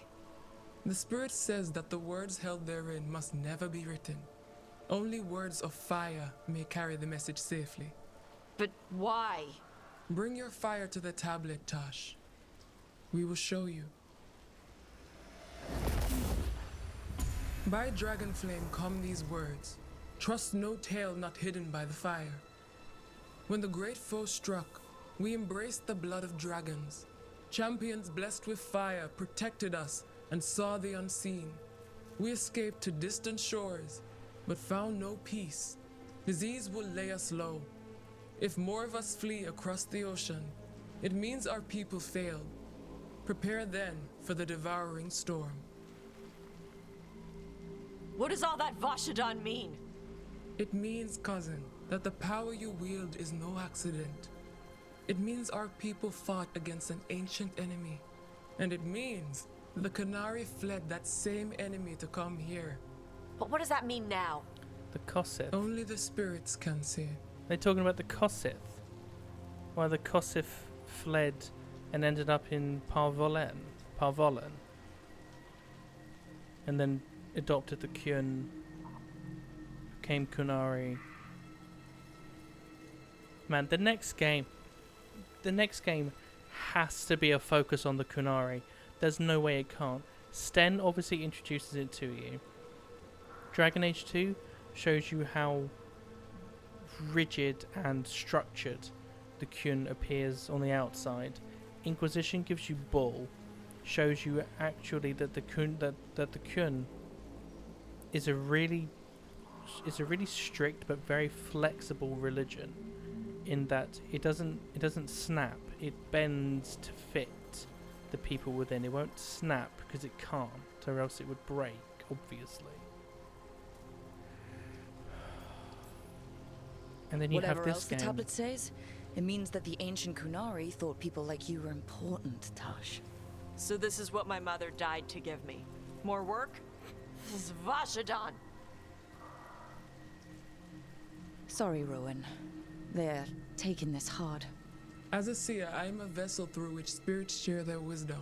The spirit says that the words held therein must never be written. Only words of fire may carry the message safely. But why? Bring your fire to the tablet, Tosh. We will show you. By dragon flame come these words. Trust no tale not hidden by the fire. When the great foe struck, we embraced the blood of dragons. Champions blessed with fire protected us and saw the unseen. We escaped to distant shores, but found no peace. Disease will lay us low. If more of us flee across the ocean, it means our people failed. Prepare then for the devouring storm. What does all that Vashadan mean? It means, cousin, that the power you wield is no accident. It means our people fought against an ancient enemy. And it means the Qunari fled that same enemy to come here. But what does that mean now? The Kossith. Only the spirits can say. They're talking about the Kossith. Why the Kossith fled and ended up in Parvolan. And then adopted the Qun, became Qunari. Man, the next game has to be a focus on the Qunari. There's no way it can't. Sten obviously introduces it to you. Dragon Age 2 shows you how rigid and structured the Qun appears on the outside. Inquisition gives you Bull, shows you actually that the Qun is a really strict but very flexible religion, in that it doesn't snap. It bends to fit the people within. It won't snap because it can't, or else it would break, obviously. And then you Whatever have this else game. the tablet says, it means that the ancient Kunari thought people like you were important, Tosh. So this is what my mother died to give me. More work? Svashadan! Sorry, Rowan. They're taking this hard. As a seer, I am a vessel through which spirits share their wisdom.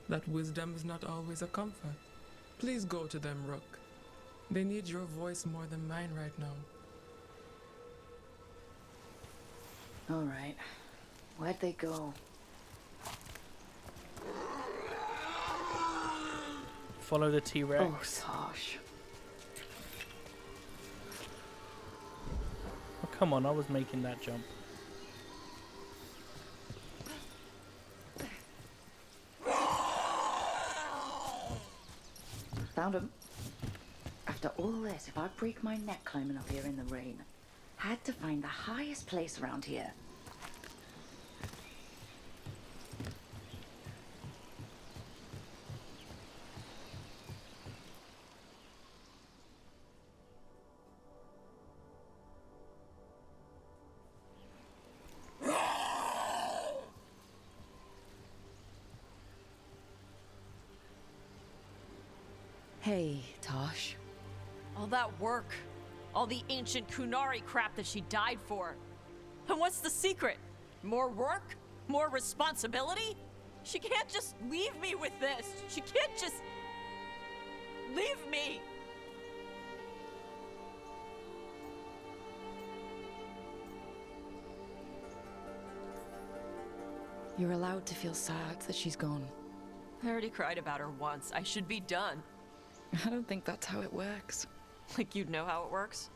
That wisdom is not always a comfort. Please go to them, Rook. They need your voice more than mine right now. All right. Where'd they go? Follow the T-Rex. Oh, Tosh. Oh, come on, I was making that jump. Found him. After all this, if I break my neck climbing up here in the rain, had to find the highest place around here. Hey, Tosh. All that work. All the ancient Kunari crap that she died for. And what's the secret? More work? More responsibility? She can't just leave me with this. She can't just... leave me! You're allowed to feel sad that she's gone. I already cried about her once. I should be done. I don't think that's how it works. Like you'd know how it works?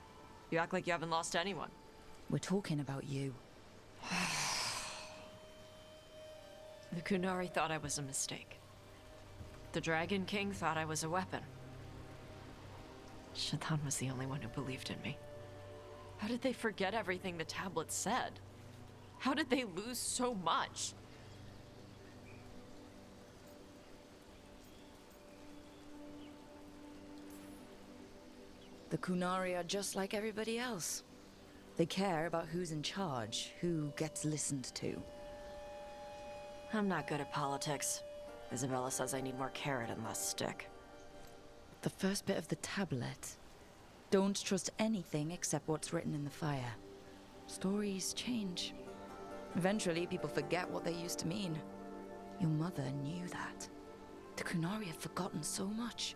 You act like you haven't lost anyone. We're talking about you. The Kunari thought I was a mistake. The Dragon King thought I was a weapon. Shaitan was the only one who believed in me. How did they forget everything the tablet said? How did they lose so much? The Kunari are just like everybody else. They care about who's in charge, who gets listened to. I'm not good at politics. Isabella says I need more carrot and less stick. The first bit of the tablet. Don't trust anything except what's written in the fire. Stories change. Eventually, people forget what they used to mean. Your mother knew that. The Kunari have forgotten so much.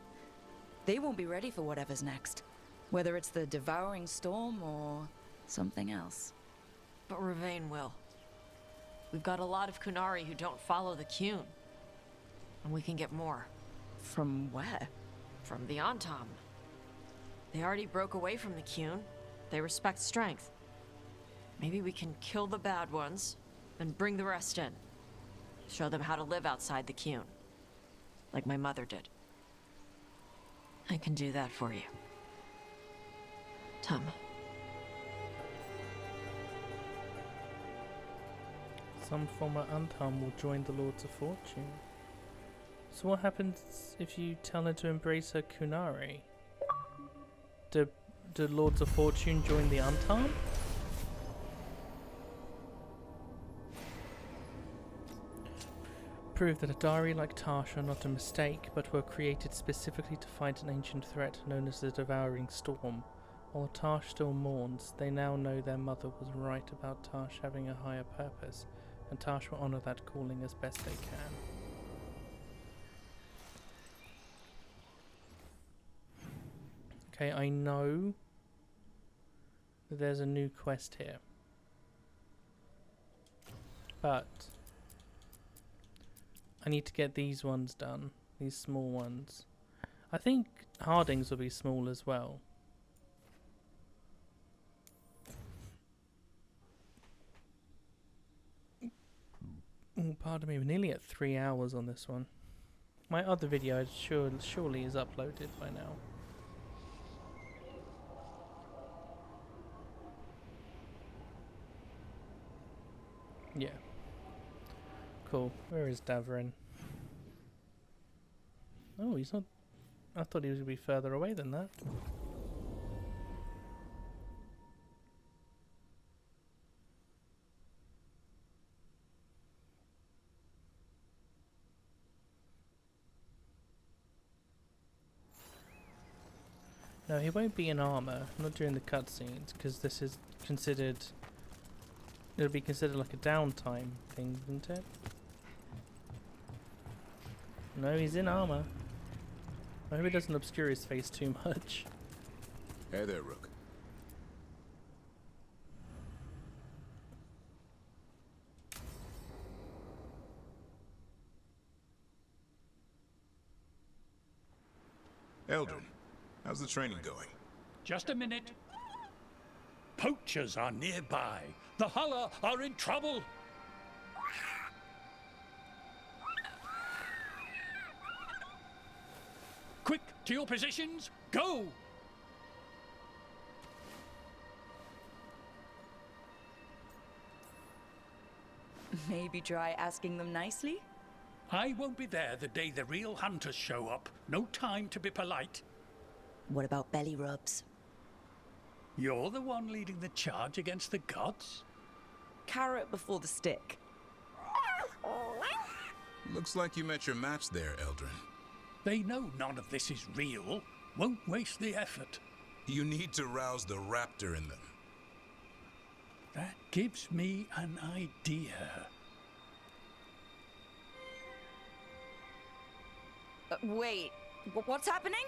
They won't be ready for whatever's next. Whether it's the devouring storm or something else. But Ravain will. We've got a lot of Kunari who don't follow the Qun. And we can get more. From where? From the Antam. They already broke away from the Qun. They respect strength. Maybe we can kill the bad ones, and bring the rest in. Show them how to live outside the Qun. Like my mother did. I can do that for you. Tama. Some former Antam will join the Lords of Fortune. So what happens if you tell her to embrace her Kunari? Do Lords of Fortune join the Antam? Prove that a diary like Tash are not a mistake, but were created specifically to fight an ancient threat known as the Devouring Storm. While Tash still mourns, they now know their mother was right about Tash having a higher purpose, and Tash will honour that calling as best they can. Okay, I know that there's a new quest here, but I need to get these ones done, these small ones. I think Harding's will be small as well. Oh, pardon me, we're nearly at 3 hours on this one. My other video surely is uploaded by now. Yeah. Cool. Where is Davrin? Oh, he's not... I thought he was going to be further away than that. No, he won't be in armor, not during the cutscenes, because this is considered... It'll be considered like a downtime thing, isn't it? No, he's in armor. I hope it doesn't obscure his face too much. Hey there, Rook. Eldrin, how's the training going? Just a minute. Poachers are nearby. The Hulla are in trouble. Quick, to your positions. Go! Maybe try asking them nicely? I won't be there the day the real hunters show up. No time to be polite. What about belly rubs? You're the one leading the charge against the gods? Carrot before the stick. Looks like you met your match there, Eldrin. They know none of this is real. Won't waste the effort. You need to rouse the raptor in them. That gives me an idea. Wait, what's happening?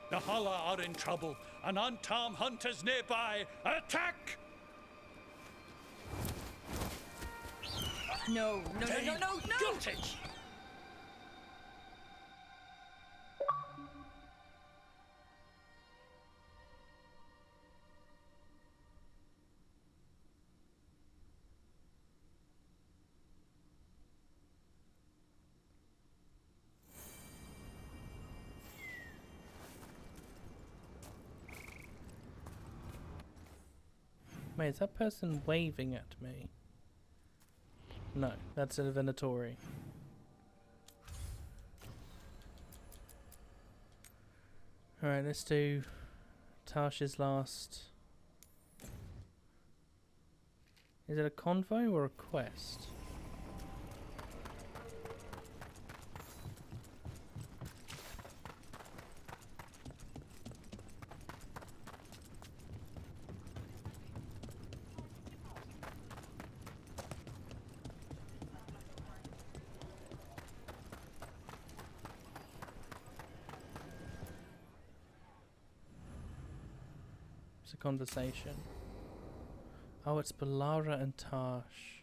The Hulla are in trouble, and unarmed hunters nearby. Attack! No. Got it! Wait, is that person waving at me? No, that's a Venatori. Alright, let's do Tarsh's last... Is it a convo or a quest? It's a conversation. Oh, it's Balara and Tarsh.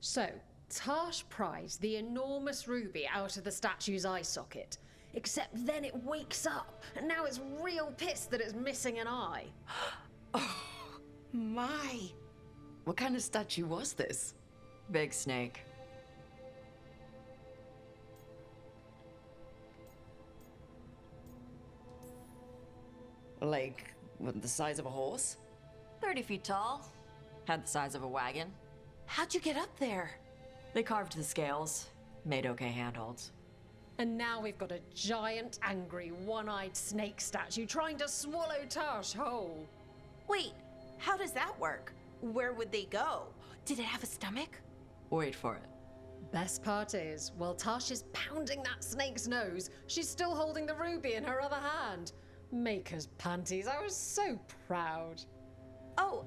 So, Tarsh pries the enormous ruby out of the statue's eye socket. Except then it wakes up, and now it's real pissed that it's missing an eye. Oh, my. What kind of statue was this? Big snake. Like, the size of a horse? 30 feet tall. Had the size of a wagon. How'd you get up there? They carved the scales, made okay handholds. And now we've got a giant, angry, one-eyed snake statue trying to swallow Tarsh whole. Wait, how does that work? Where would they go? Did it have a stomach? Wait for it. Best part is, while Tarsh is pounding that snake's nose, she's still holding the ruby in her other hand. Maker's panties, I was so proud. Oh,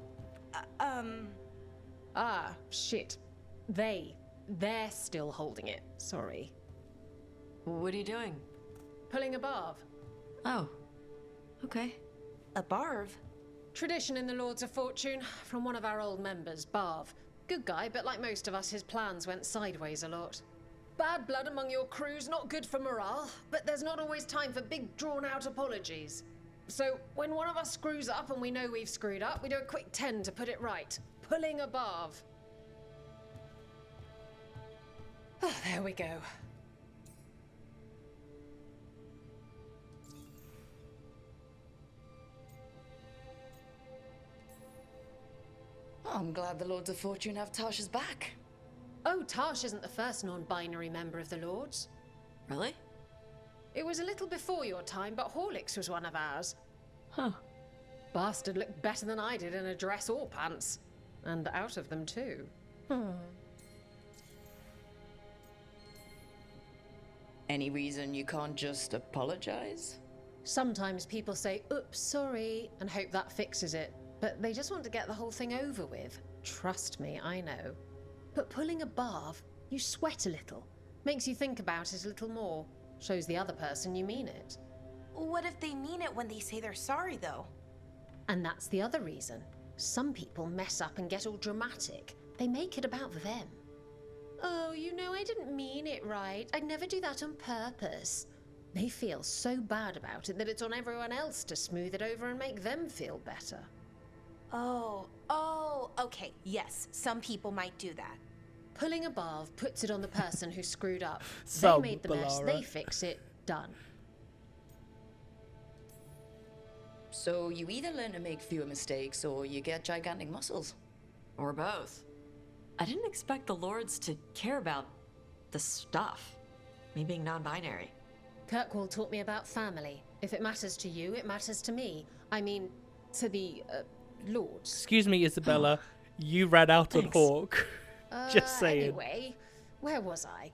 Ah, shit. They're still holding it, sorry. What are you doing? Pulling a barv. Oh, okay. A barv? Tradition in the Lords of Fortune, from one of our old members, Barv. Good guy, but like most of us, his plans went sideways a lot. Bad blood among your crews, not good for morale, but there's not always time for big, drawn-out apologies. So, when one of us screws up and we know we've screwed up, we do a quick 10 to put it right. Pulling a barv. Oh, there we go. I'm glad the Lords of Fortune have Tasha's back. Oh, Tash isn't the first non-binary member of the Lords. Really? It was a little before your time, but Horlicks was one of ours. Huh. Bastard looked better than I did in a dress or pants. And out of them too. Any reason you can't just apologize? Sometimes people say, oops, sorry, and hope that fixes it. But they just want to get the whole thing over with. Trust me, I know. But pulling a barve, you sweat a little. Makes you think about it a little more. Shows the other person you mean it. What if they mean it when they say they're sorry, though? And that's the other reason. Some people mess up and get all dramatic. They make it about them. Oh, you know, I didn't mean it right. I'd never do that on purpose. They feel so bad about it that it's on everyone else to smooth it over and make them feel better. Oh, okay, yes, some people might do that. Pulling a barve puts it on the person who screwed up. Some They made the mess, Balara. they fix it, done. So you either learn to make fewer mistakes or you get gigantic muscles. Or both. I didn't expect the Lords to care about the stuff. Me being non-binary. Kirkwall taught me about family. If it matters to you, it matters to me. I mean, to the, Lords. Excuse me, Isabella. You ran out on Thanks. Hawk. Just saying. Anyway, where was I?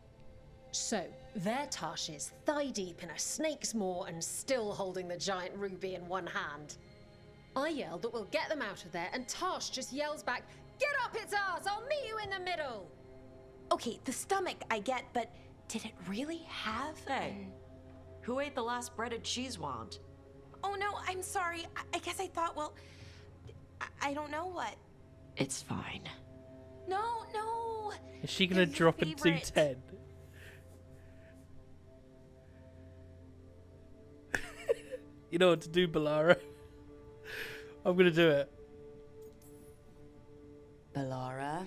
So, there Tash is, thigh deep in a snake's maw and still holding the giant ruby in one hand. I yelled that we'll get them out of there, and Tash just yells back, "Get up its ass! I'll meet you in the middle!" Okay, the stomach I get, but did it really have Hey, who ate the last breaded cheese wand? Oh no, I'm sorry. I guess I thought, well, I don't know what. It's fine. No. Is she gonna drop a favorite. 210? You know what to do, Balara. I'm gonna do it. Balara,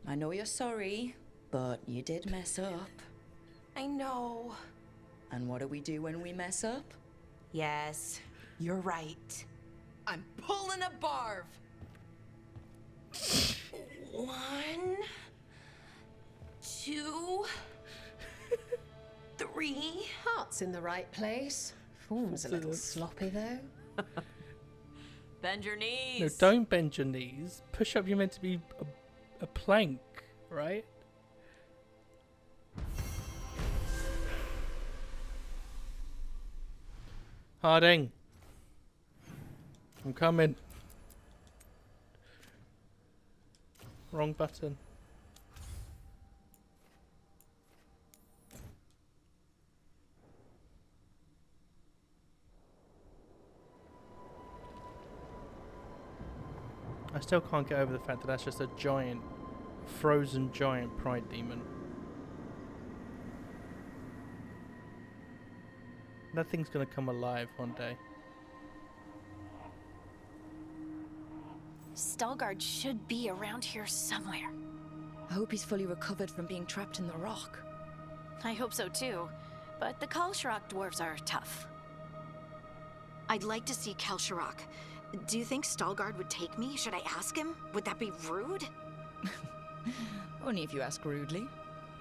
I know you're sorry, but you did mess up. I know. And what do we do when we mess up? Yes, you're right. I'm pulling a barve. 1, 2, 3. Heart's in the right place. Form's a little sloppy, though. Bend your No, knees. don't bend your knees. Push up, you're meant to be a plank, right? Harding. I'm coming. Wrong button. I still can't get over the fact that that's just a giant, frozen giant pride demon. That thing's gonna come alive one day. Stalgard should be around here somewhere. I hope he's fully recovered from being trapped in the rock. I hope so too, but the Kalsharak dwarves are tough. I'd like to see Kalsharak. Do you think Stalgard would take me? Should I ask him? Would that be rude? Only if you ask rudely.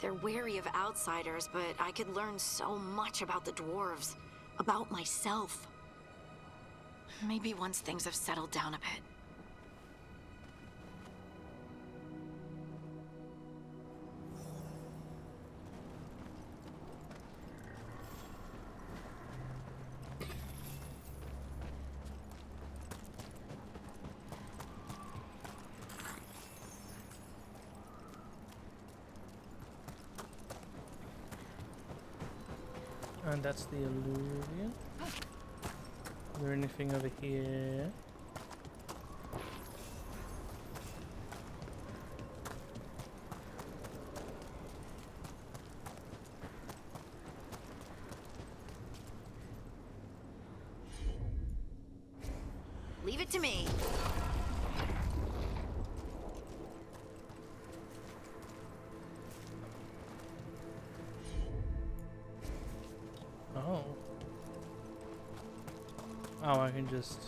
They're wary of outsiders, but I could learn so much about the dwarves. About myself. Maybe once things have settled down a bit. And that's the Illuvian. Is there anything over here? Leave it to me. Oh. Oh, I can just...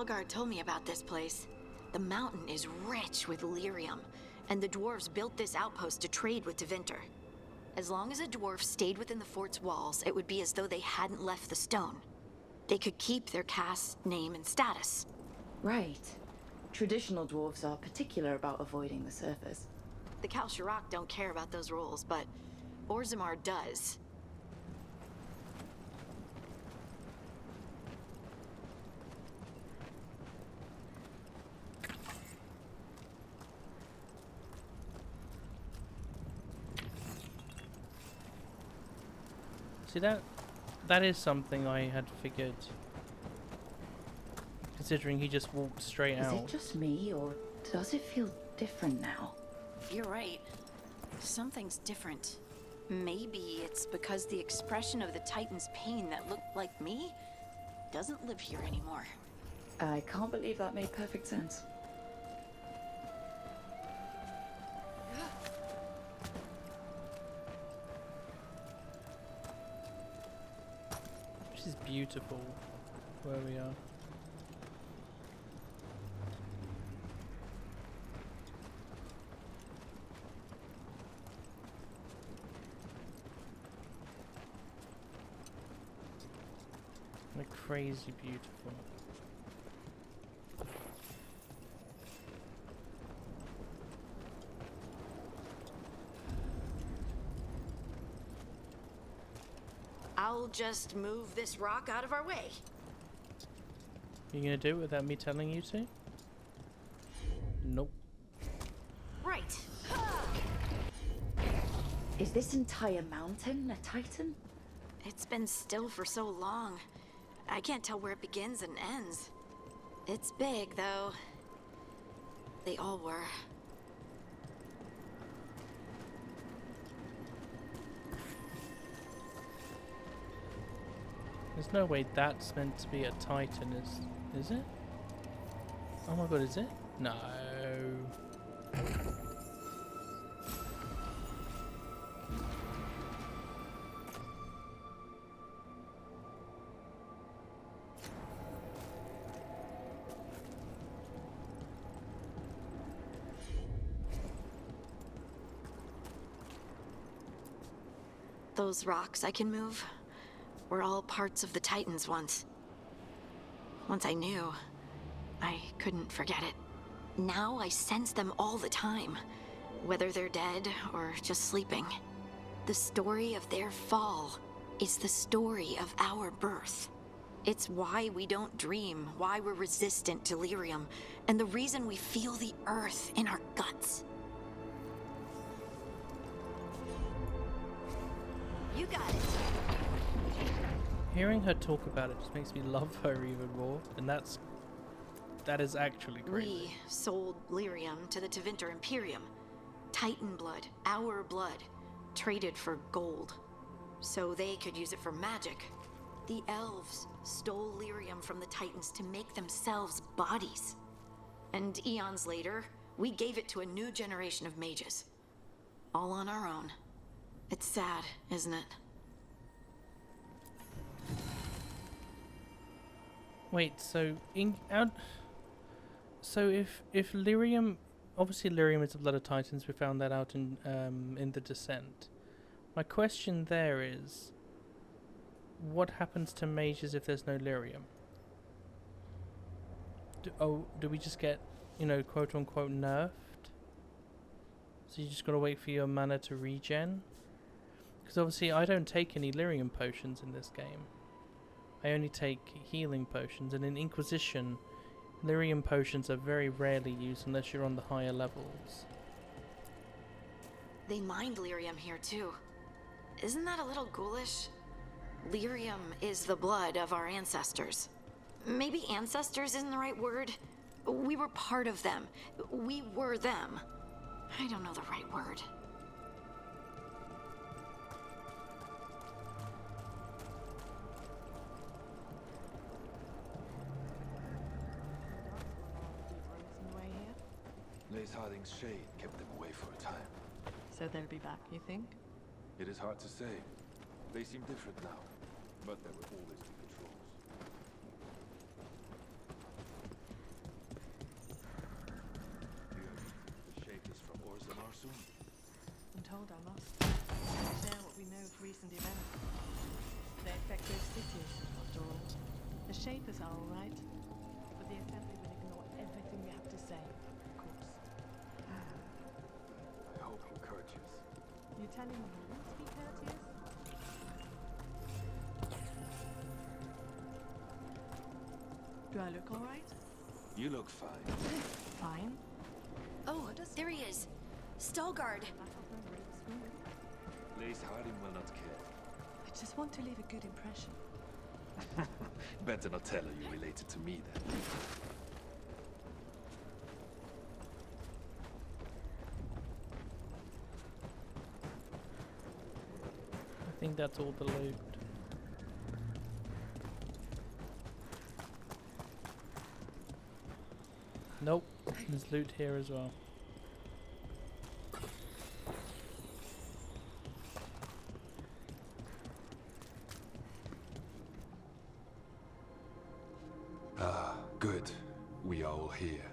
Veilgaurd told me about this place. The mountain is rich with lyrium, and the dwarves built this outpost to trade with Tevinter. As long as a dwarf stayed within the fort's walls, it would be as though they hadn't left the stone. They could keep their caste, name, and status. Right. Traditional dwarves are particular about avoiding the surface. The Kalsharak don't care about those rules, but Orzammar does. See, that is something I had figured. Considering he just walked straight out. Is it just me, or does it feel different now? You're right. Something's different. Maybe it's because the expression of the Titan's pain that looked like me doesn't live here anymore. I can't believe that made perfect sense. This is beautiful, where we are. Like crazy beautiful. I'll just move this rock out of our way. You gonna do it without me telling you to? Nope. Right. Is this entire mountain a Titan? It's been still for so long. I can't tell where it begins and ends. It's big, though. They all were. There's no way that's meant to be a Titan, is it? Oh my god, is it? No. Those rocks I can move were all parts of the Titans once. Once I knew, I couldn't forget it. Now I sense them all the time, whether they're dead or just sleeping. The story of their fall is the story of our birth. It's why we don't dream, why we're resistant to lyrium, and the reason we feel the earth in our guts. You got it. Hearing her talk about it just makes me love her even more, and that is actually crazy. We sold lyrium to the Tevinter Imperium. Titan blood, our blood, traded for gold, so they could use it for magic. The elves stole lyrium from the Titans to make themselves bodies. And eons later, we gave it to a new generation of mages. All on our own. It's sad, isn't it? Wait, so if lyrium, obviously lyrium is the blood of Titans. We found that out in the Descent. My question there is, what happens to mages if there's no lyrium? Do we just get, quote unquote nerfed? So you just gotta wait for your mana to regen? Because obviously I don't take any lyrium potions in this game. I only take healing potions, and in Inquisition, lyrium potions are very rarely used unless you're on the higher levels. They mined lyrium here too. Isn't that a little ghoulish? Lyrium is the blood of our ancestors. Maybe ancestors isn't the right word. We were part of them. We were them. I don't know the right word. Lace Harding's shade kept them away for a time. So they'll be back, you think? It is hard to say. They seem different now, but there will always be patrols. proud, I must. To share what we know of recent events. They affect both cities, after all. The Shapers are all right, but the Assembly will ignore everything we have to say, of course. I hope I'm courteous. You telling me to be courteous? Do I look all right? You look fine. Fine. Oh, there he is. Stalgard. Lace Harding will not kill. I just want to leave a good impression. Better not tell her you related to me then. I think that's all the loot. Nope, there's loot here as well. Ah, good. We are all here.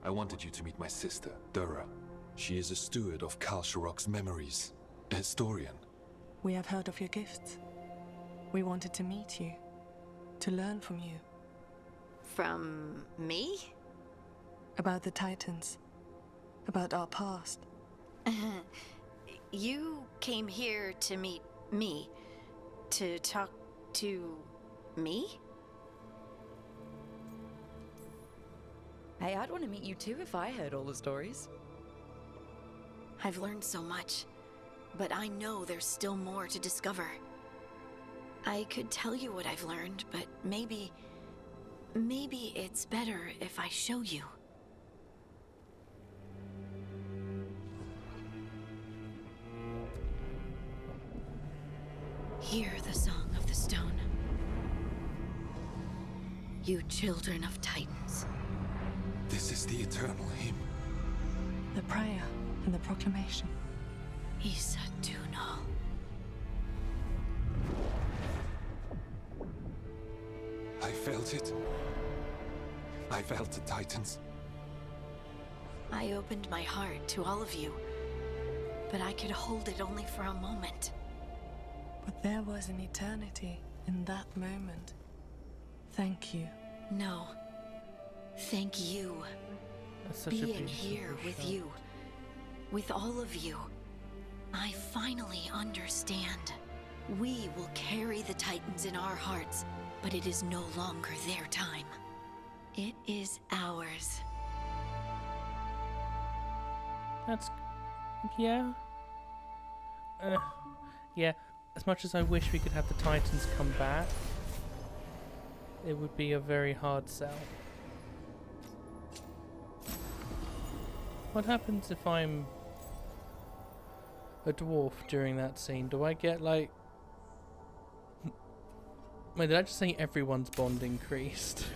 I wanted you to meet my sister, Dura. She is a steward of Kalsharok's memories, a historian. We have heard of your gifts. We wanted to meet you, to learn from you. From me? About the Titans, about our past. You came here to meet me, to talk to me? Hey, I'd want to meet you too if I heard all the stories. I've learned so much, but I know there's still more to discover. I could tell you what I've learned, but maybe it's better if I show you. Hear the song of the stone. You children of Titans. This is the eternal hymn. The prayer and the proclamation. Isa Tunal. I felt it. I felt the Titans. I opened my heart to all of you, but I could hold it only for a moment. But there was an eternity in that moment. Thank you. No. Thank you. That's such a Being beautiful here with shot. you, with all of you, I finally understand. We will carry the Titans in our hearts, but it is no longer their time. It is ours. That's... yeah. Yeah, as much as I wish we could have the Titans come back, it would be a very hard sell. What happens if I'm a dwarf during that scene? Do I get like... Wait, did I just say everyone's bond increased?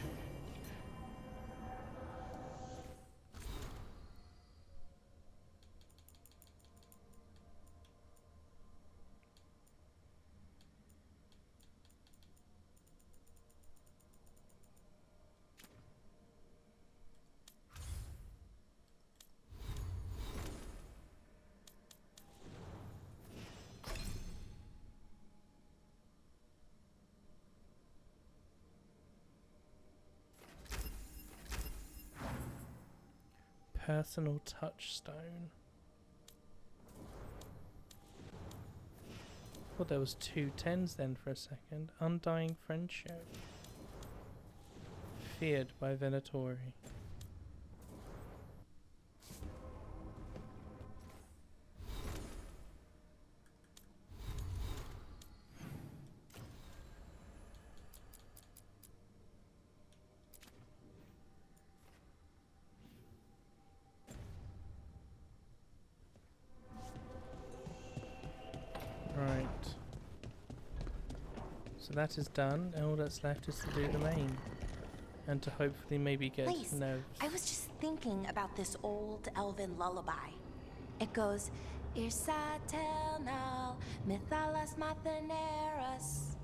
Personal touchstone. Thought there was 2 10s then for a second. Undying friendship. Feared by Venatori. Right. So that is done, and all that's left is to do the main. And to hopefully maybe get Please, nerves. I was just thinking about this old elven lullaby. It goes, Irsa telnal, mithalas matheneras.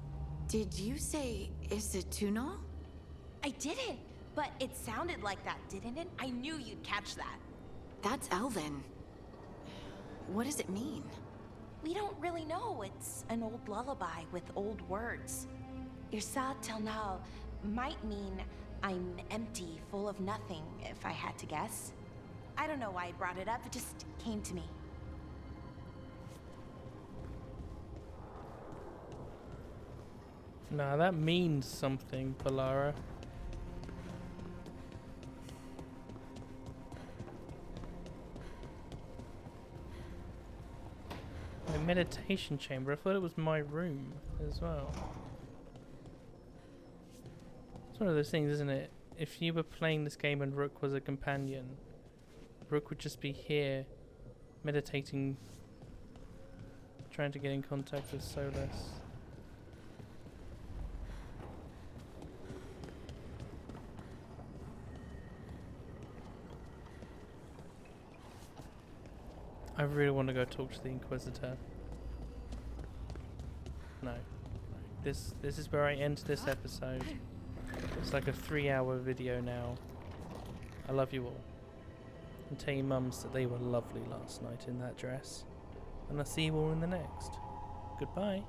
Did you say Isa Tunal? I didn't, but it sounded like that, didn't it? I knew you'd catch that. That's Elven. What does it mean? We don't really know. It's an old lullaby with old words. Irsa Telnal might mean I'm empty, full of nothing, if I had to guess. I don't know why I brought it up, it just came to me. Nah, that means something, Polara. My meditation chamber, I thought it was my room as well. It's one of those things, isn't it? If you were playing this game and Rook was a companion, Rook would just be here, meditating, trying to get in contact with Solus. I really want to go talk to the Inquisitor. No. This is where I end this episode. It's like a 3-hour video now. I love you all. And tell your mums that they were lovely last night in that dress. And I'll see you all in the next. Goodbye.